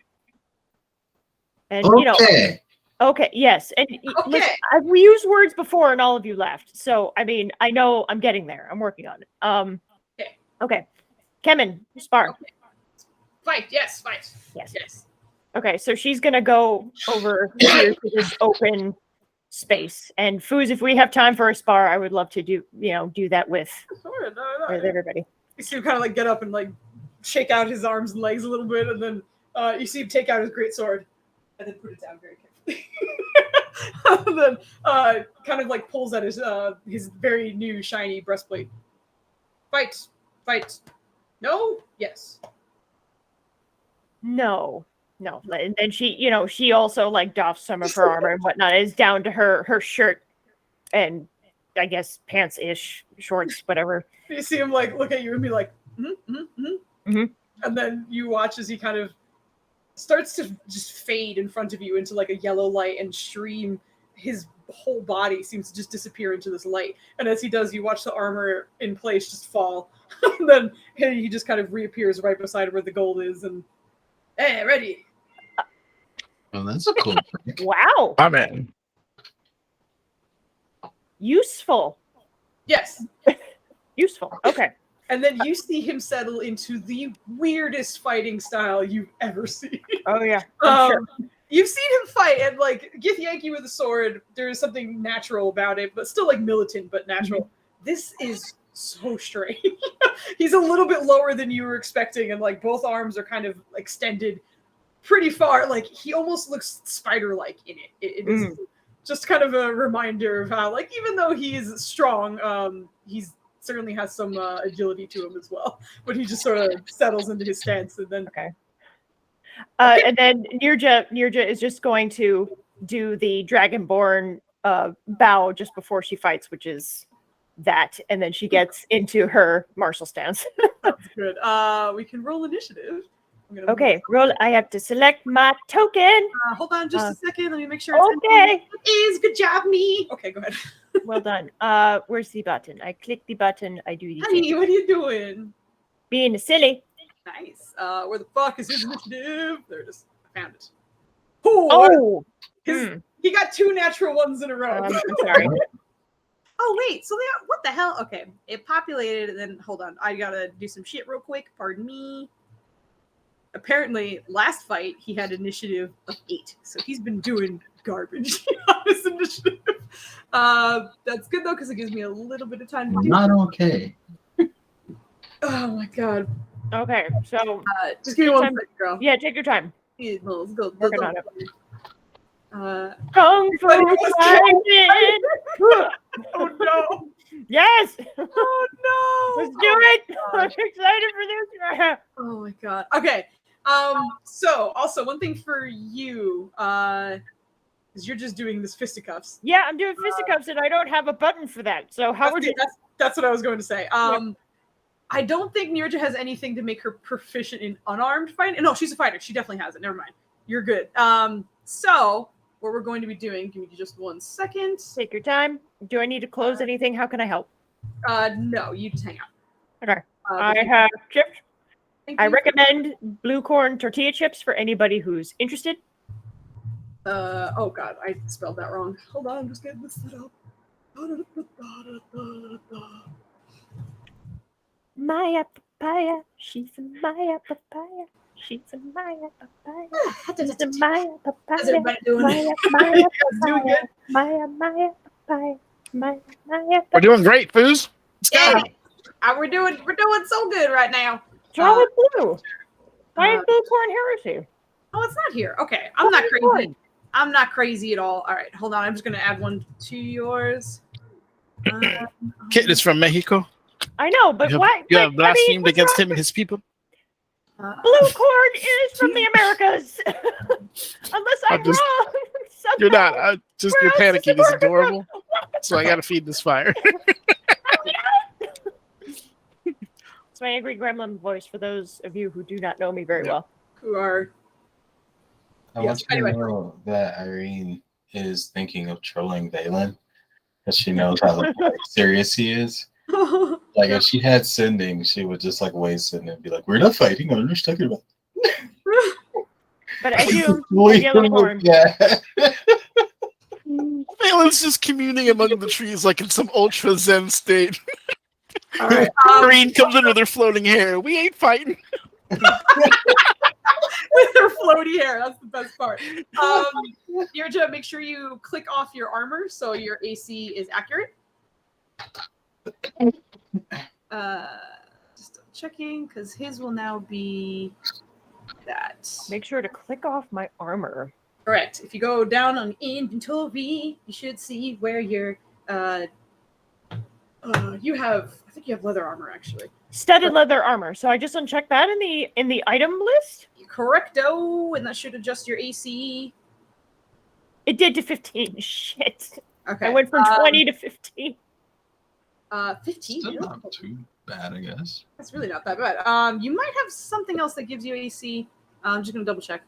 And Okay. okay, yes. And Okay. listen, we used words before and all of you laughed. So I mean, I know I'm getting there. I'm working on it. Okay. Kemen, spar. Okay. Fight. Yes. Fight. Yes. Yes. Okay, so she's gonna go over here to this open space. And Foos, if we have time for a spar, I would love to do that with Sure, no. everybody. You see him kind of like get up and like shake out his arms and legs a little bit, and then you see him take out his great sword and then put it down very carefully. And then kind of like pulls at his very new shiny breastplate. Fight. No? Yes. No. And then she also like doffs some of her armor and whatnot. Is down to her shirt and I guess pants-ish, shorts, whatever. You see him like look at you and be like, and then you watch as he kind of starts to just fade in front of you into like a yellow light and stream. His whole body seems to just disappear into this light. And as he does, you watch the armor in place just fall. And then he just kind of reappears right beside where the gold is and hey, ready. Oh, that's a cool trick. Wow. My man. Useful. Yes. Useful. Okay. And then you see him settle into the weirdest fighting style you've ever seen. Oh yeah. Sure. You've seen him fight, and like Githyanki with a sword, there is something natural about it, but still like militant, but natural. This is so strange. He's a little bit lower than you were expecting, and like both arms are kind of extended pretty far. Like he almost looks spider-like in it. It is just kind of a reminder of how, like, even though he's strong, he's certainly has some agility to him as well. But he just sort of settles into his stance, and then and then Nirja is just going to do the Dragonborn bow just before she fights, which is that, and then she gets into her martial stance. That's good. We can roll initiative. Okay, roll. I have to select my token. Hold on just a second. Let me make sure it's okay. It is. Good job, me. Okay, go ahead. Well done. Where's the button? I click the button. I do the Honey, what are you doing? being silly. Nice. Where the fuck is his initiative? There it is. I found it. Oh, He got 2 natural ones in a row. I'm sorry. Oh wait, so what the hell? Okay, it populated, and then hold on, I gotta do some shit real quick. Pardon me. Apparently, last fight he had initiative of 8, so he's been doing garbage on his initiative. That's good though, because it gives me a little bit of time to do. Not okay. Oh my god. Okay, so Just give me one second, girl. yeah, take your time. Let's go. Working on it. Oh Kung Fu fighting. no! Yes. Oh no! Let's do it. I'm excited for this. Oh my god. Okay. So also one thing for you, is you're just doing this fisticuffs. Yeah, I'm doing fisticuffs and I don't have a button for that. So how would you? That's what I was going to say. I don't think Nirja has anything to make her proficient in unarmed fighting. No, she's a fighter. She definitely has it. Never mind. You're good. So what we're going to be doing, give me just 1 second. Take your time. Do I need to close anything? How can I help? No, you just hang out. Okay. I have chips. Thank I you. recommend blue corn tortilla chips for anybody who's interested. Oh god, I spelled that wrong. Hold on, I'm just getting this set up. Maya papaya, she's a Maya papaya. She's a Maya papaya. She's a Maya papaya. How's everybody doing? Maya You guys doing good? Maya papaya. Maya We're doing great, Foos. Let's go. Yeah. We're doing so good right now. Draw with blue. Why is blue corn heresy? Oh, it's not here. Okay, I'm not crazy. I'm not crazy at all. All right, hold on. I'm just gonna add one to yours. Kit is from Mexico. I know, but why? You have blasphemed against him and his people. Blue corn is from the Americas. Unless I'm just- wrong. You're not. Just Where your else is panicking is America? adorable. So I gotta feed this fire. It's my angry gremlin voice for those of you who do not know me very well. Who are? I Yes, want you anyway. to know that Irene is thinking of trolling Valen because she knows how like, serious he is. Like if she had sending, she would just like waste it and be like, "We're not fighting. I'm just talking about." But I do Wait, yellow corn. yeah. Valen's just communing among the trees like in some ultra zen state. All right. Irene comes in with her floating hair. We ain't fighting. With her floaty hair. That's the best part. Nirja, make sure you click off your armor so your AC is accurate. Just double checking because his will now be that. Make sure to click off my armor. Correct. If you go down on inventory, you should see where your you have. I think you have leather armor actually. Studded leather armor. So I just unchecked that in the item list. Correcto, and that should adjust your AC. It did to 15. Shit. Okay. I went from 20 to 15. 15. Still not too bad, I guess. That's really not that bad. You might have something else that gives you AC. I'm just gonna double check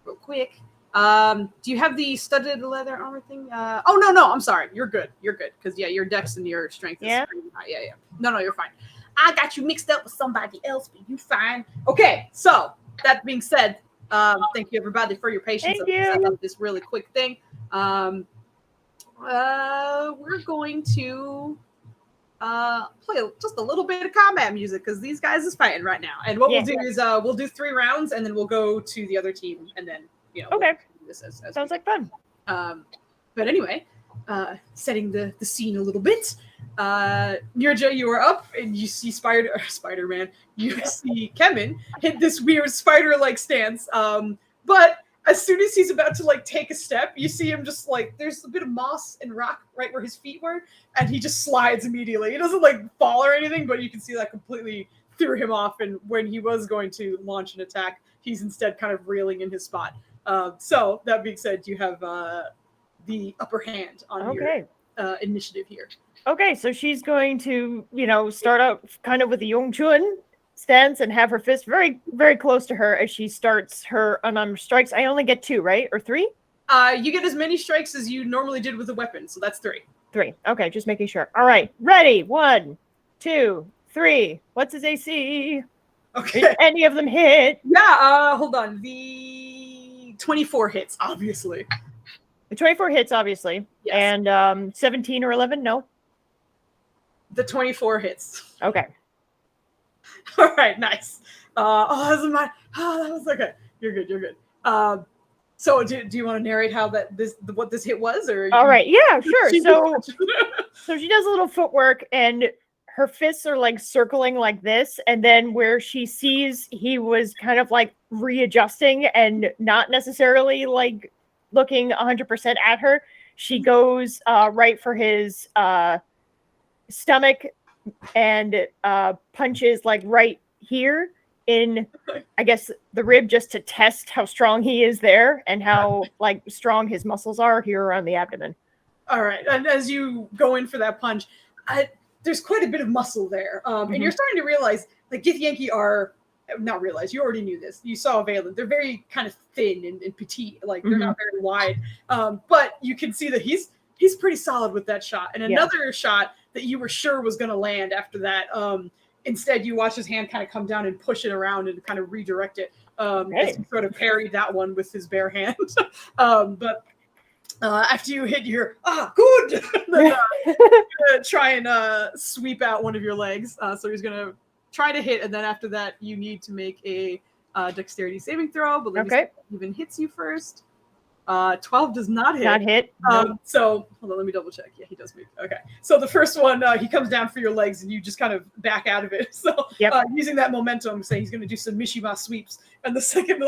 real quick. Do you have the studded leather armor thing? Oh no, I'm sorry. You're good. Because your dex and your strength is pretty high. Yeah. No, you're fine. I got you mixed up with somebody else, but you fine. Okay, so that being said, thank you everybody for your patience. Thank you. This really quick thing. We're going to play just a little bit of combat music because these guys is fighting right now. And what we'll do is we'll do 3 rounds and then we'll go to the other team and then okay. We'll do this as Sounds like fun. But anyway, setting the scene a little bit. Nirja, you are up and you see Spider-Man. You see Kevin hit this weird spider-like stance. But as soon as he's about to take a step, you see him just there's a bit of moss and rock right where his feet were, and he just slides immediately. He doesn't fall or anything, but you can see that completely threw him off. And when he was going to launch an attack, he's instead kind of reeling in his spot. So that being said, you have the upper hand on your initiative here. Okay, so she's going to, start out kind of with the Yongchun stance and have her fist very, very close to her as she starts her unarmed strikes. I only get 2, right? Or 3? You get as many strikes as you normally did with a weapon, so that's 3. 3. Okay, just making sure. All right, ready. 1, 2, 3. What's his AC? Okay. Did any of them hit? Yeah, hold on. The 24 hits, obviously. The 24 hits, obviously. Yes. And 17 or 11, no? The 24 hits. Okay. All right, nice. That was okay. You're good. So do you want to narrate how what this hit was, or? All right, yeah, sure. So she does a little footwork, and her fists are circling like this, and then where she sees he was kind of readjusting and not necessarily looking 100% at her, she goes right for his stomach and punches right here in, I guess, the rib, just to test how strong he is there and how strong his muscles are here around the abdomen. All right, and as you go in for that punch, there's quite a bit of muscle there, and you're starting to realize Githyanki are not realize. You already knew this. You saw Valen. They're very kind of thin and petite, they're not very wide, but you can see that he's pretty solid with that shot. And another shot that you were sure was going to land after that. Instead, you watch his hand kind of come down and push it around and kind of redirect it. As he sort of parried that one with his bare hand. But after you hit your good, then, try and sweep out one of your legs. So he's going to try to hit, and then after that, you need to make a dexterity saving throw. But let me see if it even hits you first. 12 does not hit. Not hit. So hold on, let me double check. Yeah, he does move. Okay. So the first one, he comes down for your legs and you just kind of back out of it. So using that momentum, say he's going to do some Mishima sweeps. And the second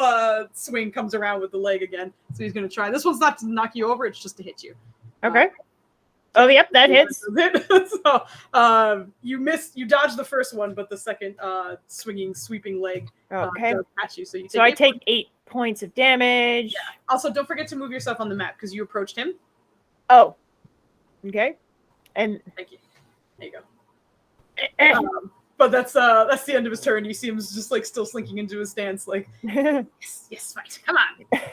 swing comes around with the leg again. So he's going to try. This one's not to knock you over. It's just to hit you. Okay. Oh, yep, that hits. So you dodge the first one, but the second sweeping leg does catch you. So I take 8 points of damage. Yeah. Also, don't forget to move yourself on the map because you approached him. Oh. Okay. And thank you. There you go. But that's the end of his turn. You see him just still slinking into his stance, yes, fight. Come on.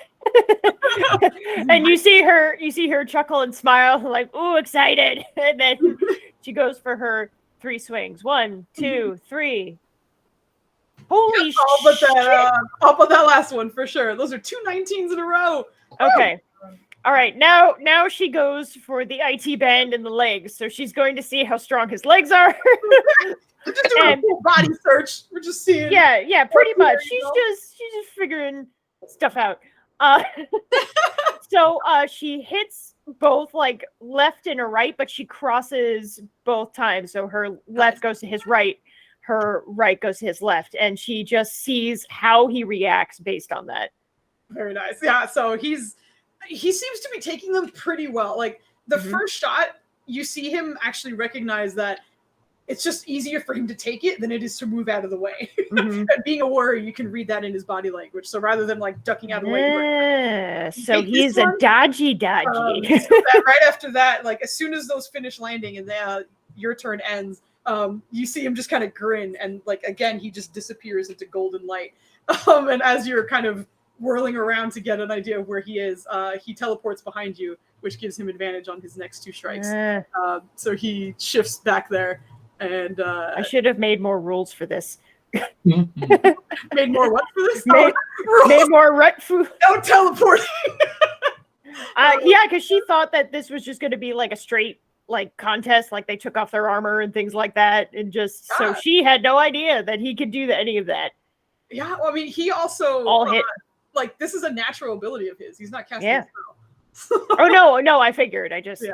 And you see her chuckle and smile, ooh, excited. And then she goes for her 3 swings. 1, 2, 3. Holy shit! I'll put that last one for sure. Those are 2 19s in a row. Okay. All right. Now she goes for the IT band in the legs. So she's going to see how strong his legs are. We're just doing a full body search. We're just seeing. Yeah, pretty much. She's just figuring stuff out. So she hits both left and a right, but she crosses both times. So her left goes to his right. her right goes to his left, and she just sees how he reacts based on that. Very nice. Yeah, so he seems to be taking them pretty well. Like the first shot, you see him actually recognize that it's just easier for him to take it than it is to move out of the way. And being a warrior, you can read that in his body language. So rather than like ducking out of the way, so he's a dodgy. so that right after that, like as soon as those finish landing and your turn ends, you see him just kind of grin, and like again he just disappears into golden light. And as you're kind of whirling around to get an idea of where he is, he teleports behind you, which gives him advantage on his next 2 strikes. So he shifts back there, and I should have made more rules for this. Made more what for this? Made more no teleporting. Yeah, because she thought that this was just going to be like a straight like contest, like they took off their armor and things like that, and just so she had no idea that he could do any of that. Yeah, well, I mean, he also all hit. Like this is a natural ability of his. He's not casting a spell. Oh no, I figured. I just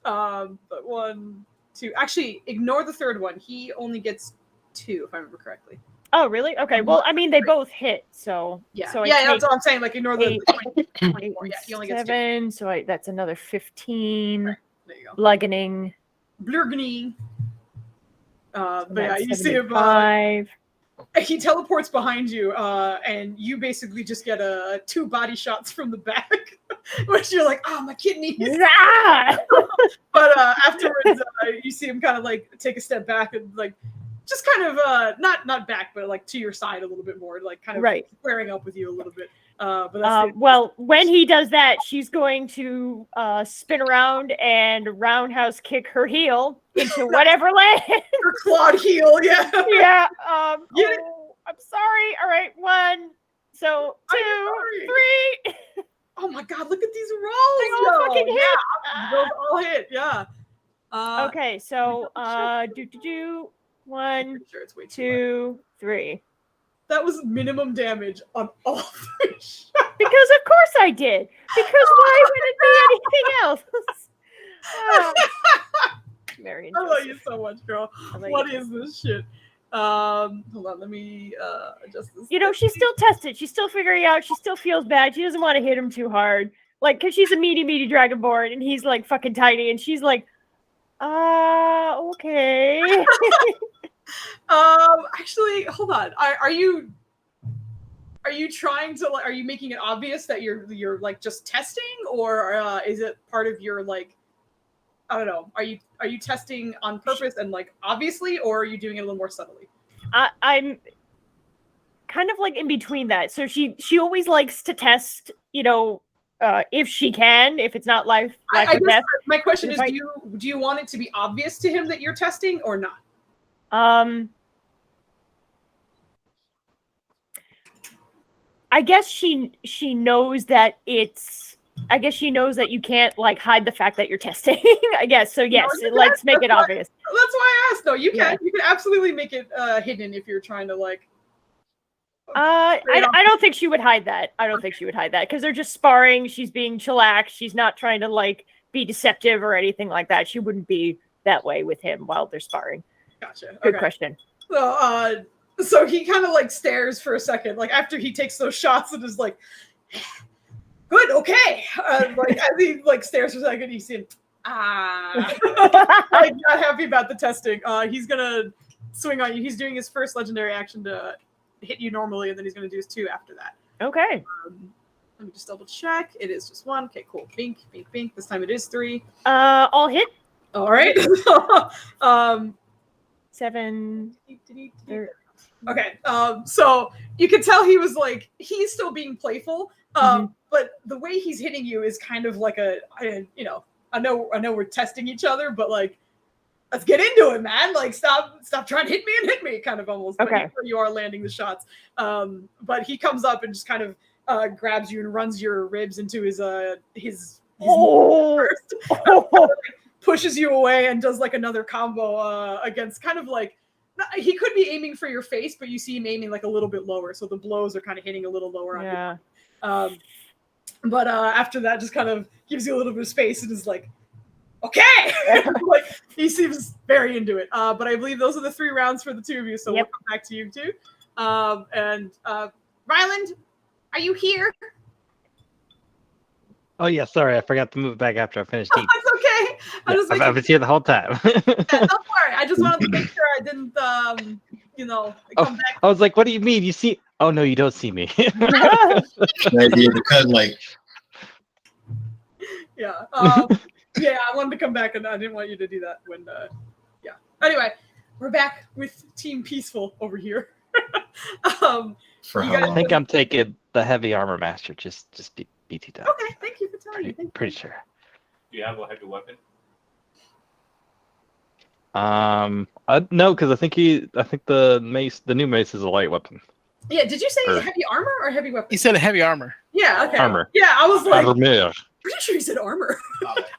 but 1, 2. Actually, ignore the third one. He only gets 2, if I remember correctly. Oh, really? Okay. Well, I mean, they both hit, so yeah, so that's what I'm saying. Like, ignore the 24. Yeah, he only gets 7. 2. So that's another 15. Right. There you go. Bludgeoning. But yeah, you see him. 5. He teleports behind you, and you basically just get 2 body shots from the back, which you're like, oh, my kidneys. But afterwards, you see him kind of like take a step back and like just kind of not back, but like to your side a little bit more, like kind of squaring up with you a little bit. But that's well, when he does that, she's going to spin around and roundhouse kick her heel into whatever land. Her clawed heel, yeah. Yeah. I'm sorry. All right, 1. So 2, 3. Oh my God! Look at these rolls. They all fucking hit. Yeah, those all hit. Yeah. Okay, so 1, sure it's way 2, 3. That was minimum damage on all 3 shots. Because of course I did. Because why would it be anything else? Marion, I love you so much, girl. What is this shit? Hold on, let me adjust this. You know, she's still tested. She's still figuring out. She still feels bad. She doesn't want to hit him too hard. Like, because she's a meaty dragonborn, and he's like fucking tiny, and she's like, okay. Actually, hold on. Are you trying to like? Are you making it obvious that you're like just testing, or is it part of your like? I don't know. Are you testing on purpose and like obviously, or are you doing it a little more subtly? I'm kind of like in between that. So she always likes to test, you know, if she can, if it's not life I or death. My question is, do you want it to be obvious to him that you're testing or not? I guess she knows that it's. I guess she knows that you can't like hide the fact that you're testing. I guess so. Yes, let's make it obvious. That's why I asked. Though you can absolutely make it hidden if you're trying to like. I don't think she would hide that. I don't think she would hide that because they're just sparring. She's being chillaxed. She's not trying to like be deceptive or anything like that. She wouldn't be that way with him while they're sparring. Gotcha. Good question. So he kind of like stares for a second, like after he takes those shots and is like, "Good, okay." Like as he like stares for a second, you see him. Like not happy about the testing. He's gonna swing on you. He's doing his first legendary action to hit you normally, and then he's gonna do his 2 after that. Okay. Let me just double check. It is just 1. Okay, cool. Bink, bink, bink. This time it is 3. All hit. All right. 7. Okay. So you can tell he was like he's still being playful. But the way he's hitting you is kind of like I know we're testing each other, but like let's get into it, man. Like stop trying to hit me kind of almost. Okay. But you are landing the shots. But he comes up and just kind of grabs you and runs your ribs into his first. Pushes you away and does like another combo against kind of like he could be aiming for your face, but you see him aiming like a little bit lower, so the blows are kind of hitting a little lower on you. But after that, just kind of gives you a little bit of space and is like, okay. Like, he seems very into it. But I believe those are the 3 rounds for the 2 of you. So we'll come back to you too. And Ryland, are you here? Oh yeah, sorry, I forgot to move back after I finished eating. That's okay. I was here the whole time. Yeah, don't worry. I just wanted to make sure I didn't, come back. I was like, what do you mean? You see? Oh no, you don't see me. The idea to cut like Yeah. Yeah, I wanted to come back and I didn't want you to do that when, yeah. Anyway, we're back with Team Peaceful over here. for You how guys- I long? think I'm taking the heavy armor master. Just BT down. Okay, thank you for telling me. Pretty sure. Do you have a heavy weapon? No, because I think the new mace is a light weapon. Yeah, did you say Or- heavy armor or heavy weapon? He said heavy armor. Yeah, okay. Armor. Yeah, I was like, Armor. pretty sure he said armor.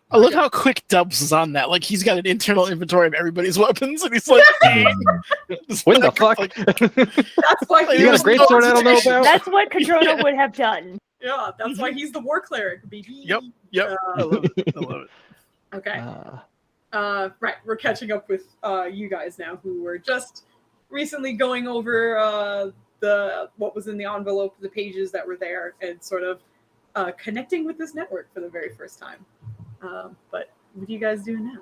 I love how quick Dubs is on that. Like he's got an internal inventory of everybody's weapons, and he's like, What the fuck? That's why You You got a There's great no sword I don't know hesitation. about? That's what Kadrona would have done. Yeah, that's why he's the war cleric, baby. Yep. Yep. I love it. I love it. Okay. Right, we're catching up with you guys now, who were just recently going over what was in the envelope, the pages that were there, and sort of connecting with this network for the very first time. But what are you guys doing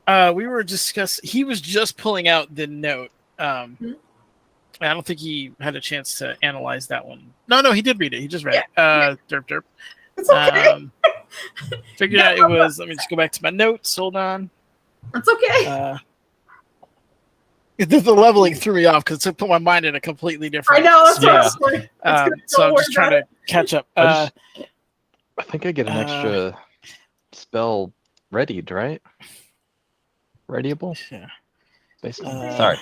now? We were discussing. He was just pulling out the note. Hmm? I don't think he had a chance to analyze that one. No, he did read it. He just read it. Derp derp. It's okay. Figured out it was. Let me just go back to my notes. Hold on. It's okay. The leveling threw me off because it put my mind in a completely different. I know. That's what I Yeah. was like. It's good. So Don't I'm worry just trying about to catch up. I think I get an extra spell readied, right? Readyable? Yeah. Basically. Uh, Sorry.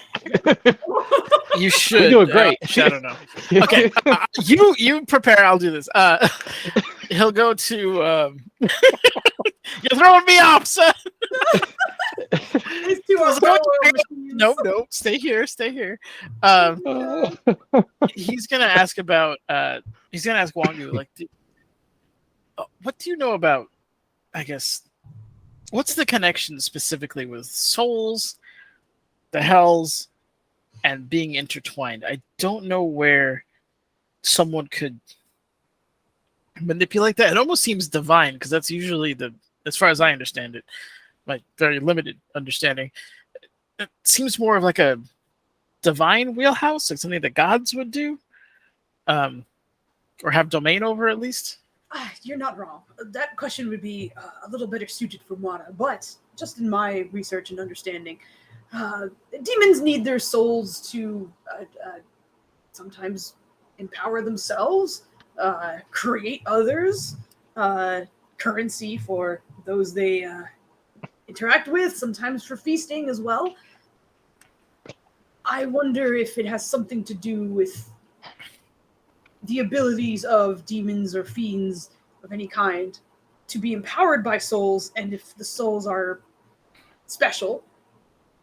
You should. You're doing great. I don't know. Okay, you prepare. I'll do this. He'll go to. You're throwing me off, son. These two are Let's go well-oiled to- machines. No, stay here. He's gonna ask about. He's gonna ask Wangu like, what do you know about? I guess. What's the connection specifically with souls, the hells, and being intertwined? I don't know where someone could manipulate that. It almost seems divine because that's usually as far as I understand it, my very limited understanding. It seems more of like a divine wheelhouse, like something that gods would do, or have domain over at least. You're not wrong. That question would be a little better suited for Moana, but just in my research and understanding, demons need their souls to sometimes empower themselves, create others, currency for those they interact with, sometimes for feasting as well. I wonder if it has something to do with the abilities of demons or fiends of any kind to be empowered by souls, and if the souls are special,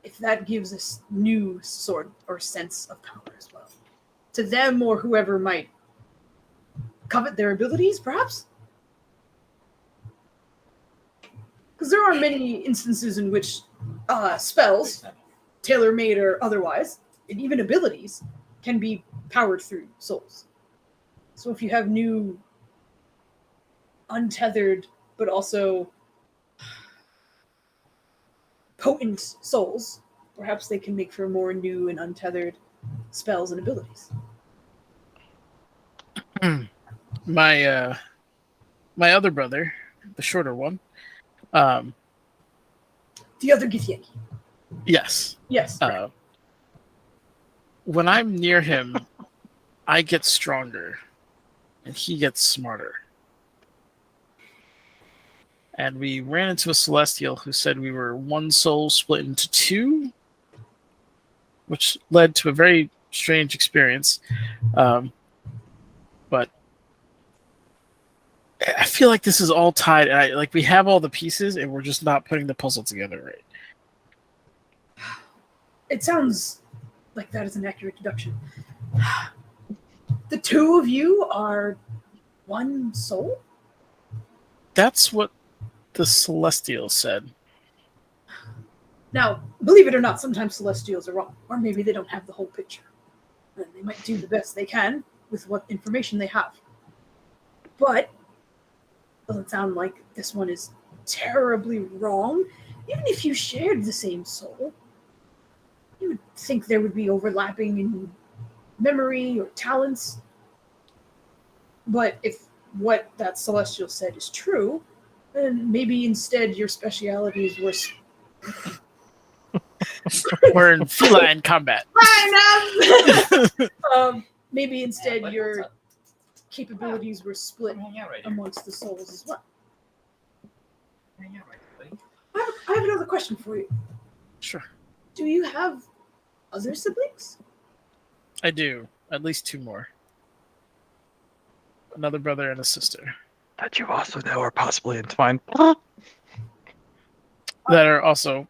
if that gives us new sort or sense of power as well to them or whoever might covet their abilities, perhaps. Because there are many instances in which spells, tailor-made or otherwise, and even abilities, can be powered through souls. So if you have new, untethered, but also potent souls, perhaps they can make for more new and untethered spells and abilities. My other brother, the shorter one. The other Githyanki. Yes. Yes. Right. When I'm near him, I get stronger, and he gets smarter. And we ran into a Celestial who said we were one soul split into two, which led to a very strange experience. But I feel like this is all tied. Like we have all the pieces, and we're just not putting the puzzle together right. It sounds like that is an accurate deduction. The two of you are one soul? That's what the Celestials said. Now, believe it or not, sometimes Celestials are wrong, or maybe they don't have the whole picture. And they might do the best they can with what information they have. But it doesn't sound like this one is terribly wrong. Even if you shared the same soul, you would think there would be overlapping in memory or talents. But if what that Celestial said is true, then maybe instead your specialities were We're in feline combat. Maybe instead your capabilities were split amongst the souls as well. I have another question for you. Sure. Do you have other siblings? I do. At least 2 more. Another brother and a sister. That you also know are possibly entwined. That are also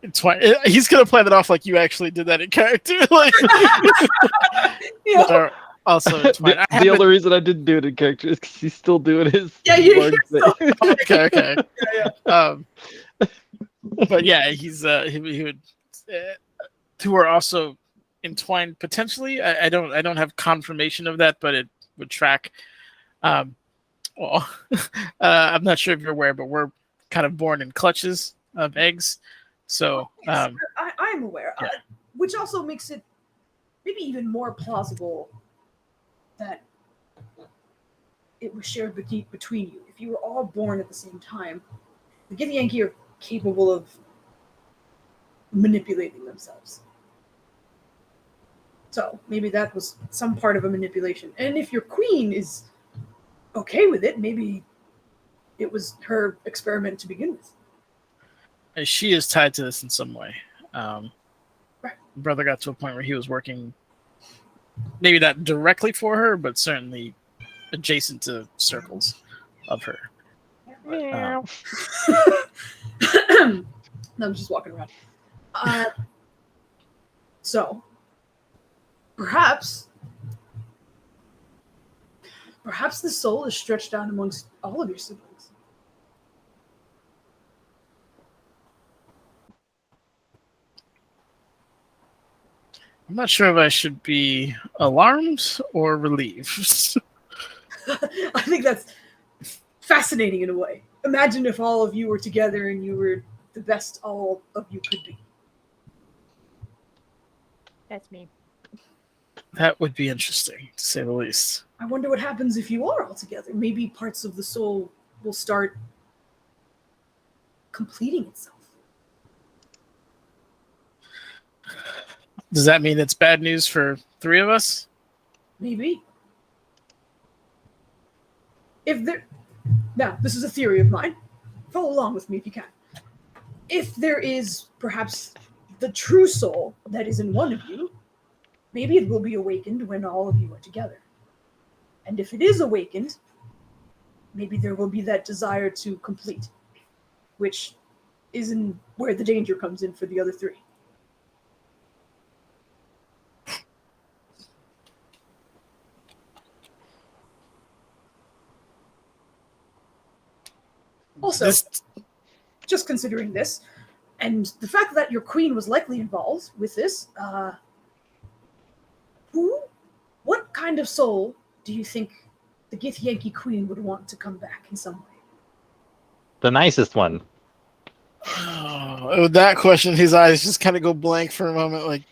entwined. He's going to play that off like you actually did that in character. Like, Yeah. that are also entwined. The only reason I didn't do it in character is because he's still doing his. Yeah, you're word thing. Okay. Yeah. But yeah, he's he would who are also entwined potentially. I don't have confirmation of that, but it would track. I'm not sure if you're aware, but we're kind of born in clutches of eggs. So Yes, I'm aware, yeah. Which also makes it maybe even more plausible that it was shared between you. If you were all born at the same time, the Githyanki are capable of manipulating themselves. So maybe that was some part of a manipulation. And if your queen is okay with it, maybe it was her experiment to begin with. She is tied to this in some way. Right. Brother got to a point where he was working, maybe not directly for her, but certainly adjacent to circles of her. No, I'm just walking around. So, perhaps the soul is stretched out amongst all of your siblings. I'm not sure if I should be alarmed or relieved. I think that's fascinating in a way. Imagine if all of you were together and you were the best all of you could be. That's me. That would be interesting, to say the least. I wonder what happens if you are all together. Maybe parts of the soul will start completing itself. Does that mean it's bad news for 3 of us? Maybe. Now, this is a theory of mine. Follow along with me if you can. If there is perhaps the true soul that is in one of you, maybe it will be awakened when all of you are together. And if it is awakened, maybe there will be that desire to complete, which isn't where the danger comes in for the other 3. Also, just considering this, and the fact that your queen was likely involved with this, what kind of soul do you think the Githyanki queen would want to come back in some way? The nicest one. Oh, that question, his eyes just kind of go blank for a moment. Like,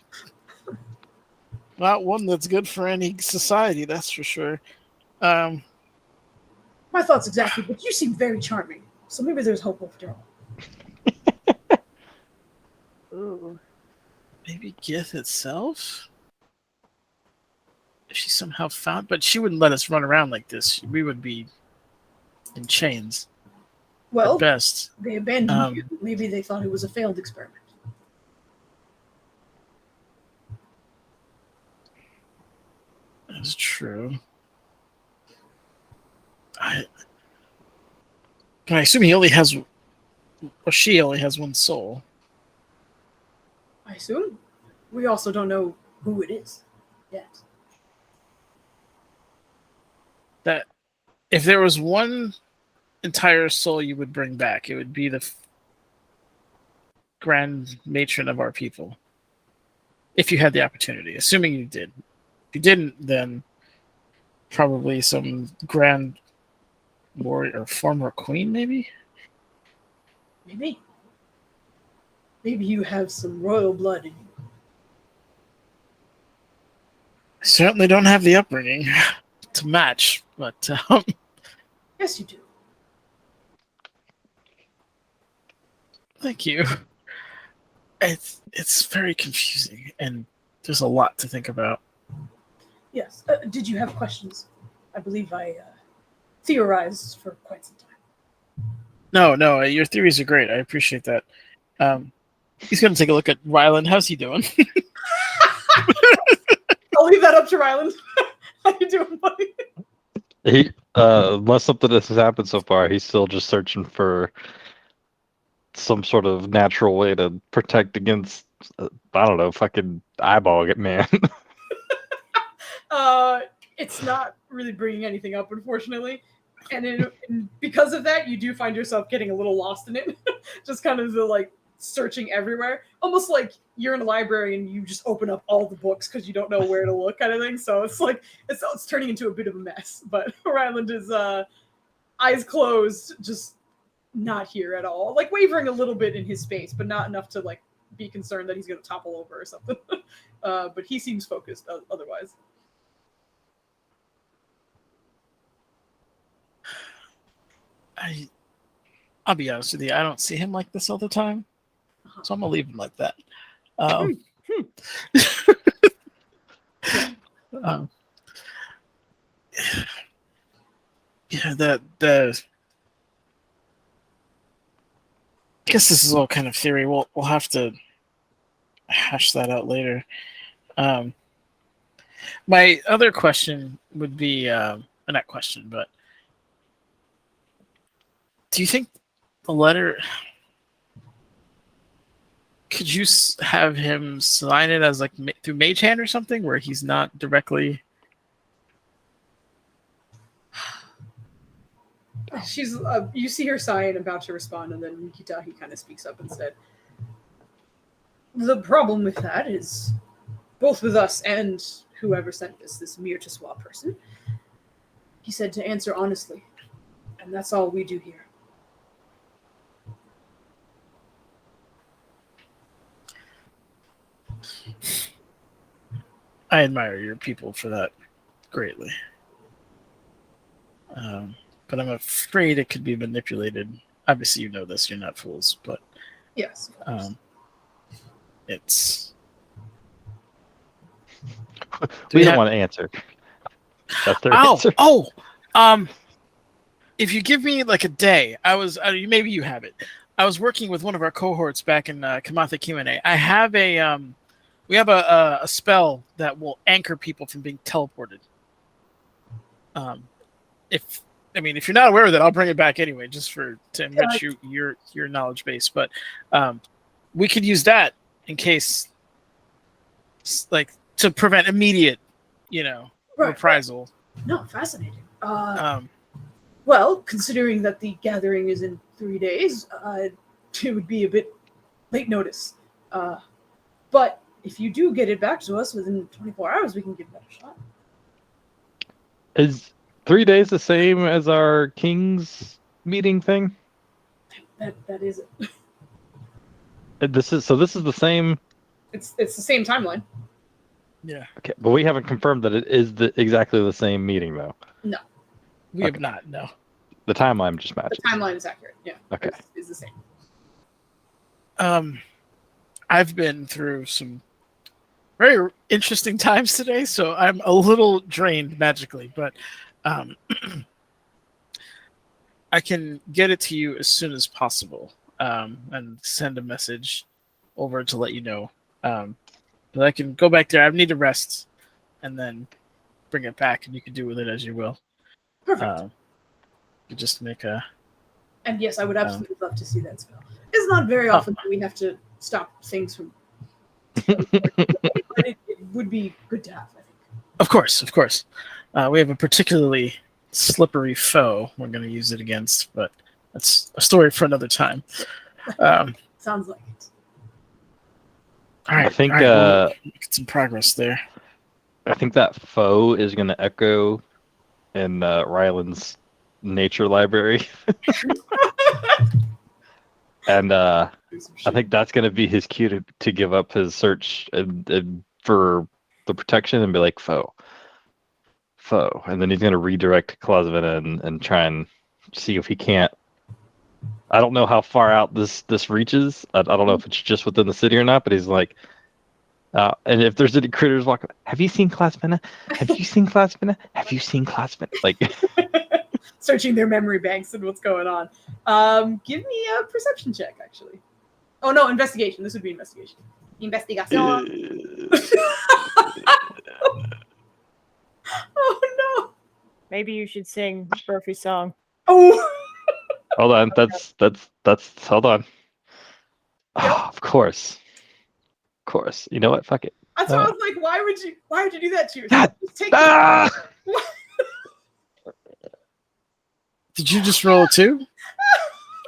not one that's good for any society, that's for sure. My thoughts exactly, but you seem very charming, so maybe there's hope after all. Ooh. Maybe Gith itself? If she somehow found, but she wouldn't let us run around like this. We would be in chains. Well, at best. They abandoned you. Maybe they thought it was a failed experiment. That's true. I assume he only has, or she only has one soul. I assume. We also don't know who it is yet. That if there was one entire soul you would bring back? It would be the grand matron of our people. If you had the opportunity, assuming you did. If you didn't, then probably some grand warrior or former queen, maybe? Maybe. Maybe you have some royal blood in you. I certainly don't have the upbringing to match, but Yes, you do. thank you. It's very confusing, and there's a lot to think about. Yes. Did you have questions? I believe I theorized for quite some time. No, your theories are great. I appreciate that. He's going to take a look at Ryland. How's he doing? I'll leave that up to Ryland. How you doing, buddy? He, unless something has happened so far, he's still just searching for some sort of natural way to protect against, I don't know, fucking eyeball man. It's not really bringing anything up, unfortunately. And because of that, you do find yourself getting a little lost in it. Just kind of like searching everywhere. Almost like you're in a library and you just open up all the books because you don't know where to look, kind of thing. So it's like, it's turning into a bit of a mess. But Ryland is eyes closed, just not here at all. Like wavering a little bit in his space, but not enough to like be concerned that he's going to topple over or something. But he seems focused otherwise. I'll be honest with you, I don't see him like this all the time, so I'm gonna leave him like that. Yeah, the I guess this is all kind of theory. We'll have to hash that out later. My other question would be not question, but do you think the letter, could you have him sign it as like through Mage Hand or something, where he's not directly? She's you see her sigh and about to respond, and then Mikitahi kind of speaks up instead. The problem with that is, both with us and whoever sent this Mirtiswa person, he said to answer honestly, and that's all we do here. I admire your people for that greatly. But I'm afraid it could be manipulated. Obviously, you know this. You're not fools, but yes, it's. We don't want to answer. That's their answer. If you give me like a day, maybe you have it. I was working with one of our cohorts back in Kamatha Q&A. I have we have a spell that will anchor people from being teleported. If you're not aware of that, I'll bring it back anyway, just to enrich your knowledge base. But we could use that in case, like, to prevent immediate, reprisal. No, fascinating. Well, considering that the gathering is in 3 days, it would be a bit late notice. But if you do get it back to us within 24 hours, we can give that a shot. Is 3 days the same as our King's meeting thing? That is it. This is the same. It's the same timeline. Yeah. Okay, but we haven't confirmed that it is exactly the same meeting, though. No. We have not, no. The timeline just matches. The timeline is accurate, yeah. Okay. It's the same. I've been through some very interesting times today, so I'm a little drained magically, but I can get it to you as soon as possible, and send a message over to let you know. But I can go back there. I need to rest, and then bring it back, and you can do with it as you will. Perfect. Just make a. And yes, I would absolutely love to see that spell. It's not very often that we have to stop things from. But it would be good to have, I think. Of course. We have a particularly slippery foe we're going to use it against, but that's a story for another time. Sounds like it. All right, I think we'll get some progress there. I think that foe is going to echo in Ryland's nature library, and I think that's going to be his cue to give up his search and for the protection and be like foe, and then he's going to redirect Klazvina and try and see if he can't. I don't know how far out this reaches. I don't know if it's just within the city or not, but he's like, and if there's any critters walking, have you seen Klazvina? Have you seen Klazvina? Have you seen Klazvina? Like, searching their memory banks and what's going on. Give me a perception check, actually. Oh no, investigation. This would be investigation. Investigation. Oh no. Maybe you should sing Burfy's song. Oh. hold on, that's hold on. Oh, of course. You know what? Fuck it. That's why I was like, why would you do that to God. yourself? Just take Did you just roll a 2?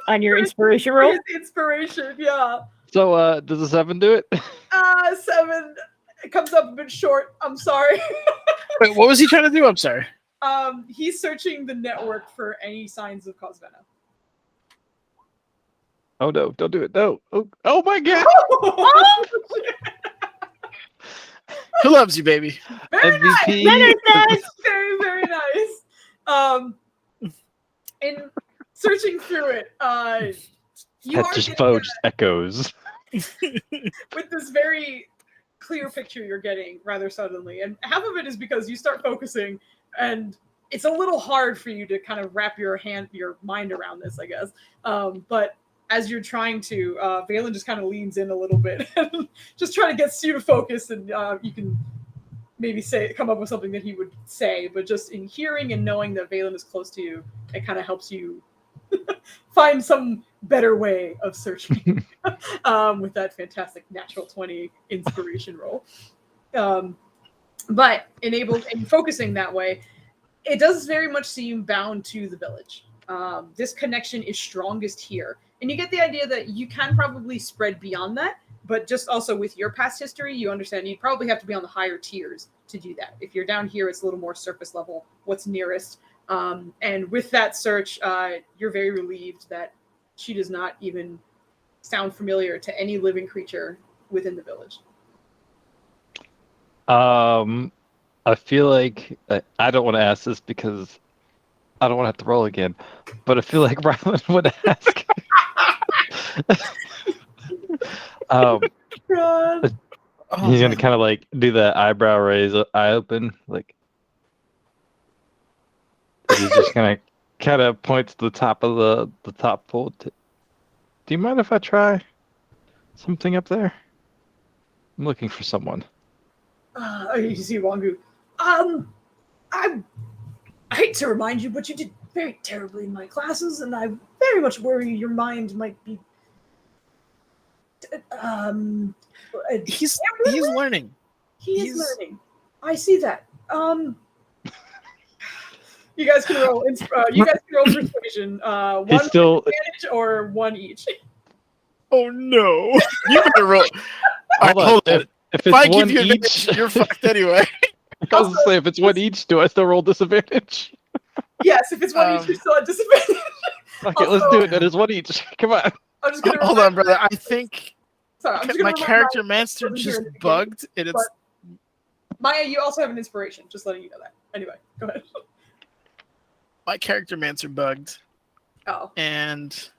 On your inspiration roll? Inspiration, yeah. So, does a 7 do it? 7. It comes up a bit short. I'm sorry. Wait, what was he trying to do? I'm sorry. He's searching the network for any signs of Klazvina. Oh no! Don't do it! No! Oh my God! Who loves you, baby? Very MVP. nice. Very, very nice. In searching through it, you That are just getting foe just echoes. with this very clear picture you're getting rather suddenly, and half of it is because you start focusing, and it's a little hard for you to kind of wrap your mind around this, I guess. But as you're trying to, Valen just kind of leans in a little bit, and just trying to get you to focus, and you can maybe come up with something that he would say, but just in hearing and knowing that Valen is close to you, it kind of helps you find some better way of searching with that fantastic natural 20 inspiration roll. But enabled and focusing that way, it does very much seem bound to the village. This connection is strongest here. And you get the idea that you can probably spread beyond that, but just also with your past history, you understand you probably have to be on the higher tiers to do that. If you're down here, it's a little more surface level, what's nearest. And with that search, you're very relieved that she does not even sound familiar to any living creature within the village. I feel like I don't want to ask this because I don't want to have to roll again, but I feel like Ryland would ask. God. He's gonna kind of like do the eyebrow raise, eye open, like he's just gonna kind of point to the top of the top pole. Do you mind if I try something up there? I'm looking for someone. You see Wangu. I hate to remind you, but you did very terribly in my classes, and I very much worry your mind might be. He's learning. He's learning. I see that. You guys can roll. You guys can roll persuasion. One advantage or one each. Oh no! You better roll. Hold on. If I give you advantage, you're fucked anyway. I was gonna say, if it's one each, do I still roll disadvantage? Yes, if it's one each, you're still at disadvantage. Okay, let's do it. That is one each. Come on. I'm just gonna hold on, brother. I think my gonna character master just bugged, and it's. Maya, you also have an inspiration. Just letting you know that. Anyway, go ahead. My character mancer bugged. Oh. And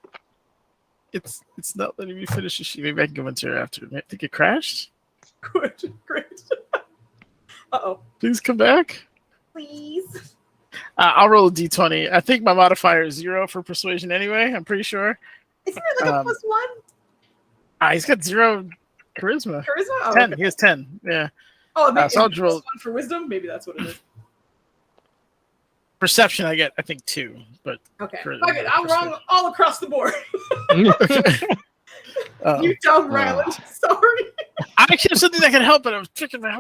it's not letting me finish the sheet. Maybe I can go into it after. I think it crashed. Good, great. Uh-oh. Please come back. Please. I'll roll a d20. I think my modifier is 0 for persuasion anyway. I'm pretty sure. Isn't it like a +1? He's got 0 charisma. Charisma? Oh, 10. Okay. He has 10. Yeah. Oh, maybe so I'll roll +1 for wisdom. Maybe that's what it is. Perception, I get, I think 2. But okay. Okay, I'm wrong all across the board. You dumb Ryland. Sorry. I actually have something that can help, but I was tricking my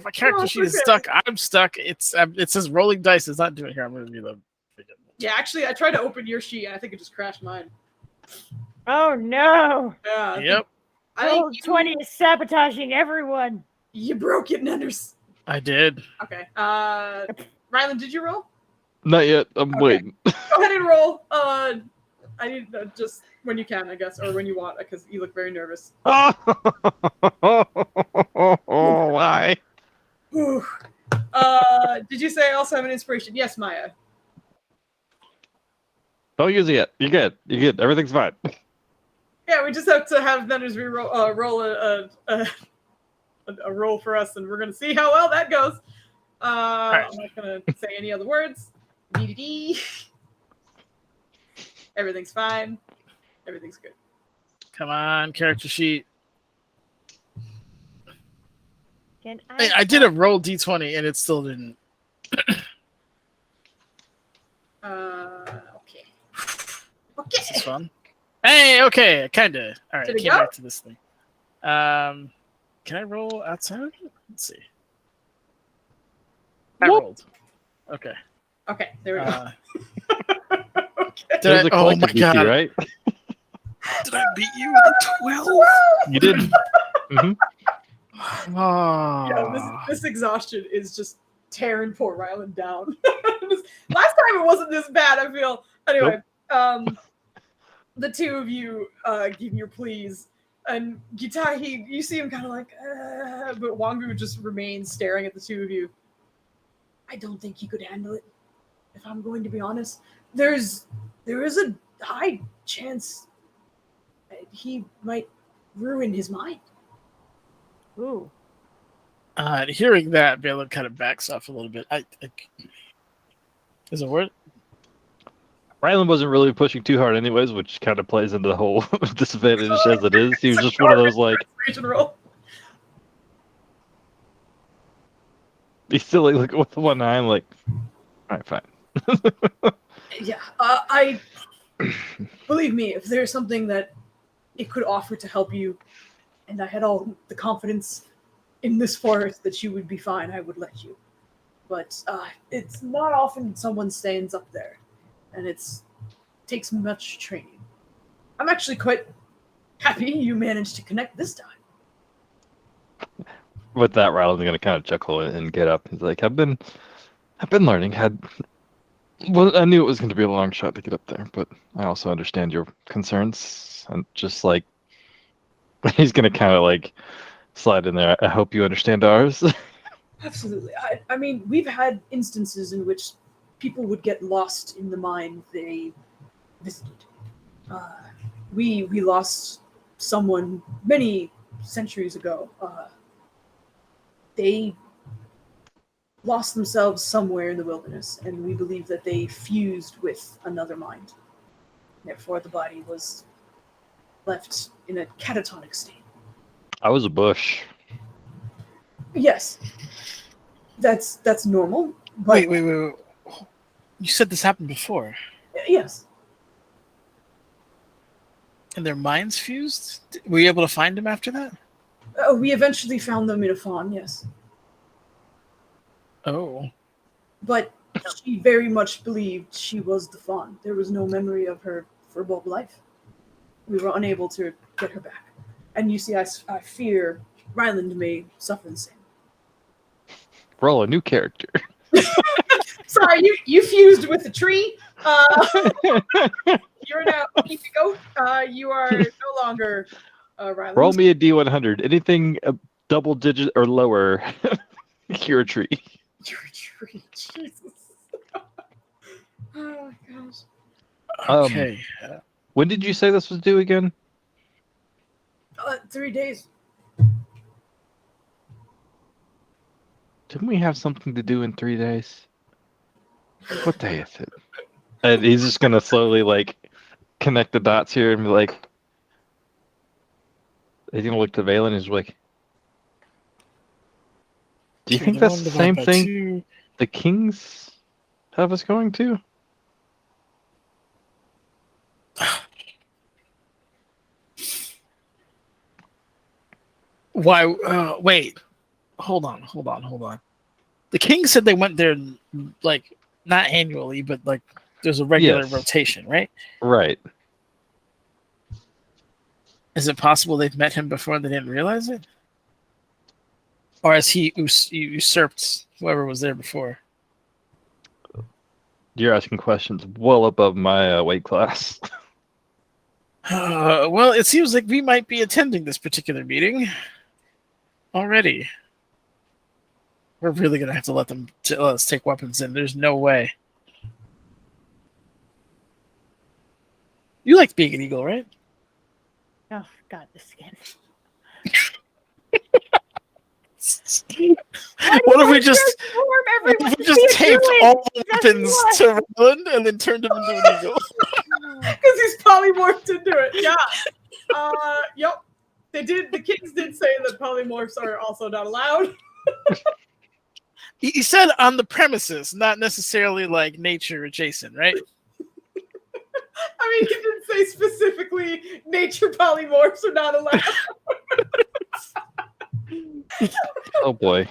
my character sheet is stuck. I'm stuck. It says rolling dice. It's not doing it here. I'm going to be the. Yeah, actually, I tried to open your sheet, and I think it just crashed mine. Oh no! Yeah. Yep. I Roll think 20 is sabotaging everyone. you broke it, Nenders. I did. Okay. Rylan, did you roll? Not yet. I'm waiting. Go ahead and roll. I need just when you can, I guess, or when you want, because you look very nervous. Why? Whew. Did you say I also have an inspiration? Yes, Maya. Don't use it yet. You're good. You're good. Everything's fine. Yeah, we just have to have Nenders roll a roll for us, and we're gonna see how well that goes. Right. I'm not gonna say any other words. Dee. Everything's fine. Everything's good. Come on, character sheet. Can I did a roll d20 and it still didn't. Okay. This is fun. Hey, okay, kinda. All right, Did it came go? back to this thing. Can I roll outside of it? Let's see. I Whoop. rolled. Okay. Okay, there we go. Okay. There's a Oh my collective god! BT, right? Did I beat you with a 12? You did. Mm-hmm. Oh. Yeah, this exhaustion is just tearing poor Rylan down. Last time it wasn't this bad, I feel. Anyway, the two of you give your pleas, and Gitahi, you see him kind of like, but Wangu just remains staring at the two of you. I don't think he could handle it, if I'm going to be honest. There is a high chance he might ruin his mind. Ooh. Hearing that, Balin kind of backs off a little bit. Is it word? Rylan wasn't really pushing too hard anyways, which kind of plays into the whole disadvantage as it is. He was just one of those like Roll. he's still like looking with the one eye. I'm like, all right, fine. Yeah, I believe me, if there's something that it could offer to help you, and I had all the confidence in this forest that you would be fine, I would let you. But it's not often someone stands up there, and it takes much training. I'm actually quite happy you managed to connect this time. With that, Rylan's gonna kind of chuckle and get up. He's like, I've been learning. Well, I knew it was going to be a long shot to get up there, but I also understand your concerns. And just like he's going to kind of like slide in there. I hope you understand ours. Absolutely. I mean, we've had instances in which people would get lost in the mine they visited. We lost someone many centuries ago. They lost themselves somewhere in the wilderness, and we believe that they fused with another mind. Therefore, the body was left in a catatonic state. I was a bush. Yes, that's normal. But Wait. You said this happened before. Yes. And their minds fused? Were you able to find them after that? We eventually found them in a fawn, yes. Oh. But she very much believed she was the fawn. There was no memory of her verbal life. We were unable to get her back. And you see, I fear Ryland may suffer the same. Roll a new character. Sorry, you fused with the tree. You're now Kikiko. You are no longer Ryland. Roll me a D100. Anything double digit or lower, you're a tree. You're a tree. Jesus. Oh my gosh. Okay. When did you say this was due again? 3 days. Didn't we have something to do in 3 days? What day is it? And he's just gonna slowly like connect the dots here and be like, he's gonna look to Valen and he's like, do you think that's the same thing the kings have us going to? Why? Wait. hold on. The king said they went there like not annually, but like there's a regular Yes. rotation, right? Right. Is it possible they've met him before and they didn't realize it? Or has he usurped whoever was there before? You're asking questions well above my weight class. Well, it seems like we might be attending this particular meeting already. We're really going to have to let us take weapons in. There's no way. You like being an eagle, right? Oh God, the skin. What if we just taped all the weapons to Roland and then turned him into an eagle? Because he's polymorphed into it. Yeah. Yep. They did. The kings did say that polymorphs are also not allowed. He said on the premises, not necessarily like nature adjacent, right? I mean, he didn't say specifically nature polymorphs are not allowed. Oh boy.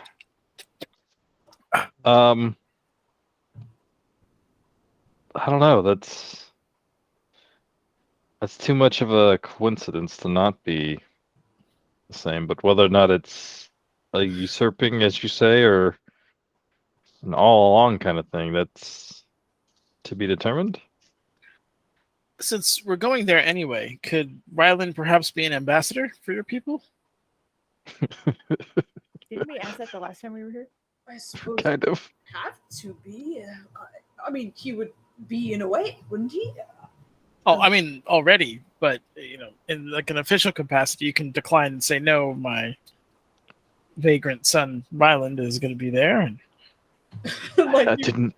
I don't know. That's too much of a coincidence to not be the same. But whether or not it's a usurping, as you say, or an all along kind of thing, that's to be determined. Since we're going there anyway, could Ryland perhaps be an ambassador for your people? Didn't we ask that the last time we were here? I suppose Kind of. have to be. I mean, he would be in a way, wouldn't he? Oh, I mean, already, but in like an official capacity, you can decline and say no. My vagrant son Ryland is going to be there, and Like That you didn't.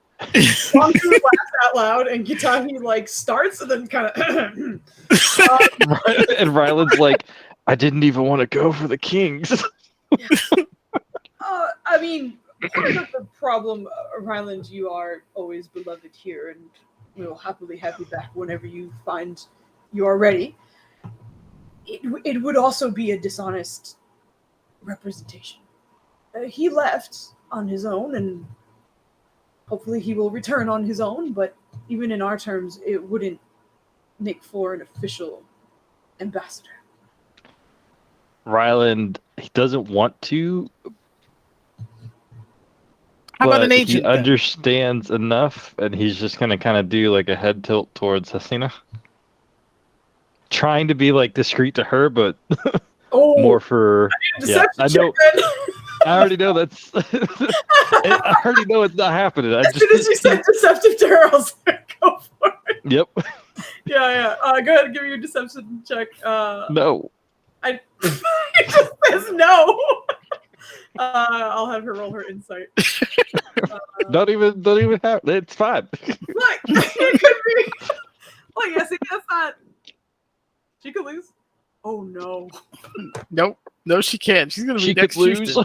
want to laugh out loud, and Gitani like starts, and then kind of. And Ryland's like, I didn't even want to go for the kings. I mean, part of the problem, Ryland, you are always beloved here, and we will happily have you back whenever you find you are ready. It would also be a dishonest representation. He left on his own, and hopefully he will return on his own, but even in our terms, it wouldn't make for an official ambassador. Ryland, he doesn't want to. how about But an agent? he then? understands enough, and he's just gonna kind of do like a head tilt towards Hasina, trying to be like discreet to her, but Oh, more for. Yeah, I know. I already know that's. I already know it's not happening. As soon as you said deceptive to her, I was like, go for it. Yep. Yeah. Go ahead and give me your deception check. No. It just says no. I'll have her roll her insight. Don't even have. It's fine. Look, it could be. Look, yes, that's not. She could lose. Oh no. Nope. No, she can't. She's going to be She next could lose. Tuesday.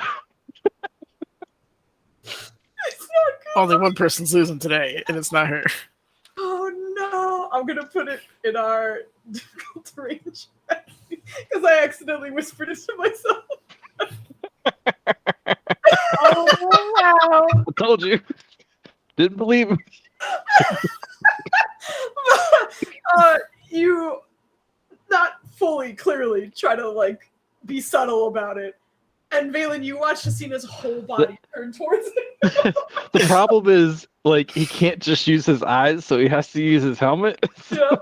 It's not good. Only one person's losing today, and it's not her. Oh no. I'm gonna put it in our difficult range because I accidentally whispered it to myself. Oh wow! I told you. Didn't believe him. You not fully clearly try to like be subtle about it. And Valen, you watch Hasina's whole body turn towards it. The problem is, like, he can't just use his eyes, so he has to use his helmet. Yeah.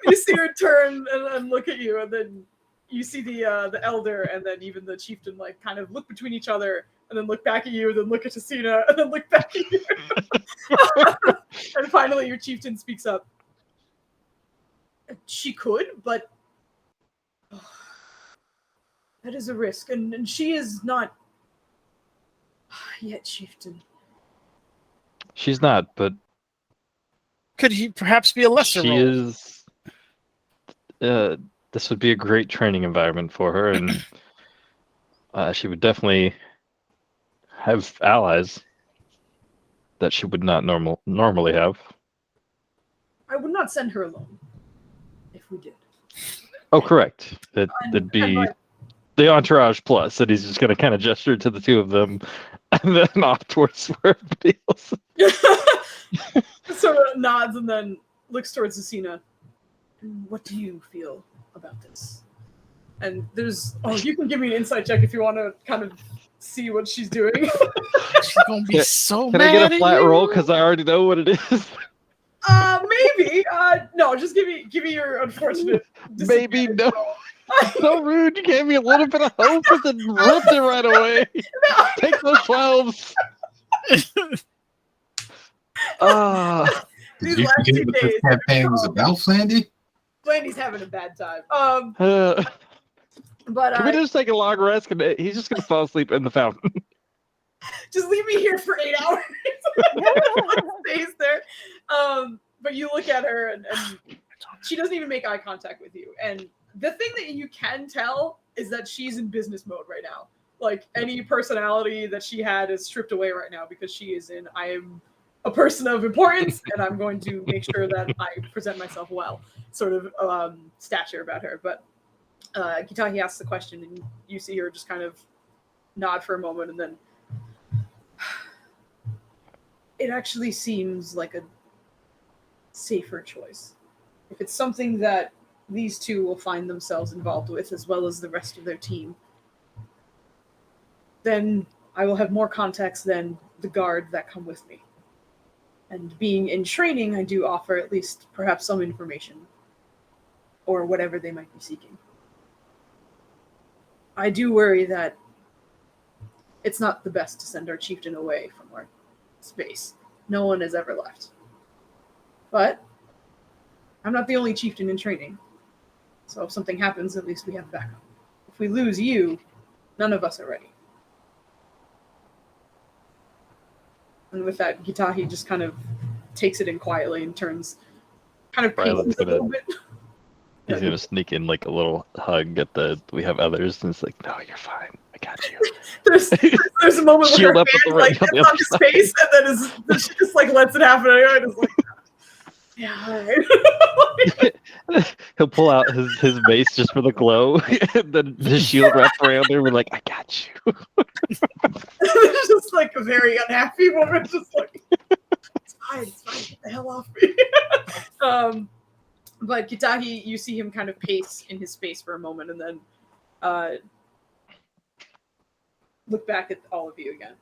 You see her turn and look at you, and then you see the elder, and then even the chieftain like kind of look between each other, and then look back at you, and then look at Hasina, and then look back at you. And finally, your chieftain speaks up. She could, but that is a risk, and she is not yet chieftain. She's not, but Could he perhaps be a lesser she role? is. This would be a great training environment for her, and she would definitely have allies that she would not normally have. I would not send her alone if we did. Oh, correct. That'd be the entourage plus, and he's just gonna kind of gesture to the two of them, and then off towards where everybody else. Sort of nods and then looks towards Asina. What do you feel about this? And there's you can give me an insight check if you want to kind of see what she's doing. She's gonna be so Can mad I get a at flat you. roll because I already know what it is? Maybe. No, just give me your unfortunate. Maybe no. So rude. You gave me a little bit of hope and then ripped it right away. Take those 12s. These Did you last forget 2 what days, this campaign was about, Flandy? Blandy's having a bad time. Can But we just take a long rest? He's just gonna fall asleep in the fountain. just leave me here for 8 hours. Stays there. But you look at her and she doesn't even make eye contact with you. And the thing that you can tell is that she's in business mode right now. Like any personality that she had is stripped away right now because she is in, I am a person of importance and I'm going to make sure that I present myself well sort of stature about her. But Kitahi asks the question and you see her just kind of nod for a moment and then it actually seems like a safer choice. If it's something that these two will find themselves involved with as well as the rest of their team, then I will have more contacts than the guard that come with me. And being in training, I do offer at least perhaps some information or whatever they might be seeking. I do worry that it's not the best to send our chieftain away from our space. No one has ever left. But I'm not the only chieftain in training. So if something happens, at least we have backup. If we lose you, none of us are ready. And with that, Gitahi just kind of takes it in quietly and turns, kind of paces a little bit. He's gonna sneak in like a little hug at the. We have others, and it's like, no, you're fine. I got you. there's a moment where Shield her up at hand the right- like on gets the on his face, and then she just like lets it happen anyway. And is like, yeah, all right. He'll pull out his mace just for the glow, and then his shield wrapped around there. We're like, I got you. It's just like a very unhappy woman, just like, it's fine, get the hell off me. But Kitahi, you see him kind of pace in his space for a moment, and then look back at all of you again.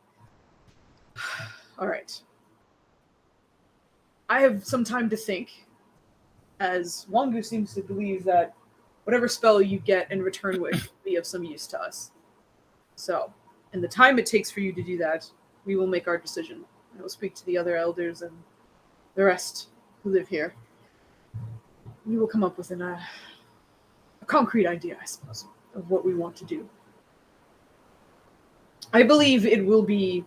All right. I have some time to think, as Wangu seems to believe that whatever spell you get in return with will be of some use to us. So, in the time it takes for you to do that, we will make our decision. I will speak to the other elders and the rest who live here. We will come up with a concrete idea, I suppose, of what we want to do. I believe it will be,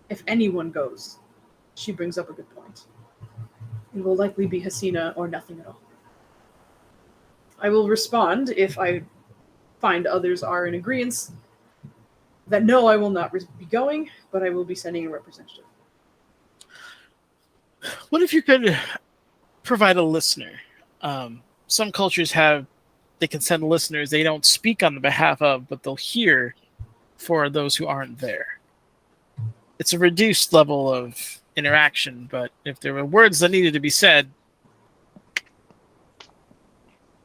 if anyone goes, she brings up a good point. It will likely be Hasina or nothing at all. I will respond if I find others are in agreement that no, I will not be going, but I will be sending a representative. What if you could provide a listener? Some cultures they can send listeners they don't speak on the behalf of, but they'll hear for those who aren't there. It's a reduced level of interaction, but if there were words that needed to be said,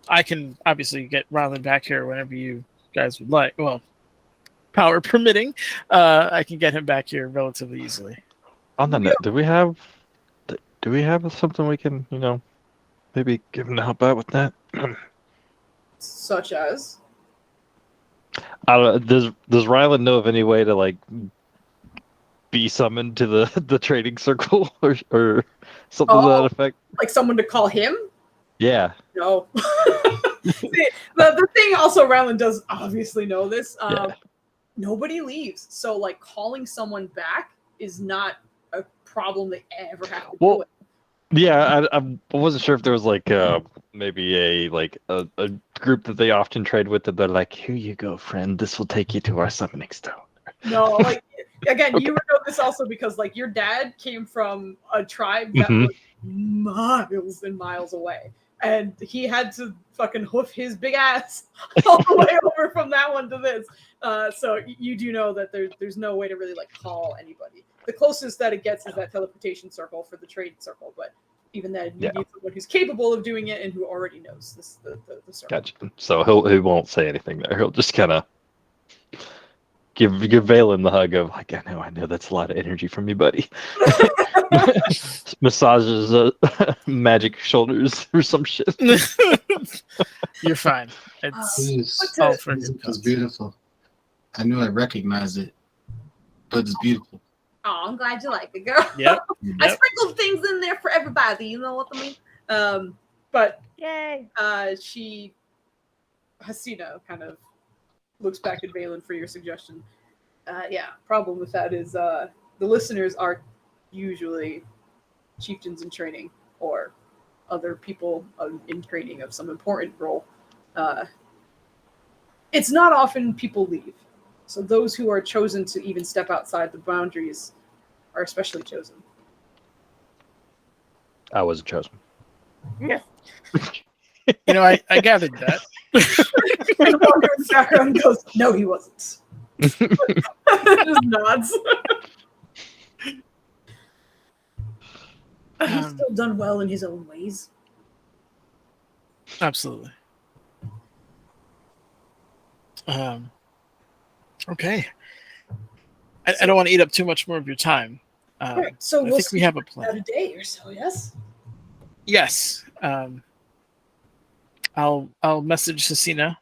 I can obviously get Rylan back here whenever you guys would like. Well, power permitting, I can get him back here relatively easily. On the net, do we have something we can, maybe give him to help out with that? Such as? I don't know. Does Rylan know of any way to like be summoned to the trading circle or something to that effect? Like someone to call him? Yeah. No. See, the thing also, Rylan does obviously know this. Nobody leaves, so like calling someone back is not a problem they ever have to deal with. Yeah, I wasn't sure if there was like maybe a group that they often trade with that they're like, here you go, friend, this will take you to our summoning stone. No, like again, you would know this also because like your dad came from a tribe that was miles and miles away. and he had to fucking hoof his big ass all the way over from that one to this. So you do know that there's no way to really like call anybody. The closest that it gets is that teleportation circle for the trade circle, but even then, you need someone who's capable of doing it and who already knows the circle. Gotcha. So he won't say anything there. He'll just kind of give Valen the hug of like, I know that's a lot of energy from you, buddy. Massages magic shoulders or some shit. You're fine. It's All all for good It's cause. beautiful. I knew I recognized it, but it's beautiful. Oh, I'm glad you like it, girl. Yep. I sprinkled things in there for everybody. You know what I mean? But Yay. Hasina kind of looks back at Valen for your suggestion. Problem with that is the listeners are usually chieftains in training or other people in training of some important role. It's not often people leave. So those who are chosen to even step outside the boundaries are especially chosen. I wasn't chosen. Yeah. I gathered that. And Walker in the background goes, "No, he wasn't." Just nods. He's still done well in his own ways. Absolutely. Okay. I don't want to eat up too much more of your time. Right, so I we'll think we have a plan. about a day or so, yes? Yes. I'll message Hasina,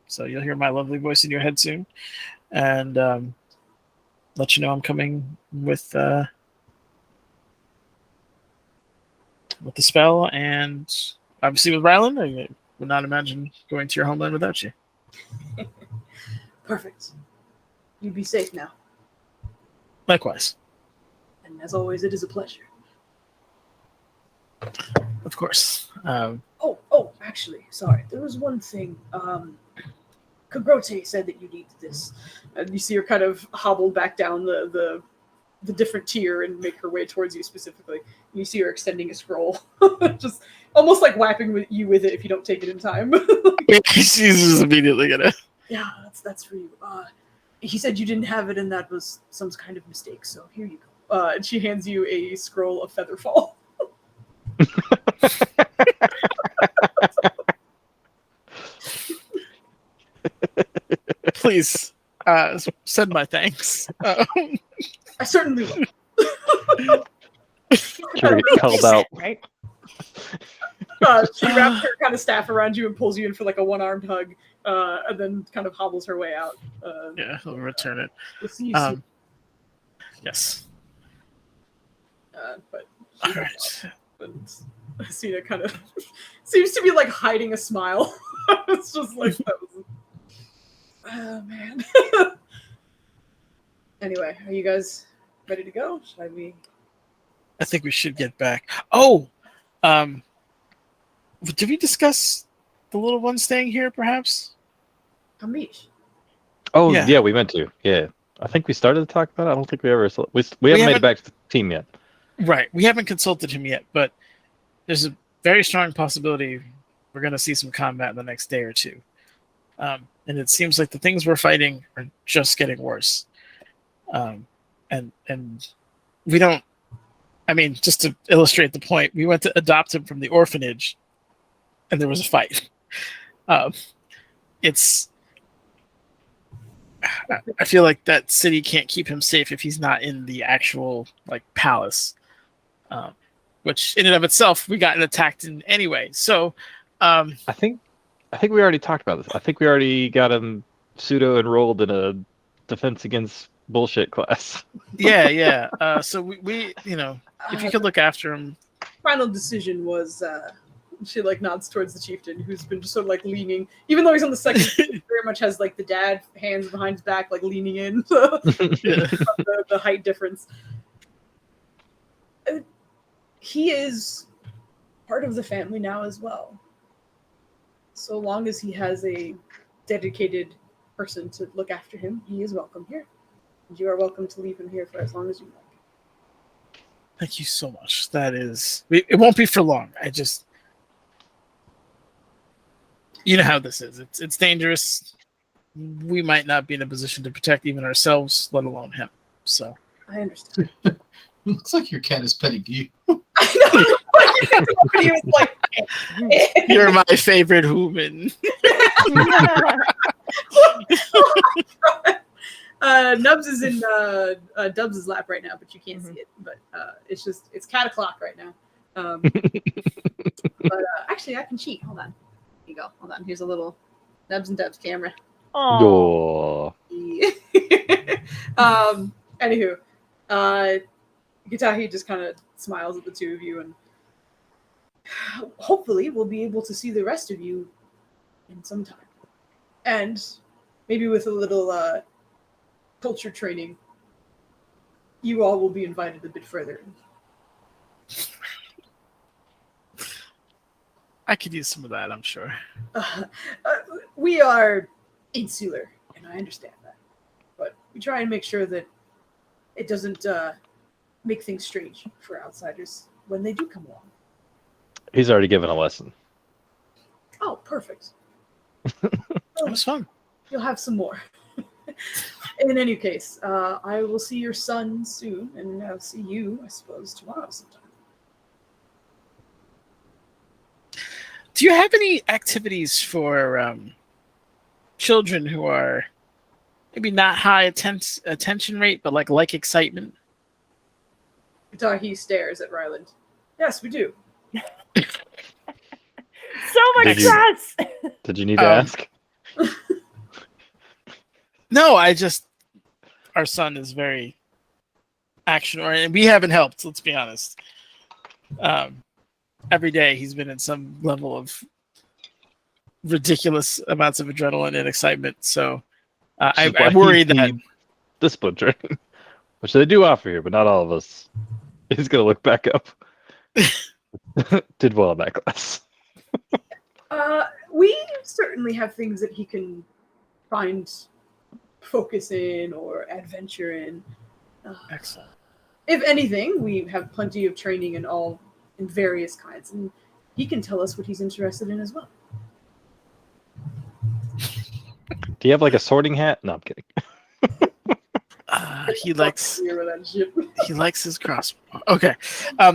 so you'll hear my lovely voice in your head soon, and let you know I'm coming with the spell, and obviously with Rylan. I would not imagine going to your homeland without you. Perfect. You be safe now. Likewise. And as always, it is a pleasure. Of course. Actually, sorry. There was one thing. Kagrote said that you needed this. And you see her kind of hobble back down the different tier and make her way towards you specifically. And you see her extending a scroll. Just almost like whapping you with it if you don't take it in time. She's just immediately gonna... Yeah, that's for you. He said you didn't have it and that was some kind of mistake, so here you go. And she hands you a scroll of Featherfall. Please send my thanks. I certainly will. You're held out. Right? She wraps her kind of staff around you and pulls you in for like a one-armed hug, and then kind of hobbles her way out. Yeah, I'll return it. We'll see you soon. Yes. But All right. Hasina kind of seems to be like hiding a smile. It's just like that was. Oh man. Anyway, are you guys ready to go? Should we? I think we should get back. Oh, did we discuss the little one staying here, perhaps? Amish. Oh Yeah. yeah, we meant to. Yeah, I think we started to talk about it. I don't think we ever. We haven't made it back to the team yet. Right. We haven't consulted him yet, but there's a very strong possibility we're going to see some combat in the next day or two. And it seems like the things we're fighting are just getting worse. And we don't. I mean, just to illustrate the point, we went to adopt him from the orphanage, and there was a fight. I feel like that city can't keep him safe if he's not in the actual like palace, which in and of itself we got attacked in anyway. So I think we already talked about this. I think we already got him pseudo enrolled in a defense against bullshit class. yeah. So we if you could look after him. Final decision was she like nods towards the chieftain who's been just sort of like leaning, even though he's on the second he very much has like the dad hands behind his back like leaning in the height difference. He is part of the family now as well, so long as he has a dedicated person to look after him, he is welcome here, and you are welcome to leave him here for as long as you like. Thank you so much. That is, it won't be for long. You know how this is. It's dangerous. We might not be in a position to protect even ourselves, let alone him. So I understand. Looks like your cat is petting you. I know. Somebody was like, you're my favorite human. Nubs is in Dubs' lap right now, but you can't see it. But it's cat o'clock right now. But actually, I can cheat. Hold on. Here you go. Hold on. Here's a little Nubs and Dubs camera. Oh. Anywho, Gitahi just kind of smiles at the two of you, and hopefully we'll be able to see the rest of you in some time. And maybe with a little culture training, you all will be invited a bit further. I could use some of that, I'm sure. We are insular, and I understand that. But we try and make sure that it doesn't make things strange for outsiders when they do come along. He's already given a lesson. Oh, perfect. That was fun. You'll have some more. In any case, I will see your son soon, and I'll see you, I suppose, tomorrow sometime. Do you have any activities for children who are maybe not high attention rate, but like excitement? He stares at Ryland. Yes, we do. So much stress. Did you need to ask? No, our son is very action-oriented, and we haven't helped, let's be honest. Every day he's been in some level of ridiculous amounts of adrenaline and excitement, so I'm worried that discipline training, which they do offer here, but not all of us. He's going to look back up. Did well in that class. We certainly have things that he can find focus in or adventure in. Excellent. If anything, we have plenty of training in various kinds, and he can tell us what he's interested in as well. Do you have like a sorting hat? No, I'm kidding. He likes his crossbow. Okay.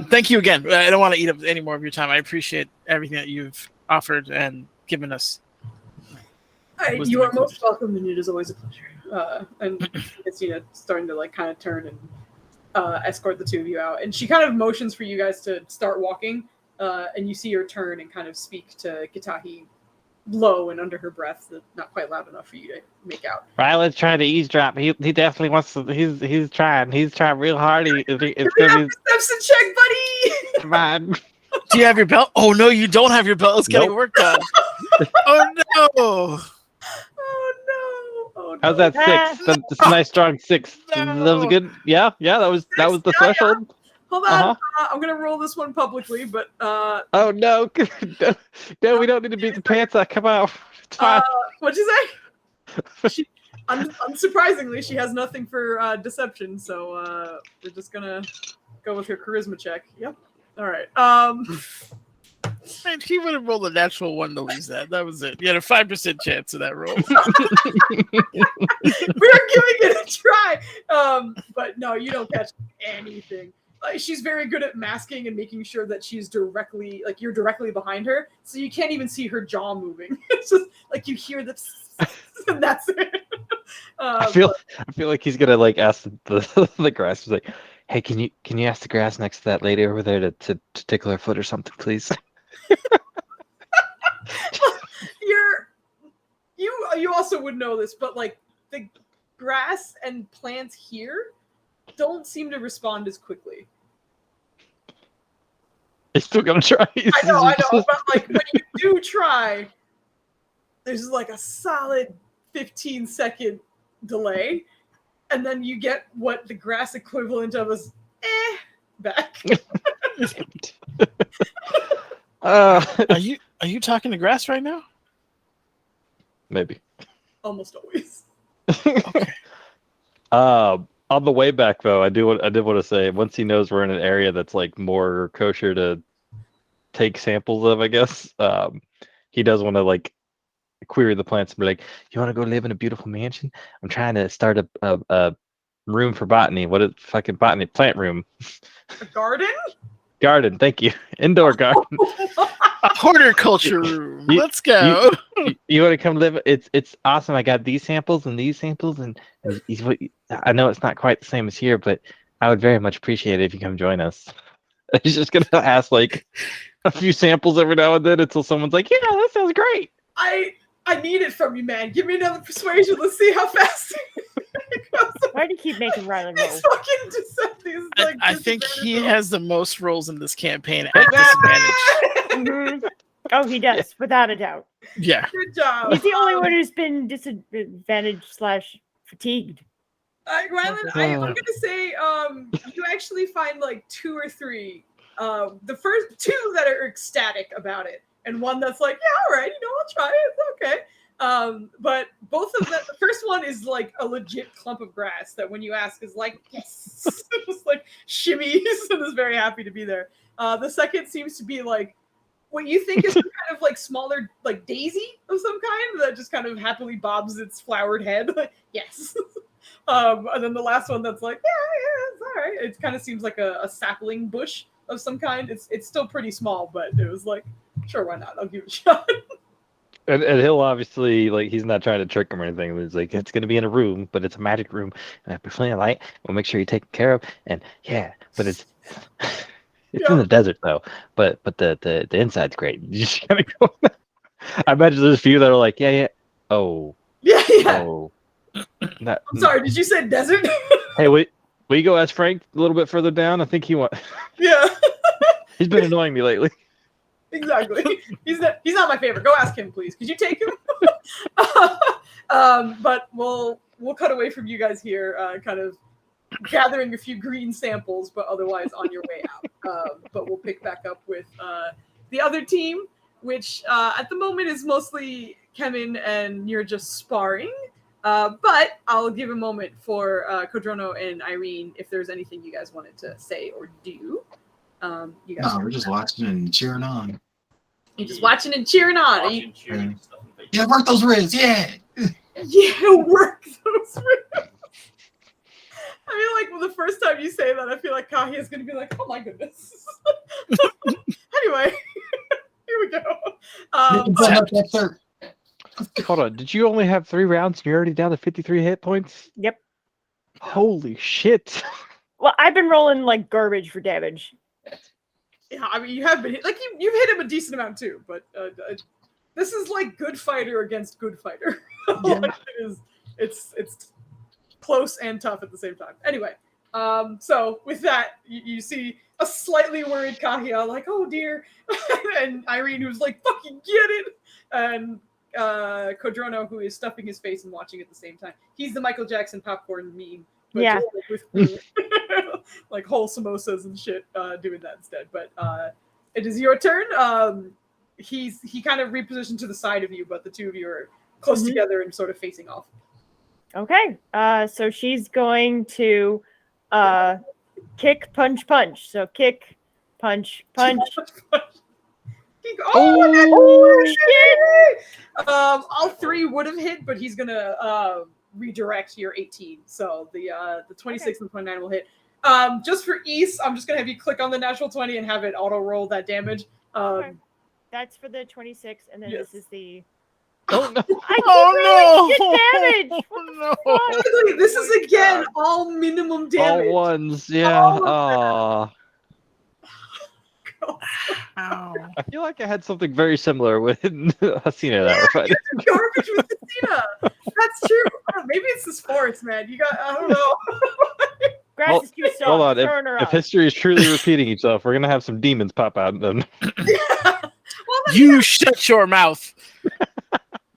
Thank you again. I don't want to eat up any more of your time. I appreciate everything that you've offered and given us. You are most welcome, and it is always a pleasure. And it's starting to kind of turn and escort the two of you out. And she kind of motions for you guys to start walking, and you see her turn and kind of speak to Gitahi low and under her breath, not quite loud enough for you to make out. Ryland's trying to eavesdrop. He definitely wants to. He's trying. He's trying real hard. It's gonna be perception check, buddy. come on. Do you have your belt? Oh no, you don't have your belt. It's getting work done. Oh no. Oh no. How's that 6? That's a nice strong 6. No. That was good. Yeah, that was the threshold. Hold on. I'm gonna roll this one publicly, but oh no. No, we don't need to beat the pants out. Come on. It's fine. What'd you say? Unsurprisingly, she has nothing for deception, so we're just gonna go with her charisma check. Yep. All right. Man, he would have rolled a natural 1 to lose that. That was it. You had a 5% chance of that roll. We're giving it a try. But no, you don't catch anything. She's very good at masking and making sure that she's you're directly behind her, so you can't even see her jaw moving. It's just like you hear the and that's it. I feel like he's gonna ask the grass. He's like, hey, can you ask the grass next to that lady over there to tickle her foot or something, please? You also would know this, but the grass and plants here don't seem to respond as quickly. He's still gonna try. I know, but when you do try, there's a solid 15-second delay, and then you get what the grass equivalent of is back. Are you talking to grass right now? Maybe. Almost always. Okay. On the way back though, I did want to say, once he knows we're in an area that's more kosher to take samples of, I guess, he does want to query the plants and be like, "You want to go live in a beautiful mansion? I'm trying to start a room for botany. What is fucking botany? Plant room, A garden? garden. Thank you, indoor garden. A horticulture room. You- Let's go. You want to come live? It's awesome. I got these samples and these samples, and I know it's not quite the same as here, but I would very much appreciate it if you come join us." He's just gonna ask like a few samples every now and then until someone's like, "Yeah, that sounds great." I need it from you, man. Give me another persuasion. Let's see how fast it goes. Why do you keep making Riley roll? These fucking these, like, I think he disadvantage has the most rolls in this campaign at rolls. disadvantage. Mhm. Oh, he does, without a doubt. Yeah. Good job. He's the only one who's been disadvantaged / fatigued. Rylan, I'm gonna say, you actually find like 2 or 3. The first 2 that are ecstatic about it, and one that's like, yeah, all right, I'll try it. It's okay. But both of them, the first one is like a legit clump of grass that when you ask is like, yes, just like shimmies and is very happy to be there. The second seems to be like what you think is some kind of like smaller like daisy of some kind that just kind of happily bobs its flowered head. Yes. And then the last one that's like, yeah, it's all right. It kind of seems like a sapling bush of some kind. It's still pretty small, but it was like, sure, why not? I'll give it a shot. And he'll obviously like he's not trying to trick him or anything. He's like, it's gonna be in a room, but it's a magic room, and I have plenty of light. We'll make sure you're taken care of. And yeah, but it's in the desert though. But the inside's great. You just gotta go. I imagine there's a few that are like, yeah. Oh. Yeah. Oh. Not, I'm sorry, did you say desert? Hey, wait. Will you go ask Frank a little bit further down? I think he wants. Yeah. He's been annoying me lately. Exactly. He's not my favorite. Go ask him, please. Could you take him? But we'll cut away from you guys here, kind of gathering a few green samples, but otherwise on your way out. But we'll pick back up with the other team, which at the moment is mostly Kemin and you're just sparring. But I'll give a moment for Kodrono and Irene if there's anything you guys wanted to say or do. You guys we're just watching and cheering on. You're just watching and cheering on. Watching, cheering, stuff and things. Yeah, work those ribs. Yeah. Yeah, work those ribs. I mean, like, the first time you say that, I feel like Kahi is going to be like, oh my goodness. Anyway, here we go. Hold on. Did you only have 3 rounds and you're already down to 53 hit points? Yep. Holy shit. Well, I've been rolling like garbage for damage. Yeah, I mean, you have been like you've hit him a decent amount too, but this is like good fighter against good fighter. Like it's close and tough at the same time. Anyway, so with that, you see a slightly worried Kahia, like, oh dear, and Irene who's like, fucking get it, and Kodrono who is stuffing his face and watching at the same time. He's the Michael Jackson popcorn meme. But Yeah. with like whole samosas and shit, doing that instead. But it is your turn. He kind of repositioned to the side of you, but the two of you are close together and sort of facing off. Okay. So she's going to kick, punch, punch. So kick, punch, punch. Oh shit! All 3 would have hit, but he's gonna redirect your 18. So the 26 and 29 will hit. Just for ease, I'm just gonna have you click on the natural 20 and have it auto roll that damage. Okay. That's for the 26, and then Yes. this is the. Oh no. I keep rolling shit damage. What the fuck? Basically, this is again all minimum damage. All ones. Yeah. All Ow. I feel like I had something very similar with Hasina that we're fighting. Garbage with Christina. That's true. Oh, maybe it's the sports, man. You got, I don't know. Grass is too soft. Hold on. Turn her If up. history is truly repeating itself, we're gonna have some demons pop out. Then Well, You shut your mouth.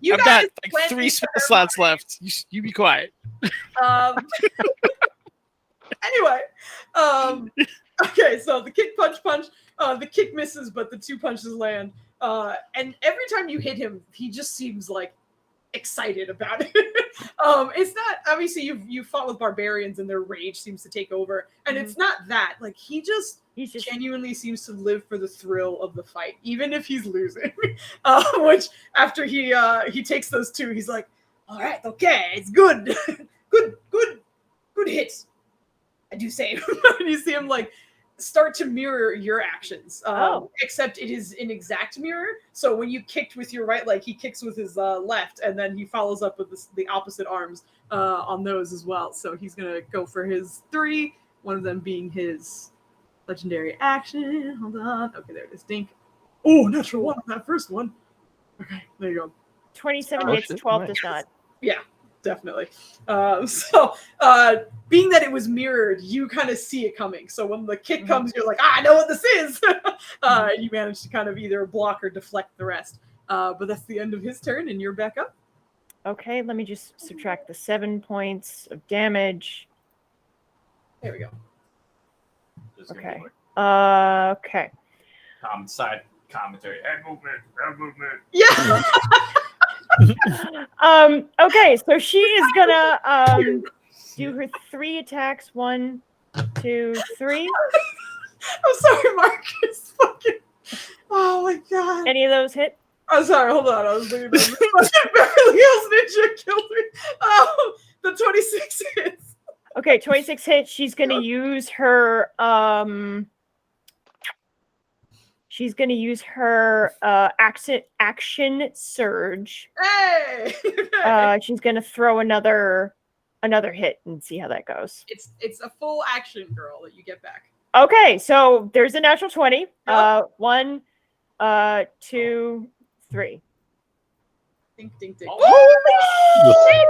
you I've guys got like went 3 into spell her slots mind. left. You be quiet. Anyway, okay, so the kick, punch, punch. The kick misses, but the 2 punches land. And every time you hit him, he just seems like excited about it. It's not, obviously you've fought with barbarians and their rage seems to take over, and it's not that. Like he's just genuinely seems to live for the thrill of the fight, even if he's losing. Which after he takes those two, he's like, all right, okay, it's good. good hits. I do say. And you see him like start to mirror your actions, except it is an exact mirror. So when you kicked with your right leg, he kicks with his left, and then he follows up with the opposite arms on those as well. So he's gonna go for his 3, one of them being his legendary action. Hold on. Okay, there it is. Dink. Oh, natural 1 on that first one. Okay, there you go. 27 hits, 12 does not. Yeah, definitely. Being that it was mirrored, you kind of see it coming. So when the kick comes, you're like, I know what this is. You manage to kind of either block or deflect the rest. But that's the end of his turn, and you're back up. Okay, let me just subtract the 7 points of damage. There we go. Okay. Okay. Side commentary. Head movement. Yeah. Okay, so she is gonna do her 3 attacks. 1, 2, 3. I'm sorry, Marcus. Fucking. Oh my god. Any of those hit? I'm sorry. Hold on. I was thinking about Beverly Hills Ninja killed me. The 26 hits. Okay, 26 hits. She's gonna use her action surge. Hey. She's gonna throw another hit and see how that goes. It's a full action, girl, that you get back. Okay, so there's a natural 20. Yep. 1, 2, 3. Dink, dink, dink. Holy shit!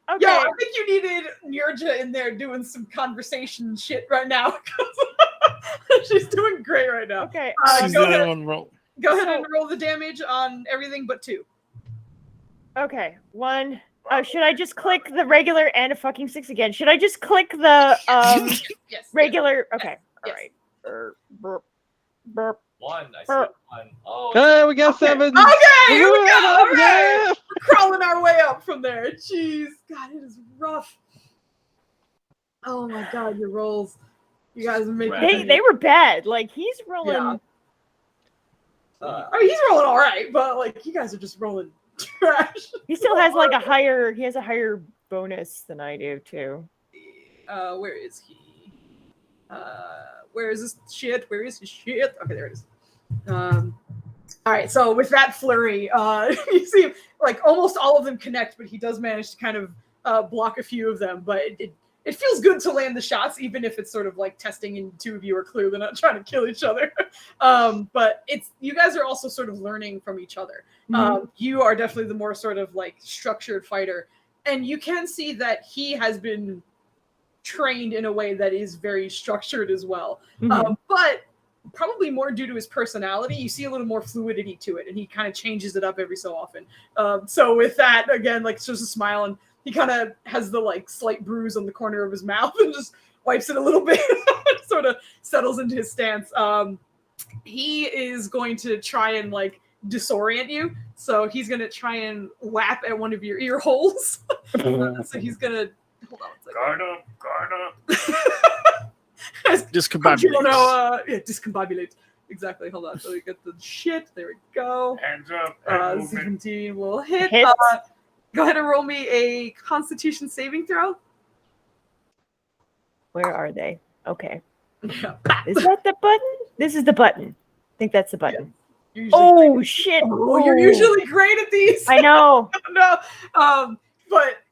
Okay. Yo, I think you needed Nirja in there doing some conversation shit right now. She's doing great right now. Okay. She's the only one roll. Go ahead and roll the damage on everything but 2. Okay. 1. Should I just click the regular and a fucking 6 again? Should I just click the Yes. regular? Okay. Yes. All right. Burp. Burp. 1. I Burp. see 1. Oh, Hey, we got 7. Okay, here we go. All right. Yeah. We're crawling our way up from there. Jeez. God, it is rough. Oh my god, your rolls. You guys are making They were bad. Like he's rolling. Yeah. I mean, he's rolling all right, but like you guys are just rolling trash. He still has like a higher bonus than I do too. Where is he? Where is this shit? Where is his shit? Okay, there it is. All right, so with that flurry, you see like almost all of them connect, but he does manage to kind of block a few of them. But it feels good to land the shots, even if it's sort of like testing and 2 of you are clearly not trying to kill each other. But you guys are also sort of learning from each other. You are definitely the more sort of like structured fighter, and you can see that he has been trained in a way that is very structured as well. But probably more due to his personality, you see a little more fluidity to it, and he kind of changes it up every so often. So with that, again, like it's just a smile, and he kind of has the like slight bruise on the corner of his mouth and just wipes it a little bit, sort of settles into his stance. He is going to try and like disorient you, so he's going to try and whap at one of your ear holes. So he's going to hold on a second. Guard up. Discombobulate. Discombobulate. Exactly. Hold on. So we get the shit. There we go. Hands up. Head movement. 17 will hit. Hits. Go ahead and roll me a Constitution saving throw. Where are they? Okay. Yeah. Is that the button? This is the button. I think that's the button. You're Oh shit! you're usually great at these. I know. No. But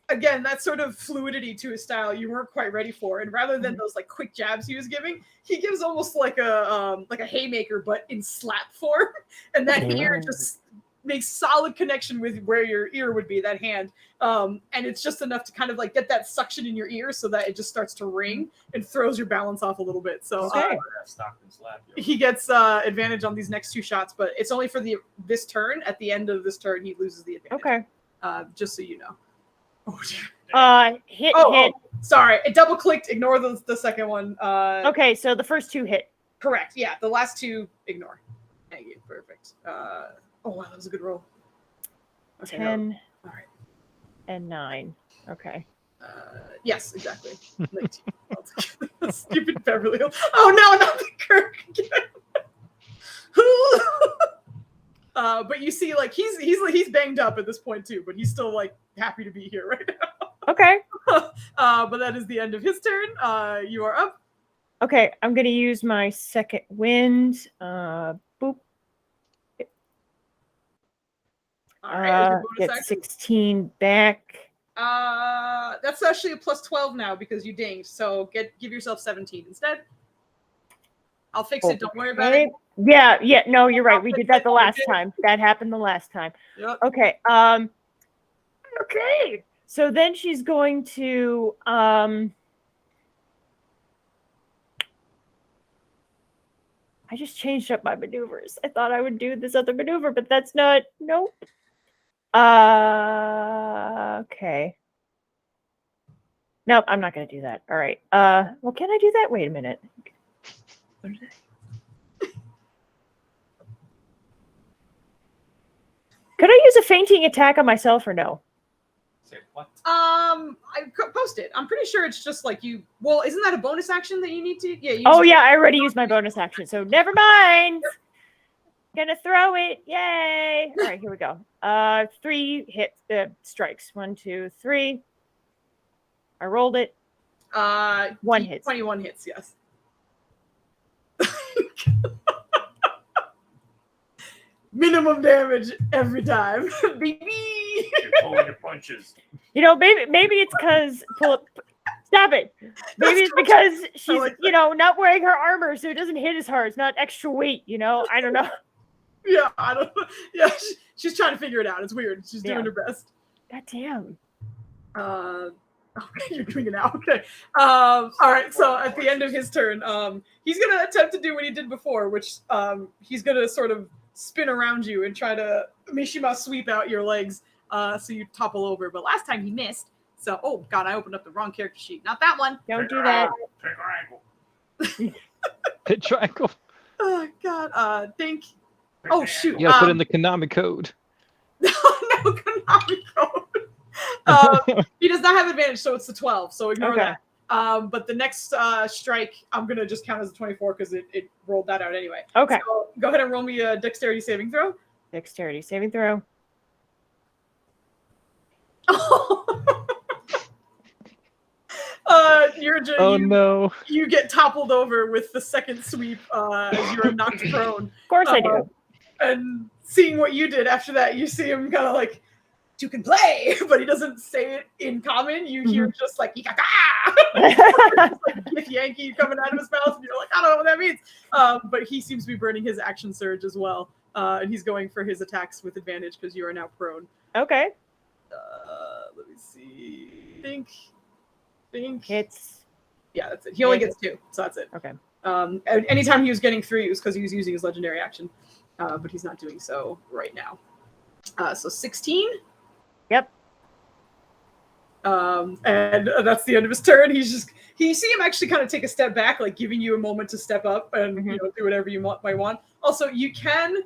again, that sort of fluidity to his style you weren't quite ready for. And rather than those like quick jabs he was giving, he gives almost like a haymaker, but in slap form. And that ear just makes solid connection with where your ear would be, that hand. And it's just enough to kind of like get that suction in your ear so that it just starts to ring and throws your balance off a little bit. So he gets advantage on these next 2 shots, but it's only for this turn. At the end of this turn, he loses the advantage. Okay. Just so you know. Oh, dear. Hit. Sorry, it double clicked. Ignore the second one. Okay, so the first 2 hit. Correct. Yeah, the last 2 ignore. Thank you. Perfect. Oh wow, that was a good roll. Okay, 10 all right. and 9. Okay. Yes, exactly. 19. Stupid Beverly Hills. Oh no, not the Kirk again. But you see, like he's banged up at this point too, but he's still like happy to be here right now. Okay. But that is the end of his turn. You are up. Okay, I'm gonna use my second wind. Boop. All right. Your bonus Get action. 16 back. That's actually a plus 12 now because you dinged. So give yourself 17 instead. I'll fix it. Don't worry about it. Yeah. No, you're right. We did that the last time. That happened the last time. Yep. Okay. Okay. So then she's going to I just changed up my maneuvers. I thought I would do this other maneuver, but that's not. Nope. Okay. Nope, I'm not gonna do that. All right. Well, can I do that? Wait a minute. What is it? Could I use a fainting attack on myself or no? Say what? I post it. I'm pretty sure it's just like you. Well, isn't that a bonus action that you need to? Yeah. Oh yeah, I already used my bonus action, so never mind. Gonna throw it. Yay! All right, here we go. 3 hits, strikes. 1, 2, 3. I rolled it. 1 hits. 21 hits. Yes. Minimum damage every time, baby. You're pulling your punches. You know, maybe it's because stop it. Maybe it's because she's like not wearing her armor, so it doesn't hit as hard. It's not extra weight. I don't know. Yeah, I don't. Yeah, she's trying to figure it out. It's weird. She's doing her best. God damn. Okay, you're doing it now. Okay. All right. So at the end of his turn, he's gonna attempt to do what he did before, which he's gonna sort of spin around you and try to Mishima sweep out your legs, so you topple over. But last time he missed. So oh god, I opened up the wrong character sheet. Not that one. Don't do that. Pick her ankle. Hit triangle. Oh god. Think. Pick Oh the shoot. ankle. You gotta put in the Konami code. No, Konami code. He does not have advantage, so it's the 12. So ignore Okay. that. But the next strike, I'm gonna just count as a 24 because it rolled that out anyway. Okay. So go ahead and roll me a dexterity saving throw. Dexterity saving throw. No. You get toppled over with the second sweep as you're knocked prone. Of course I do. And seeing what you did after that, you see him kind of like, you can play, but he doesn't say it in common. You hear just like, like Gif Yankee coming out of his mouth, and you're like, I don't know what that means. But he seems to be burning his action surge as well. And he's going for his attacks with advantage because you are now prone. Okay. Let me see. Think. Hits. Yeah, that's it. He only gets 2, so that's it. Okay. Anytime he was getting 3, it was because he was using his legendary action. But he's not doing so right now. So 16. Yep. And that's the end of his turn. You see him actually kind of take a step back, like giving you a moment to step up and do whatever you might want. Also, you can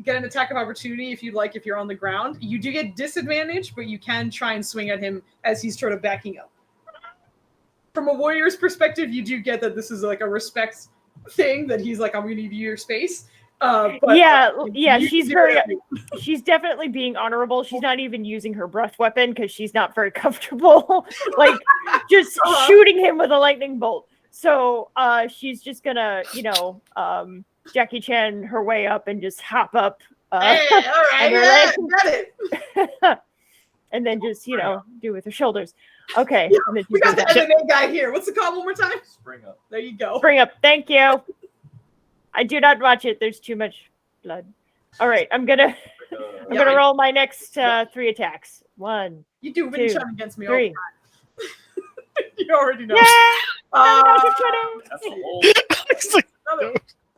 get an attack of opportunity if you'd like, if you're on the ground. You do get disadvantage, but you can try and swing at him as he's sort of backing up. From a warrior's perspective, you do get that this is like a respect thing, that he's like, I'm going to give you your space. But, she's definitely being honorable. She's not even using her breath weapon because she's not very comfortable, like just shooting him with a lightning bolt. So she's just gonna, Jackie Chan her way up and just hop up. Hey, all right, got it. And then just, do with her shoulders. Okay. Yeah, and then we got the MMA guy here. What's the call one more time? Spring up. There you go. Spring up. Thank you. I do not watch it. There's too much blood. All right. I'm gonna roll my next 3 attacks. 1. You do win shot against me 3. all the time. You already know. That's a whole.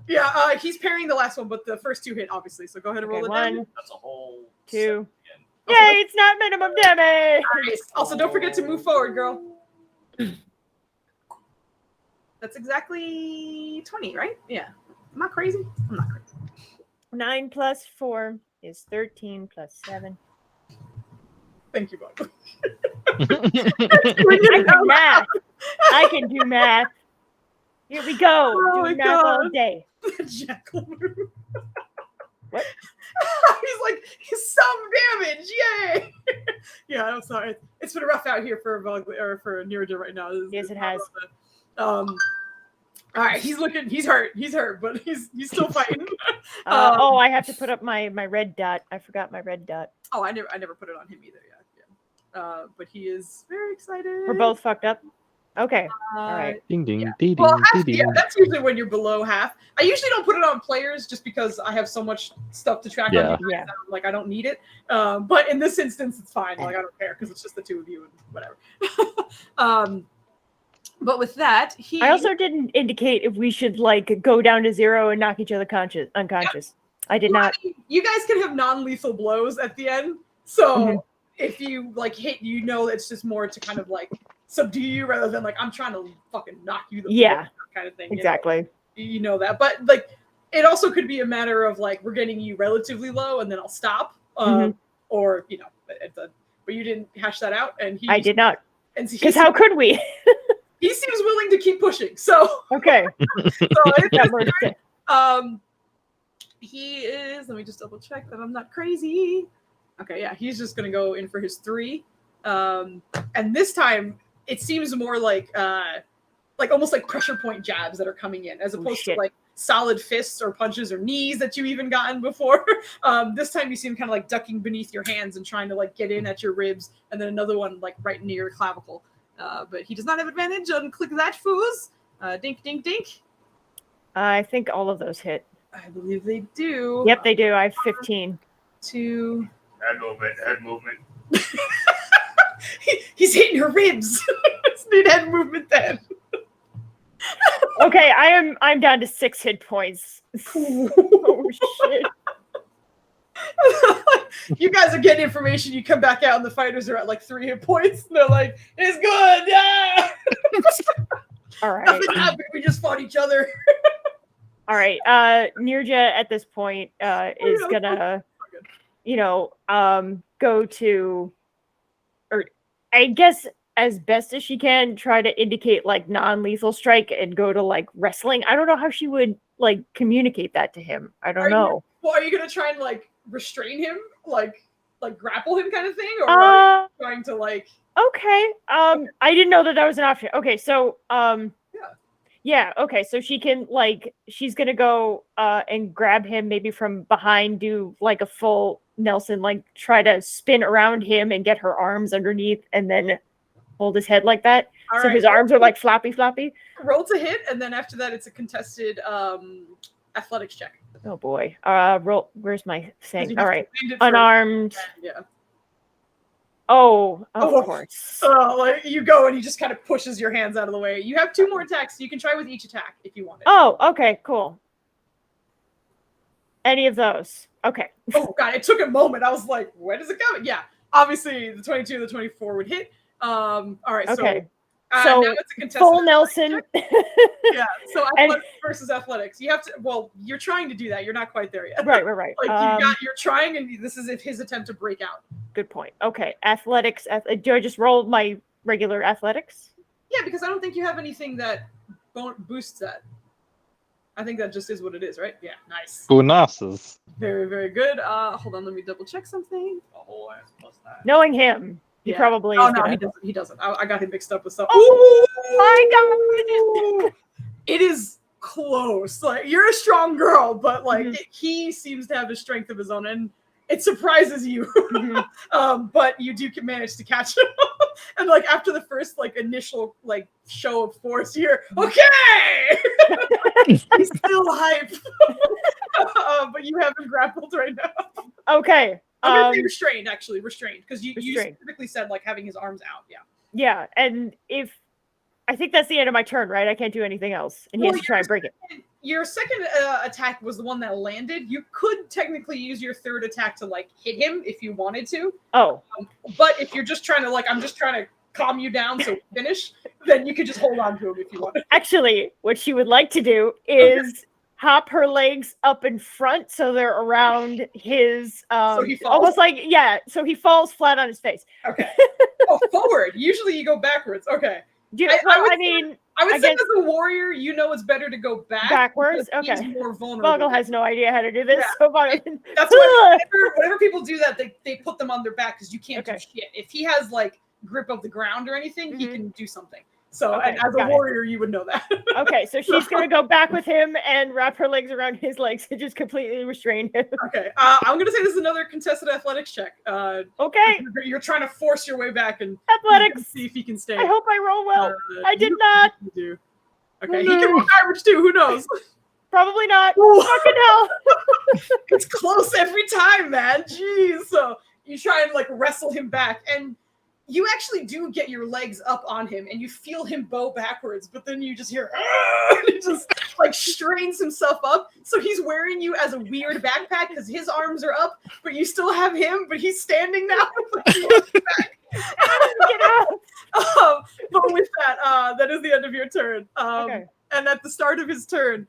Yeah, he's parrying the last one, but the first 2 hit, obviously. So go ahead and roll it 1, down. That's a whole. 2. Yay! It's not minimum damage. Nice. Also, don't forget to move forward, girl. That's exactly 20, right? Yeah. Am I crazy? I'm not crazy. 9 plus 4. is 13 plus 7. Thank you, Bob. I can math. I can do math. Here we go. Oh my Doing math all God. day. Jackal move. What? He's like, some damage, yay! Yeah, I'm sorry. It's been rough out here for Nirja right now. Yes, it has. All right, he's hurt, but he's still fighting. I have to put up my red dot. I forgot my red dot. Oh, I never put it on him either. Yeah. But he is very excited. We're both fucked up. Okay. All right. Ding ding Yeah. ding Well, ding ding. yeah, that's usually when you're below half. I usually don't put it on players just because I have so much stuff to track Yeah. on you guys. Like I don't need it. But in this instance, it's fine. Like I don't care because it's just the two of you and whatever. But with that, I also didn't indicate if we should like go down to 0 and knock each other unconscious. I did not. You guys can have non-lethal blows at the end. So if you like hit, it's just more to kind of like subdue you rather than like I'm trying to fucking knock you the floor kind of thing. Exactly. You know that, but like it also could be a matter of like we're getting you relatively low and then I'll stop, or but you didn't hash that out, and I did not. And because how could we? He seems willing to keep pushing. So okay. He is. Let me just double check that I'm not crazy. Okay, yeah, he's just gonna go in for his 3, and this time it seems more like almost like pressure point jabs that are coming in, as opposed to like solid fists or punches or knees that you even gotten before. This time you see him kind of like ducking beneath your hands and trying to like get in at your ribs, and then another one like right near your clavicle. But he does not have advantage on click that foos. Dink, dink, dink. I think all of those hit. I believe they do. Yep, they do. I have 15. 2. Head movement. He's hitting her ribs. Need head movement then. Okay, I'm down to 6 hit points. Oh shit. You guys are getting information. You come back out, and the fighters are at like 3 hit points. And they're like, "It's good, yeah." All right. Nothing happened. We just fought each other. All right. Nirja at this point is gonna, go to, or I guess as best as she can, try to indicate like non-lethal strike and go to like wrestling. I don't know how she would like communicate that to him. I don't know. Are you gonna try and like restrain him, like grapple him, kind of thing, or are you trying to like? Okay. I didn't know that was an option. Okay, so yeah. Okay, so she can she's gonna go and grab him maybe from behind, do like a full Nelson, like try to spin around him and get her arms underneath, and then hold his head like that. All so right. his arms are like floppy. Roll to hit, and then after that, it's a contested athletics check. Oh boy. Roll. Where's my thing? All right. Unarmed. Yeah. Oh, of course. Like you go and he just kind of pushes your hands out of the way. You have 2 more attacks. You can try with each attack if you want it. Oh, okay, cool. Any of those? Okay. Oh god, it took a moment. I was like, where does it go? Yeah, obviously the 22 and the 24 would hit. All right. Okay. So now it's a contested full Nelson. Yeah. So athletics versus athletics. You have to. Well, you're trying to do that. You're not quite there yet. Right. Like you're trying, and this is his attempt to break out. Good point. Okay. Athletics. Do I just roll my regular athletics? Yeah, because I don't think you have anything that boosts that. I think that just is what it is, right? Yeah. Nice. Boonasses. Very, very good. Hold on. Let me double check something. A whole ass plus 9. Knowing him. He probably Oh is no, gonna... he doesn't. I got him mixed up with something. Oh my god! It is close. Like you're a strong girl, but like he seems to have the strength of his own, and it surprises you. But you do manage to catch him. And like after the first like initial like show of force, you're okay. He's still hype. But you have him grappled right now. Okay. I'm gonna say restrained, actually. Restrained. Because you specifically said like having his arms out. Yeah. Yeah. And I think that's the end of my turn, right? I can't do anything else. And he has to try and break it. Your second attack was the one that landed. You could technically use your third attack to like hit him if you wanted to. Oh. But if you're just trying to I'm just trying to calm you down so we finish, then you could just hold on to him if you want. Actually, what she would like to do is hop her legs up in front so they're around his So he falls? almost like so he falls flat on his face. Okay. Oh, forward. Usually you go backwards. Okay. I would say guess as a warrior, you know it's better to go backwards. because Okay. he's more vulnerable. Boggle has no idea how to do this. Yeah. So Boggle, That's why whenever people do that, they put them on their back because you can't do shit. If he has like grip of the ground or anything, he can do something. So and as a warrior, you would know that. Okay, so she's gonna go back with him and wrap her legs around his legs and just completely restrain him. Okay, I'm gonna say this is another contested athletics check. Okay, you're trying to force your way back and athletics. See if he can stay. I hope I roll well. I did not. Do. Okay, he can roll average too. Who knows? Probably not. Fucking hell. It's close every time, man. Jeez. So you try and like wrestle him back, and you actually do get your legs up on him, and you feel him bow backwards, but then you just hear, and it just like strains himself up. So he's wearing you as a weird backpack because his arms are up, but you still have him, but he's standing now. Get out. But with that, that is the end of your turn. Okay. And at the start of his turn,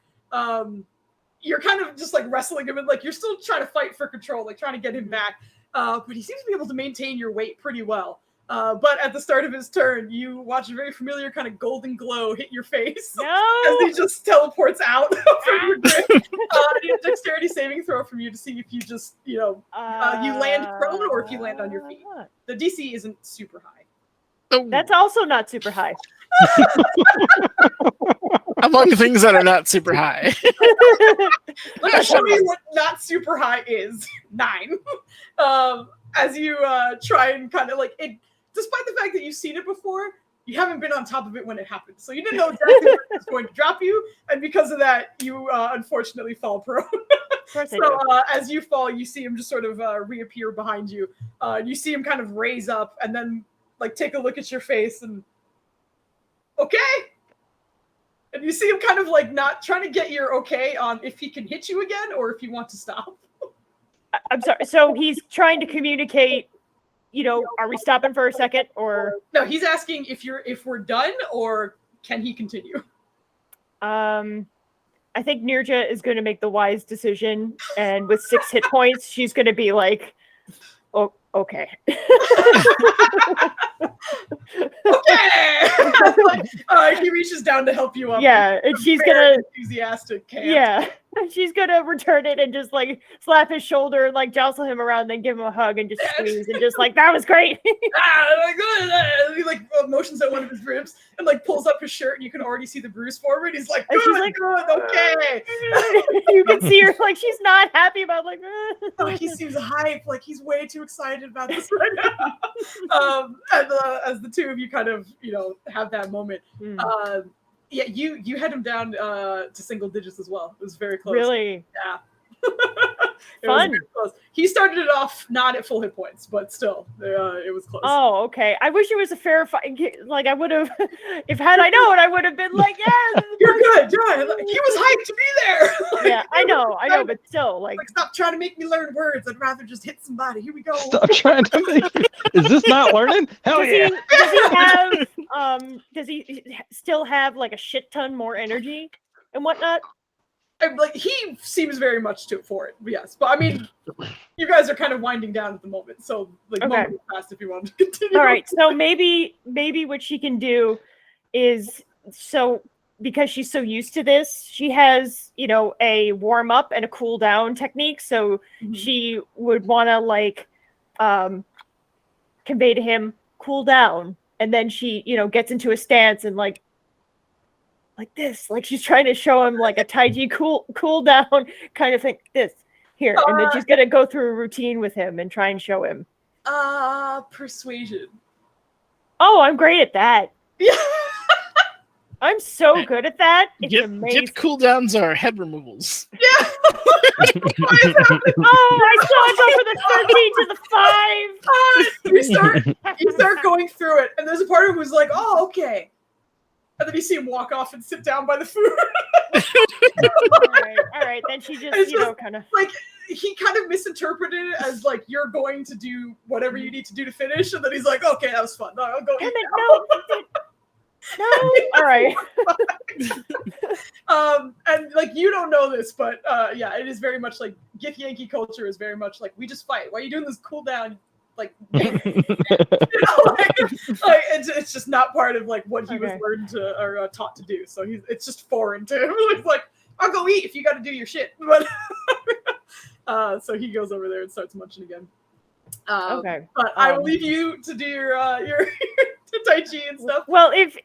you're kind of just like wrestling him, and like you're still trying to fight for control, like trying to get him back. But he seems to be able to maintain your weight pretty well. But at the start of his turn, you watch a very familiar kind of golden glow hit your face as he just teleports out from your grip. Need a dexterity saving throw from you to see if you just, you land prone or if you land on your feet. The DC isn't super high. That's also not super high. Among things that are not super high. Let me show you what not super high is. 9. As you try and kind of like it. Despite the fact that you've seen it before, you haven't been on top of it when it happened. So you didn't know exactly where it was going to drop you. And because of that, you unfortunately fall prone. So as you fall, you see him just sort of reappear behind you. You see him kind of raise up and then like take a look at your face and okay. And you see him kind of like not trying to get your okay on if he can hit you again or if you want to stop. I'm sorry. So he's trying to communicate, are we stopping for a second or no, he's asking if we're done or can he continue? I think Nirja is going to make the wise decision, and with 6 hit points, she's going to be like, "Oh, okay." Okay. He reaches down to help you up. Yeah, and she's gonna enthusiastic. Camp. Yeah, she's gonna return it and just like slap his shoulder and like jostle him around, then give him a hug and just squeeze and just like that was great. He like motions at one of his ribs and like pulls up his shirt and you can already see the bruise forward. He's like, and she's like, good, okay. You can see her like she's not happy about like. He seems hype, like he's way too excited about this right now. And as the two of you kind of have that moment, you had him down to single digits as well. It was very close. Really? Yeah. It Fun. was very close. He started it off not at full hit points, but still, it was close. Oh, okay. I wish it was a fair fight. Like I would have, if had I known, I would have been like, yeah, you're good, John. He was hyped to be there. Yeah, I know, but still, like, stop trying to make me learn words. I'd rather just hit somebody. Here we go. Stop trying to make me. Is this not learning? Hell yeah. Does he still have like a shit ton more energy and whatnot? Like he seems very much for it, yes. But I mean, you guys are kind of winding down at the moment, so like moment passed if you want to continue. All right, so maybe what she can do is because she's so used to this, she has a warm up and a cool down technique. So she would want to like convey to him cool down, and then she gets into a stance and like this, like she's trying to show him like a Taiji cool down kind of thing. This here, and then she's gonna go through a routine with him and try and show him. Persuasion. Oh, I'm great at that. Yeah. I'm so good at that. It's amazing. Gift cooldowns are head removals. Yeah. I saw it go for the 13 to the 5. You start going through it, and there's a part of him who's like, "Oh, okay." And then you see him walk off and sit down by the food. All right. Then she just, kind of like he kind of misinterpreted it as like you're going to do whatever you need to do to finish, and then he's like, "Okay, that was fun. No, I'll go." No. All right. And like you don't know this, but yeah, it is very much like Gith Yankee culture is very much like we just fight. Why are you doing this cool down? Like, you know, like it's just not part of like what he was learned to or taught to do. So it's just foreign to him. He's like, I'll go eat if you got to do your shit. But so he goes over there and starts munching again. Okay. But I will leave you to do your Tai Chi and stuff. Well, if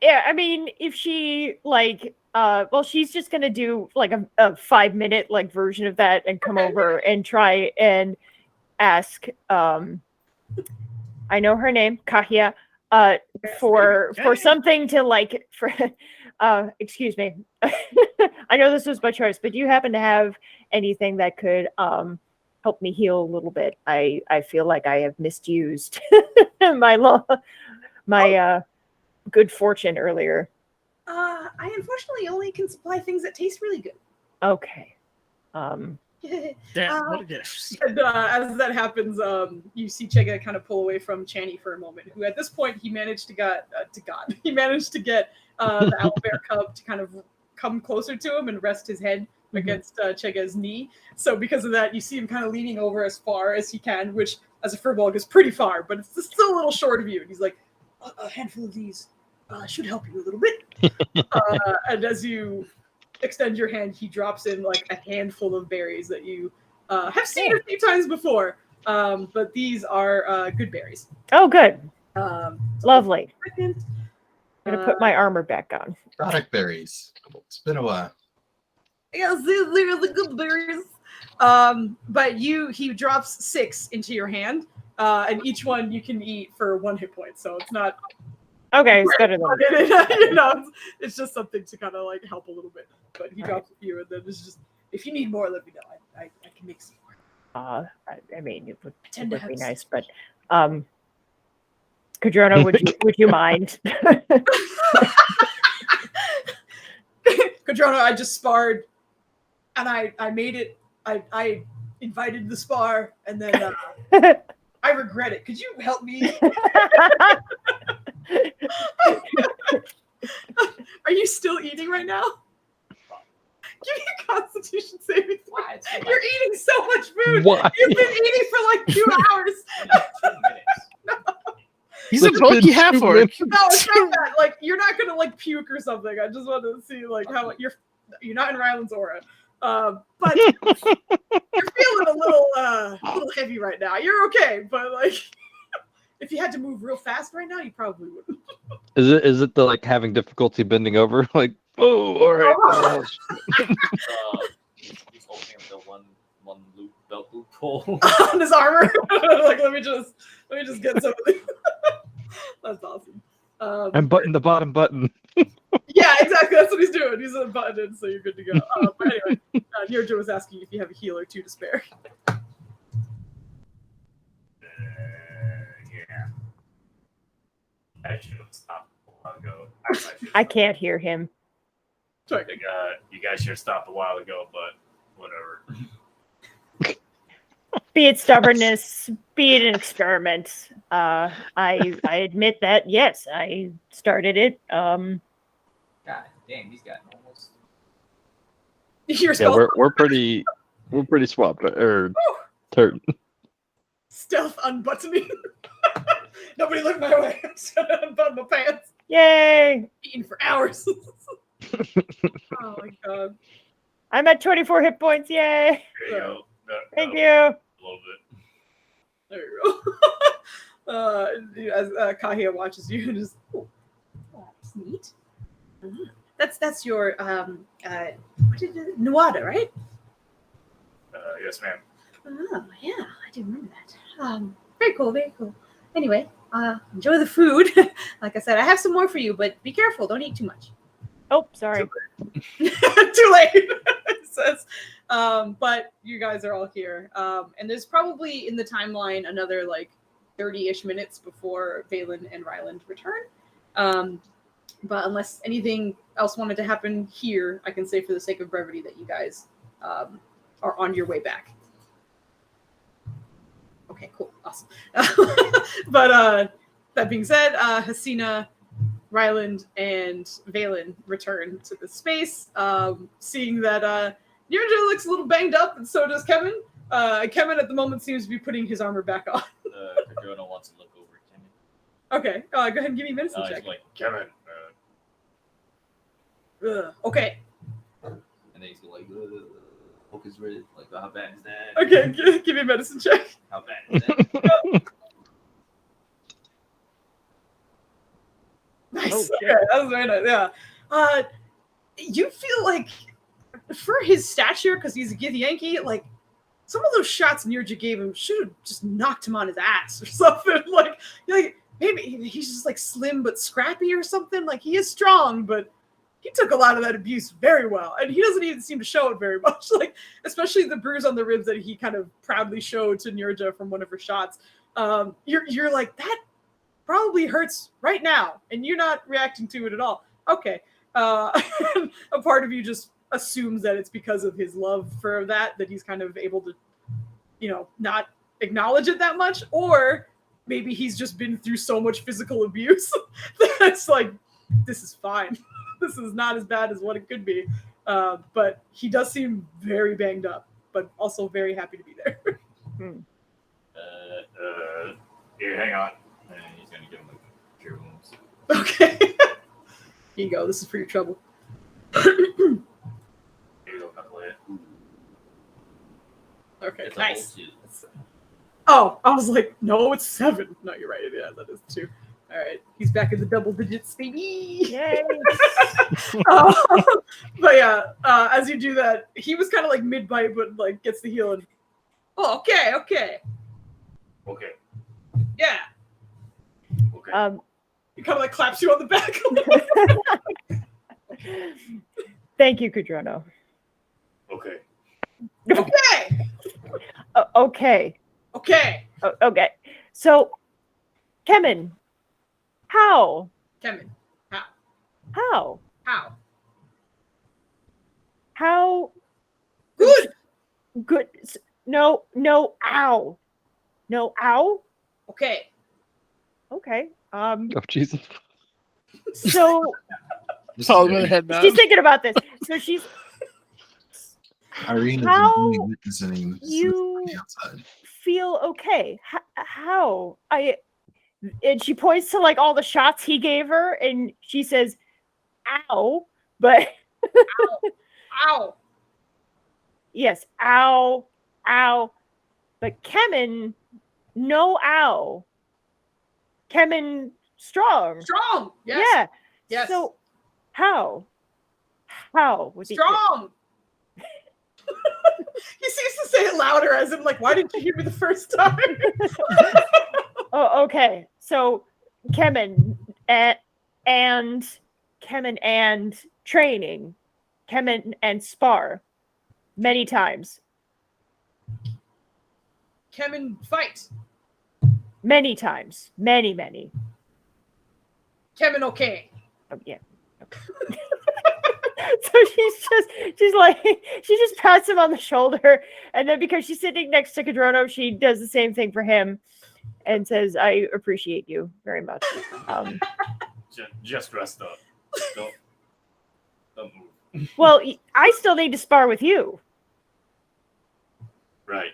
she like, well, she's just gonna do like a 5-minute like version of that and come over and try and ask. I know her name, Kahia. For something to like for. Excuse me. I know this was by choice, but do you happen to have anything that could help me heal a little bit? I feel like I have misused my good fortune earlier. I unfortunately only can supply things that taste really good. Okay. Damn, what a gift. And as that happens, you see Chega kind of pull away from Channy for a moment, who at this point he managed to get the owlbear cub to kind of come closer to him and rest his head against Chega's knee. So because of that, you see him kind of leaning over as far as he can, which as a furbolg is pretty far, but it's still a little short of you. And he's like, a handful of these should help you a little bit. And as you extend your hand, he drops in like a handful of berries that you have seen a few times before, but these are good berries. Oh, good. Lovely. I'm gonna put my armor back on. Product berries. It's been a while. Yes, these are the good berries. But he drops 6 into your hand, and each one you can eat for 1 hit point. So it's not okay. It's better than you know. It's just something to kind of like help a little bit. But he drops a few, and then it's just if you need more, let me know. I can make some more. I mean, it would be nice, but Kadrona, would you mind? Kadrona, I just sparred, and I made it. I invited the spar, and then I regret it. Could you help me? Are you still eating right now? Give me a Constitution saving throw. You're eating so much food. Why? You've been eating for like 2 hours. No. He's a bulky half orc. No, it's not that. Like you're not gonna like puke or something. I just wanted to see like how you're not in Ryland's aura. But you're feeling a little heavy right now. You're okay, but like if you had to move real fast right now, you probably wouldn't. Is it the like having difficulty bending over? Like, oh, all right. Oh, He's opening up the one loop belt loophole. On his armor. Like let me just get some of these. That's awesome. and button the bottom button. Yeah, exactly. That's what he's doing. He's unbuttoned, so you're good to go. But anyway, Nirja was asking if you have a heal or 2 to spare. Yeah. I should have stopped a while ago. I can't hear him. Sorry. You guys should have stopped a while ago, but whatever. Be it stubbornness, be it an experiment. I admit that yes, I started it. God damn, he's got almost. Your Yeah, spell we're pretty swapped or turn. stealth unbuttoning. Nobody look my way. I'm just gonna unbutton my pants. Yay! Eating for hours. Oh my god. I'm at 24 hit points. Yay! There you go. Thank you. A little bit. There you go. As Kahia watches you and just, oh, that's neat. That's your what did it, Nuada, right? Yes, ma'am. Oh yeah, I do remember that. Very cool, very cool. Anyway, enjoy the food. Like I said, I have some more for you, but be careful. Don't eat too much. Oh, sorry. Too late. It says. But you guys are all here. And there's probably in the timeline another like 30-ish minutes before Valen and Ryland return. But unless anything else wanted to happen here, I can say for the sake of brevity that you guys are on your way back. Okay, cool. Awesome. But that being said, Hasina Ryland and Valen return to the space, seeing that Nirja looks a little banged up, and so does Kevin. Kevin at the moment seems to be putting his armor back on. Kadrona wants to look over at Kevin. Okay, go ahead and give me a medicine check. He's like, Kevin. Okay. And then he's going like, poke his wrist. Like, how bad is that? Okay, give me a medicine check. How bad is that? Nice. Oh, Okay, that was very nice. Yeah. You feel like, for his stature, because he's a Githyanki, like, some of those shots Nirja gave him should have just knocked him on his ass or something. Like maybe he's just like slim but scrappy or something. Like, he is strong, but he took a lot of that abuse very well, and he doesn't even seem to show it very much. Like, especially the bruise on the ribs that he kind of proudly showed to Nirja from one of her shots. You're like, that probably hurts right now, and you're not reacting to it at all. Okay. A part of you just assumes that it's because of his love for that he's kind of able to, not acknowledge it that much, or maybe he's just been through so much physical abuse that it's like, this is fine. This is not as bad as what it could be. But he does seem very banged up, but also very happy to be there. Here, hang on. And he's gonna give him like cure wounds. Okay. Here you go. This is for your trouble. Here you go, knucklehead. Okay, It's a nice. whole two. Oh, I was like, no, it's 7. No, you're right. Yeah, that is 2. All right, he's back in the double digits, baby. Yay! But yeah, as you do that, he was kind of like mid-bite, but like gets the heal and. Oh, okay. Okay. Yeah. Okay. He kind of like claps you on the back. Thank you, Kadrono. Okay. Okay. Okay. Okay. Okay. So, Kemen, how? Kevin, How? how? How? Good. Good. No, ow. No, ow? Okay. Okay. Oh, Jesus. So Solomon head nod. she's thinking about this. So she's Irene is How enjoying witnessing this you- from the outside. feel okay. How? And she points to like all the shots he gave her, and she says, "Ow!" But Ow. yes, ow, ow. But Kemen, no ow. Kemen, strong. Strong. Yes. Yeah. Yes. So how? How was he? Strong. He seems to say it louder, as in like, why didn't you hear me the first time? Oh, okay. So Kemen and training, Kemen and spar many times, Kevin, fight. many times, many. Kevin, okay. Oh, yeah. Okay. So she just pats him on the shoulder, and then because she's sitting next to Kadrono, she does the same thing for him and says, "I appreciate you very much." Just rest up. Don't move. Well, I still need to spar with you. Right.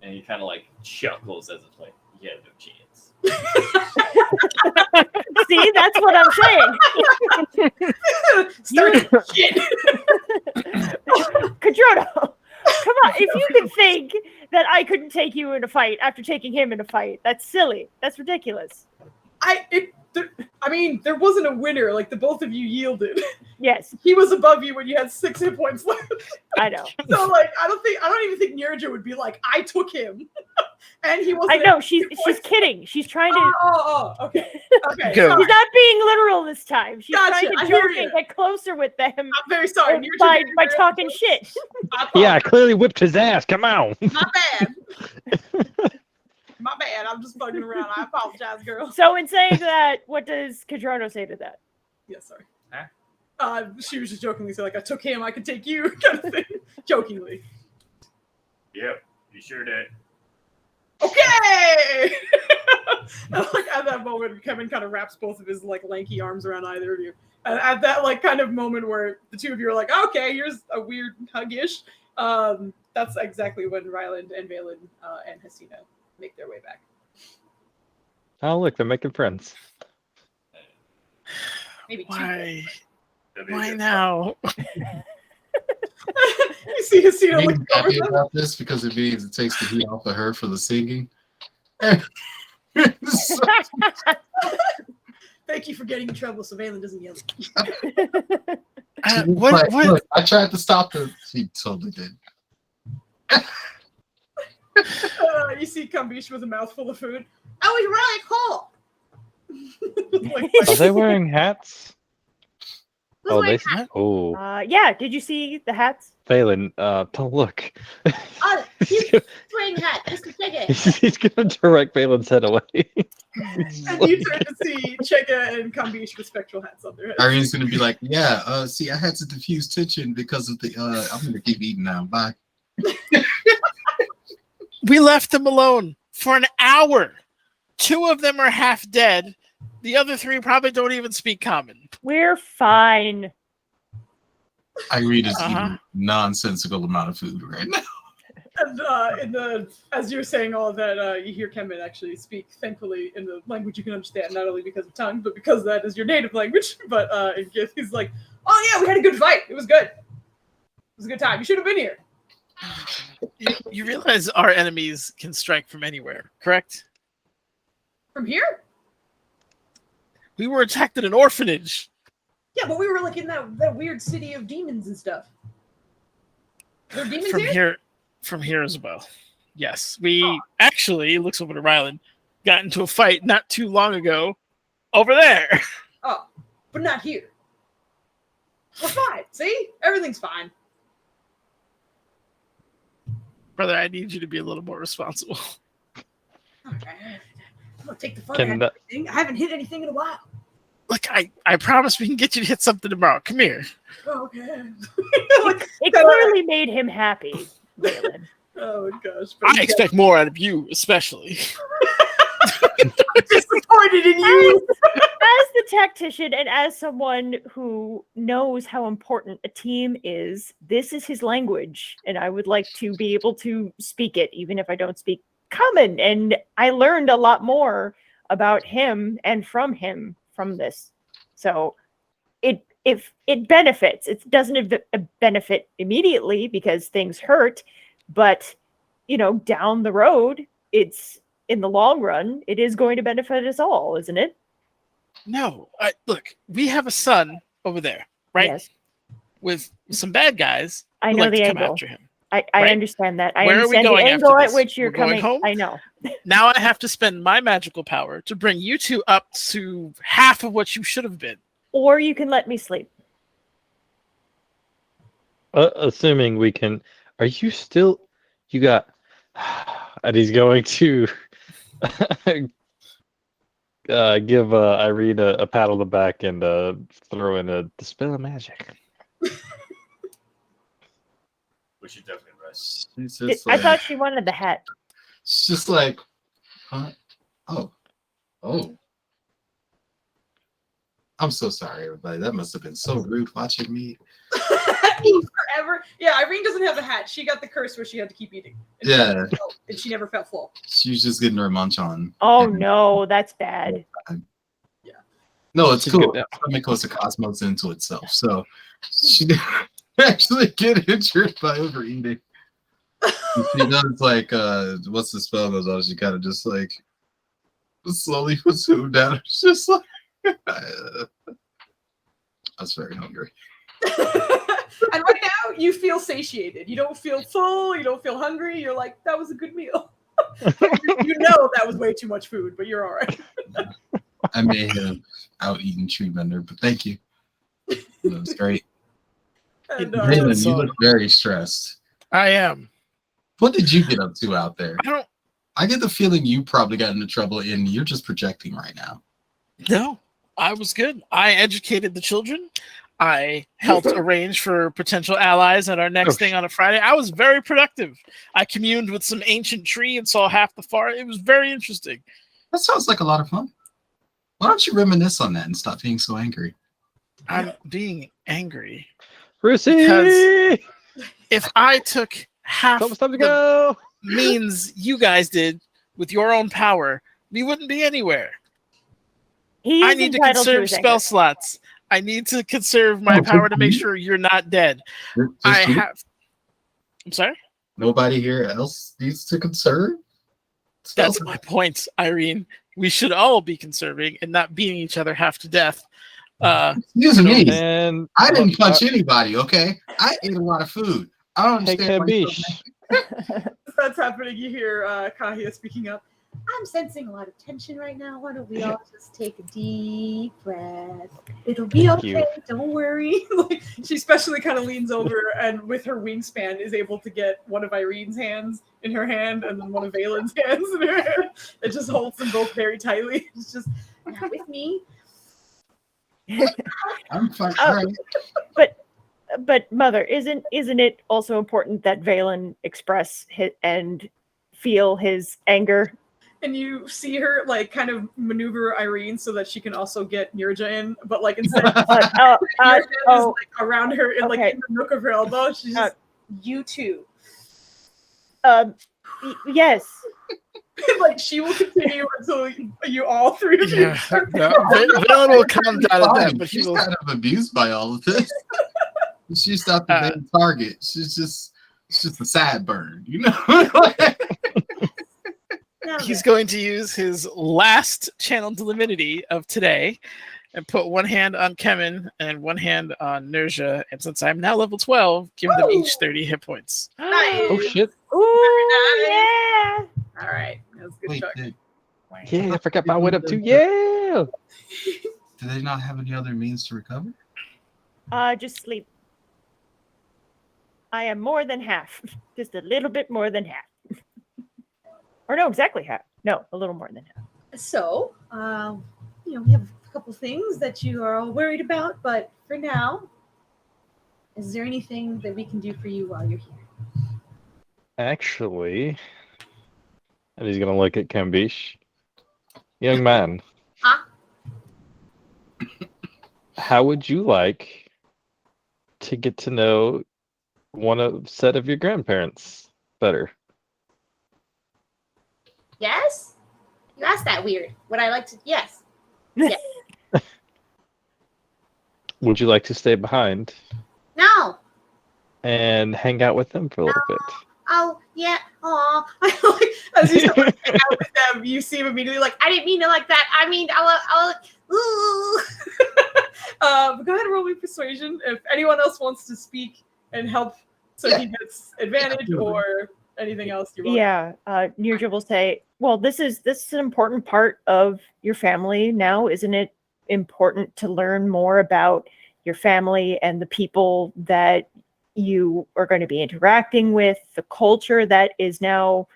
And he kind of like chuckles as it's like, you had no chance. See, that's what I'm saying. Start shit. Kadrono, come on. If you could think that I couldn't take you in a fight after taking him in a fight, that's silly. That's ridiculous. There wasn't a winner. Like, the both of you yielded. Yes, He was above you when you had 6 hit points left. I know. So, like, I don't even think Nirja would be like, I took him. And he wasn't. I know. She's kidding. She's trying to. Okay. Okay. Go. Sorry. She's not being literal this time. She's Gotcha, trying I to hear joke ya. and get closer with them I'm very sorry. Nirja by did very talking close. shit. I Yeah, I apologize. clearly whipped his ass. Come on. My bad. My bad. I'm just fucking around. I apologize, girl. So in saying that, what does Kadrono say to that? Yeah, sorry. Huh? She was just jokingly saying, like, I took him, I could take you, kind of thing. Jokingly. Yep, you sure did. Okay! Like at that moment, Kevin kind of wraps both of his like lanky arms around either of you. And at that like kind of moment where the two of you are like, okay, here's a weird hug-ish. That's exactly when Ryland and Valen and Hasina make their way back. Oh, look, they're making friends. Maybe Why? That'd be a Why good now? You see Hasina I'm looking over happy them. about this because it means it takes the heat off of her for the singing. So, Thank you for getting in trouble so Valen doesn't yell. she's What? like, What? "Look, I tried to stop her." She totally did. You see Kambish with a mouthful of food. I was really cool. Like, Are they wearing hats? Oh, they. What? Oh, Yeah, did you see the hats? Phelan, don't look. Oh, he's, Swing hat, Mr. Ticket. he's gonna direct Phelan's head away. and you turn to see Cheka and Kambish with spectral hats on their heads. Arian's gonna be like, "Yeah, see, I had to diffuse tension because of the. I'm gonna keep eating now. Bye." We left them alone for an hour. 2 of them are half dead. The other 3 probably don't even speak common. We're fine. Irene is eating a nonsensical amount of food right now. And as you're saying all of that, you hear Kemen actually speak, thankfully, in the language you can understand, not only because of tongue, but because that is your native language. But in Gith, he's like, "Oh yeah, we had a good fight. It was good. It was a good time. You should have been here." You realize our enemies can strike from anywhere, correct? From here? We were attacked at an orphanage. Yeah, but we were like in that weird city of demons and stuff. There are demons From here? From here as well. Yes, we actually, looks over to Ryland, got into a fight not too long ago over there. Oh, but not here. We're fine. See? Everything's fine. Brother, I need you to be a little more responsible. All right. I'm gonna take the fun Can out of everything. I haven't hit anything in a while. Look, I promise we can get you to hit something tomorrow. Come here. Oh, okay. It clearly made him happy, Valen. Oh my gosh. I expect more out of you, especially. Disappointed in you. As the tactician and as someone who knows how important a team is, this is his language, and I would like to be able to speak it, even if I don't speak Common. And I learned a lot more about him and from him from this. So it benefits. It doesn't benefit immediately because things hurt, but down the road, it's in the long run, it is going to benefit us all, isn't it? No, look, we have a son over there, right? Yes. With some bad guys. I who know like the to come angle. after him. I Right? understand that. I Where are we understand the going angle after at this? which you're We're going coming. home? I know. Now I have to spend my magical power to bring you 2 up to half of what you should have been. Or you can let me sleep. Assuming we can. Are you still? You got. And he's going to give Irene a pat on the back and throw in a dispel of magic. We should definitely rest. It's just I like, thought she wanted the hat. it's just like, huh? Oh. I'm so sorry, everybody. That must have been so rude watching me. Eat forever. Yeah, Irene doesn't have a hat. She got the curse where she had to keep eating. Yeah. And she never felt full. She was just getting her munch on. Oh And- no, that's bad. No, it's She's cool. good now. Stomach goes to cosmos into itself. So she didn't actually get injured by overeating. And she does like what's the spell goes on? She kind of just like slowly puts food down. It's just like I was very hungry. And right now, you feel satiated. You don't feel full. You don't feel hungry. You're like, that was a good meal. You know that was way too much food, but you're all right. I may have out-eaten Tree Bender, but thank you. That was great. And, Raymond, you look very stressed. I am. What did you get up to out there? I don't I get the feeling you probably got into trouble and you're just projecting right now. know. I was good. I educated the children. I helped arrange for potential allies at our next thing on a Friday. I was very productive. I communed with some ancient tree and saw half the forest. It was very interesting. That sounds like a lot of fun. Why don't you reminisce on that and stop being so angry? I'm being angry Russie! because if I took half It's time to the go! means you guys did with your own power, we wouldn't be anywhere. He I is need to entitled conserve his spell anger. slots. I need to conserve my power to make sure you're not dead. I have. I'm sorry? Nobody here else needs to conserve? That's my point, Irene. We should all be conserving and not beating each other half to death. Excuse me. And I didn't punch anybody, okay? I ate a lot of food. I don't hey, understand. Kambish. That's happening. You hear Kahia speaking up. I'm sensing a lot of tension right now. Why don't we all just take a deep breath? It'll be Thank okay. you. Don't worry. Like, she especially kind of leans over and with her wingspan is able to get one of Irene's hands in her hand and then one of Valen's hands in her hand. It just holds them both very tightly. It's just Not with me. I'm fine. All right. But Mother, isn't it also important that Valen express and feel his anger? and you see her like kind of maneuver Irene so that she can also get Nirja in, but like instead of your hand is like around her and like in the nook of her elbow, she's just you two. Yes. Like she will continue until you all three of you. Valen will calm down at that, but she's kind of abused by all of this. She's not the main target. It's just a sad burn, you know. He's going to use his last channel divinity of today and put one hand on Kemen and one hand on Nirja. And since I'm now level 12, give them each 30 hit points. Nice. Oh shit. Ooh, yeah. All right. That was a good talk. Yeah, I forgot my weight up too. Yeah. Do they not have any other means to recover? Just sleep. I am more than half. Just a little bit more than half. Or no, exactly half. No, a little more than half. So, we have a couple things that you are all worried about, but for now, is there anything that we can do for you while you're here? Actually, and he's gonna look at Kambish. Young man. Huh? How would you like to get to know set of your grandparents better? Yes? You asked that weird. Would I like to? Yes. Yes. Would you like to stay behind No. and hang out with them for a little bit? Oh, yeah. Aw. As you start to hang out with them, you see him immediately like, I didn't mean it like that. I mean, ooh. but go ahead and roll me persuasion. If anyone else wants to speak and help so he gets advantage or anything else you want. Yeah, Nirja will say, well, this is an important part of your family now, isn't it? Important to learn more about your family and the people that you are going to be interacting with, the culture that is now,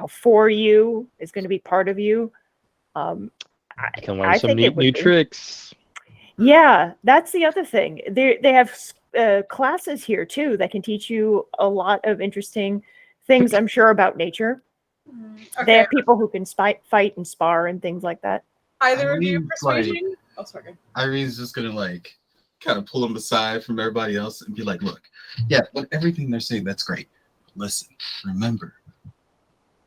for you, is going to be part of you. You can learn some neat new tricks. Yeah, that's the other thing. They have classes here too that can teach you a lot of interesting things, I'm sure, about nature. Okay. They have people who can fight and spar and things like that. Either of you persuasion? Irene's just gonna kind of pull him aside from everybody else and be like, look, but everything they're saying, that's great. Listen, remember,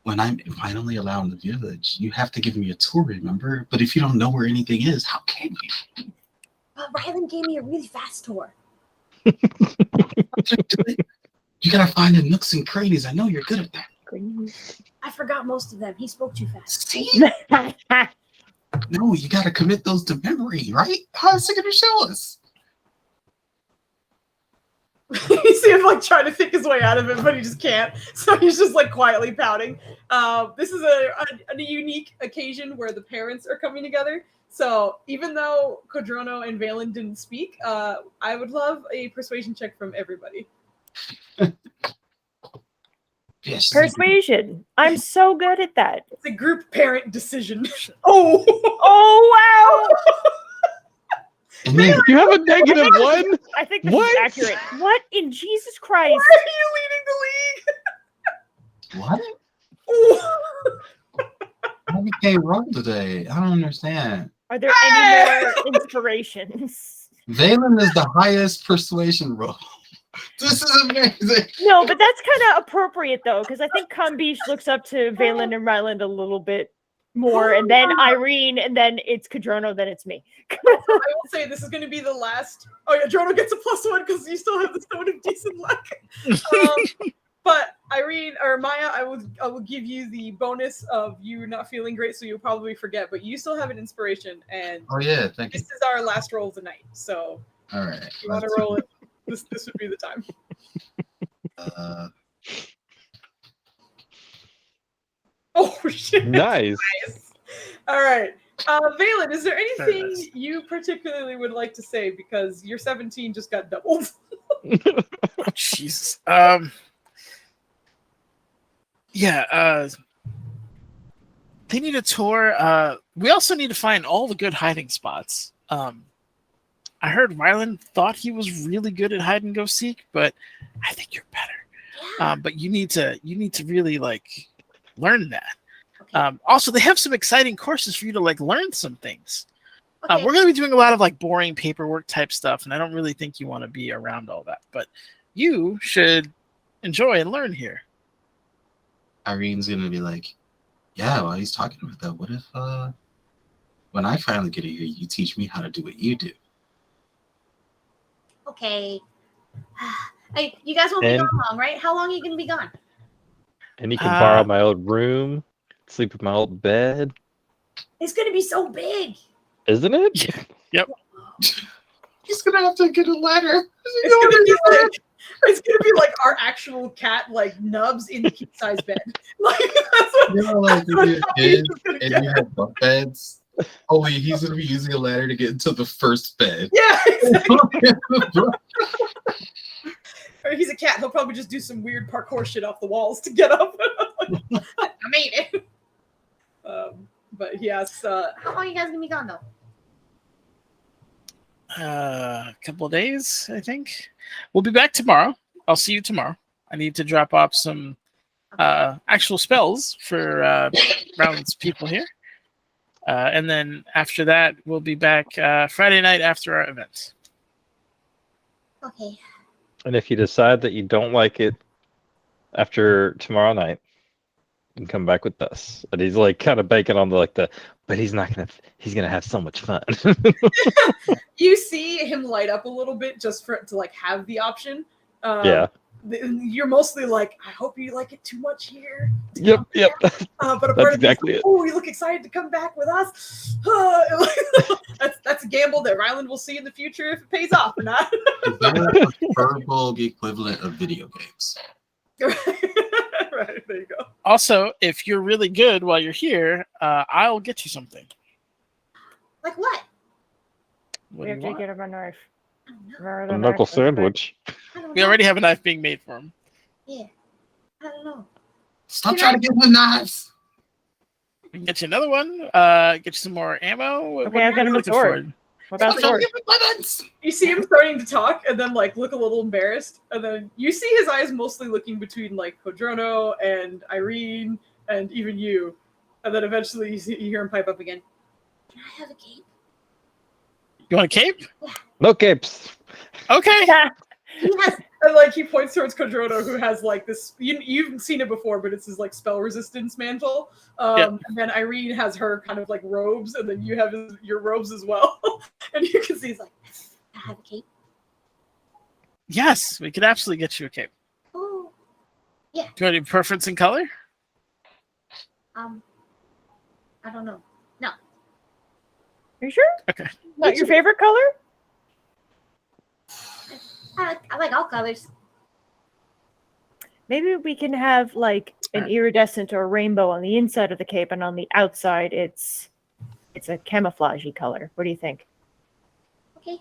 when I'm finally allowed in the village, you have to give me a tour, remember? But if you don't know where anything is, how can you? Rylan gave me a really fast tour. You gotta find the nooks and crannies. I know you're good at that. I forgot most of them. He spoke too fast. See? No, you gotta commit those to memory, right? How's he gonna show us? You see him trying to think his way out of it, but he just can't. So he's just quietly pouting. This is a unique occasion where the parents are coming together. So even though Kodrono and Valen didn't speak, I would love a persuasion check from everybody. Yes. Persuasion. I'm so good at that. It's a group parent decision. Oh wow! And then, you have a negative one? I think this is accurate. What in Jesus Christ? Why are you leading the league? what? Oh we can't roll today? I don't understand. Are there any more inspirations? Valen is the highest persuasion roll. This is amazing. No, but that's kind of appropriate though, because I think Kambish looks up to Valen and Ryland a little bit more, and then Irene, and then it's Kadrono, then it's me. I will say this is going to be the last. Oh yeah, Drono gets a +1 because you still have the Stone of Decent Luck. But Irene or Maya, I will give you the bonus of you not feeling great, so you'll probably forget. But you still have an inspiration, and Oh yeah, thank you. this is our last roll of the night. So All right. if you want to roll it, this would be the time. Oh shit! Nice. Nice. All right. Valen, is there anything you particularly would like to say? Because your 17 just got doubled. Jesus. Yeah, they need a tour. We also need to find all the good hiding spots. I heard Ryland thought he was really good at hide and go seek, but I think you're better. But you need to really like learn that. Okay. Also, they have some exciting courses for you to like learn some things. Okay. We're going to be doing a lot of like boring paperwork type stuff, and I don't really think you want to be around all that. But you should enjoy and learn here. Irene's gonna be like, yeah, while he's talking about that, what if when I finally get here, you teach me how to do what you do? Okay. Hey, you guys won't be gone long, right? How long are you going to be gone? And you can borrow my old room, sleep in my old bed. It's going to be so big. Isn't it? Yep. He's gonna have to get a ladder. It's gonna be like our actual cat, like Nubs in the king-size bed. Like that's what, You know, like what when you're a kid and you have bunk beds. Oh wait, he's gonna be using a ladder to get into the first bed. Yeah, exactly. Or he's a cat. He'll probably just do some weird parkour shit off the walls to get up. I made it. But yes. How long are you guys going to be gone, though? A couple of days, I think. We'll be back tomorrow. I'll see you tomorrow. I need to drop off some actual spells for Round's people here. And then after that, we'll be back Friday night after our event. Okay. And if you decide that you don't like it after tomorrow night, you can come back with us. And he's like kind of banking on but he's gonna have so much fun. You see him light up a little bit just to like have the option. Yeah. You're mostly like, I hope you like it too much here. Yep. But a part That's of me is exactly like, it. oh, you look excited to come back with us. That's a gamble that Ryland will see in the future if it pays off or not. Is that a verbal equivalent of video games? Right, there you go. Also, if you're really good while you're here, I'll get you something. Like what? What We do have you to want? get him a knife. I don't know. Where are A the knuckle knives? sandwich. I don't We know. already have a knife being made for him. Yeah. I don't know. Stop trying to get him knives. We can get you another one. Get you some more ammo. What Okay, are I've got you him a looking sword. for? What about Stop trying sword? to get me weapons. You see him starting to talk and then like look a little embarrassed. And then you see his eyes mostly looking between like Kodrono and Irene and even you. And then eventually you hear him pipe up again. Can I have a cape? You want a cape? No capes. Okay. Yes. And like he points towards Kodrono, who has like this. You've seen it before, but it's his like spell resistance mantle. Yep. And then Irene has her kind of like robes, and then you have your robes as well. And you can see he's like, Can I have a cape? Yes, we could absolutely get you a cape. Oh. Do you have any preference in color? I don't know. Are you sure? Okay. Not your favorite color? I like all colors. Maybe we can have like an iridescent or a rainbow on the inside of the cape, and on the outside it's a camouflagey color. What do you think? Okay.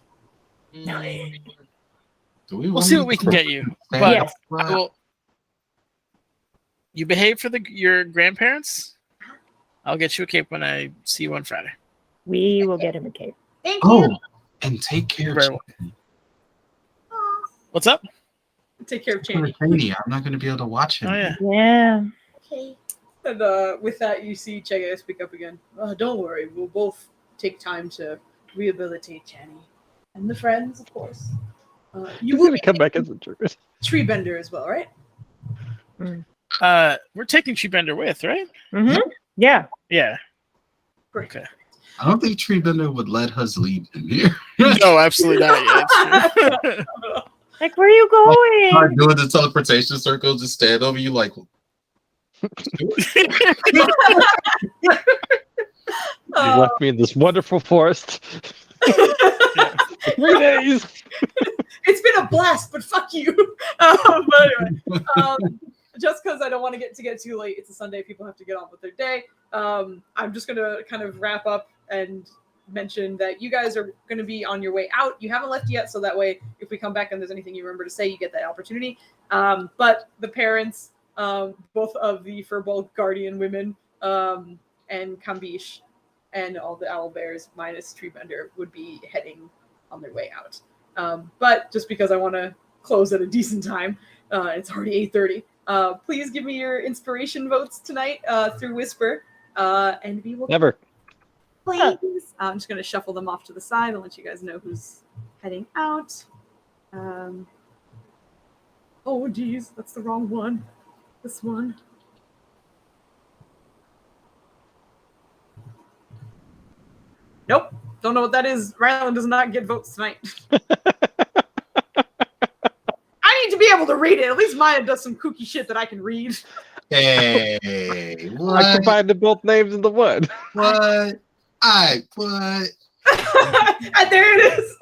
We'll see what we can get you. But Yes. I will. You behave for your grandparents. I'll get you a cape when I see you on Friday. We will get him a cape. Thank Oh, you. and take care Very of well. Chinny. Aw, What's up? take care of For Chaney. Chinny, I'm not going to be able to watch him. Oh yeah. Yeah. okay. And with that, you see Chega speak up again. Don't worry, we'll both take time to rehabilitate Jenny and the friends, of course. You He's will gonna come back as a druid. tree bender as well, right? We're taking Treebender with, right? Mm-hmm. Yeah. Yeah. Great. Okay. I don't think Treebender would let us leave him here. No, absolutely not. Yeah, it's true. Like, where are you going? Start doing the teleportation circle, just stand over you like. You left me in this wonderful forest. 3 days. It's been a blast, but fuck you. But anyway, just because I don't want to get too late, it's a Sunday. People have to get on with their day. I'm just gonna kind of wrap up and mention that you guys are going to be on your way out. You haven't left yet, so that way, if we come back and there's anything you remember to say, you get that opportunity. But the parents, both of the Furball Guardian women, and Kambish, and all the owl bears minus Treebender would be heading on their way out. But just because I want to close at a decent time, it's already 8:30. Please give me your inspiration votes tonight through Whisper, and we will. Never. Please. I'm just going to shuffle them off to the side and let you guys know who's heading out. Oh, geez, that's the wrong one. This one. Nope. Don't know what that is. Ryland does not get votes tonight. I need to be able to read it. At least Maya does some kooky shit that I can read. Hey, what? I combined the both names into one. What? What? And there it is.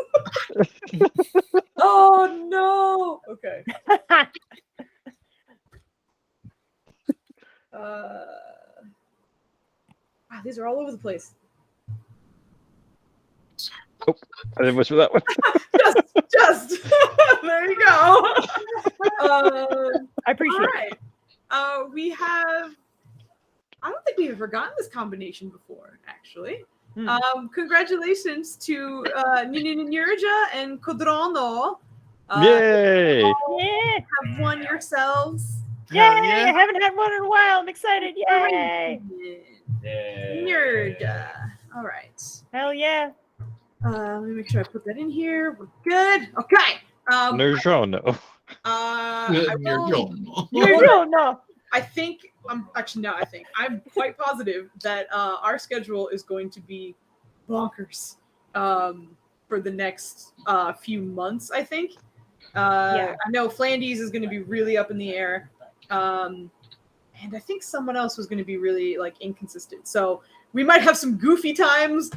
Oh no. Okay. Wow, these are all over the place. Oh, I didn't wish for that one. just there you go. I appreciate it. All right. We have. I don't think we've ever gotten this combination before, actually. Congratulations to Nirja and Kodrono. Yay! Yeah. Have won yourselves. Yay! I haven't had one in a while. I'm excited. Yay! Nirja. All right. Hell yeah. Let me make sure I put that in here. We're good. Okay. Nerjono. No. I think I'm quite positive that our schedule is going to be bonkers for the next few months. I think. I know Flandes is going to be really up in the air, and I think someone else was going to be really inconsistent. So we might have some goofy times.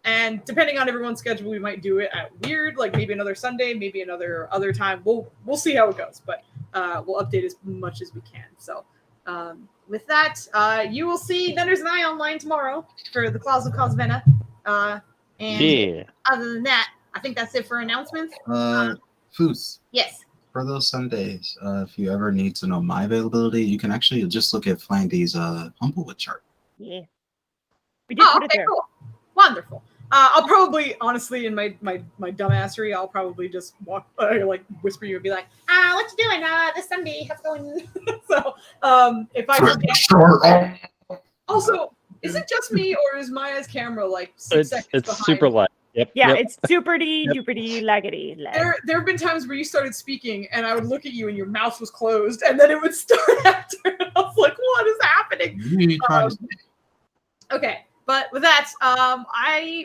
And depending on everyone's schedule, we might do it at weird, maybe another Sunday, maybe another other time. We'll see how it goes, but we'll update as much as we can. So with that, you will see Nunners and I online tomorrow for the Claws of Cosvena. And other than that, I think that's it for announcements. Foos. Yes. For those Sundays, if you ever need to know my availability, you can actually just look at Flandy's Humblewood chart. Yeah. We did put it there. Cool. Wonderful. I'll probably, honestly, in my dumbassery, I'll probably just walk, whisper you and be like, what you doing this Sunday? How's it going? So, if I forget. Also, is it just me or is Maya's camera 6 seconds It's behind? super light. Yep. Yeah, yep. it's super-y, duper-y, laggedy. There have been times where you started speaking and I would look at you and your mouth was closed and then it would start after. And I was like, what is happening? Okay. But with that,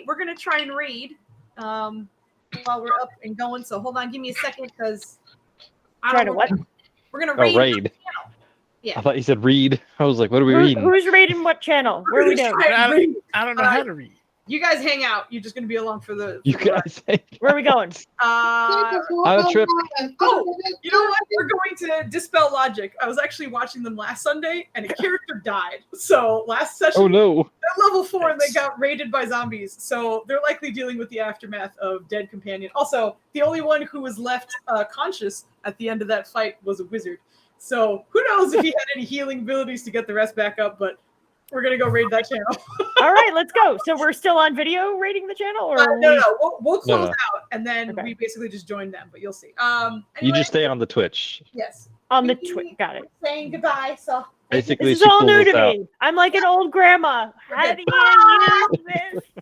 we're gonna try and raid while we're up and going. So hold on, give me a second because Try to what? We're gonna raid. Raid. Yeah. I thought you said read. I was like, what are we reading? Who's raiding what channel? Where are we doing? I don't know how to read. You guys hang out. You're just gonna be along for the. You guys hang. Where are we going? On a trip. Oh, you know what? We're going to dispel logic. I was actually watching them last Sunday, and a character died. So last session. Oh no. They're level 4 and they got raided by zombies. So they're likely dealing with the aftermath of dead companion. Also, the only one who was left conscious at the end of that fight was a wizard. So who knows if he had any healing abilities to get the rest back up, but we're going to go raid that channel. All right, let's go. So we're still on video raiding the channel? Or no. We'll close out, and then we basically just join them, but you'll see. Anyway, You just stay on the Twitch. Yes. On the Twitch, got it. Saying goodbye, so Basically, This is she all pulled new this to out. me. I'm like an old grandma. How do you use this?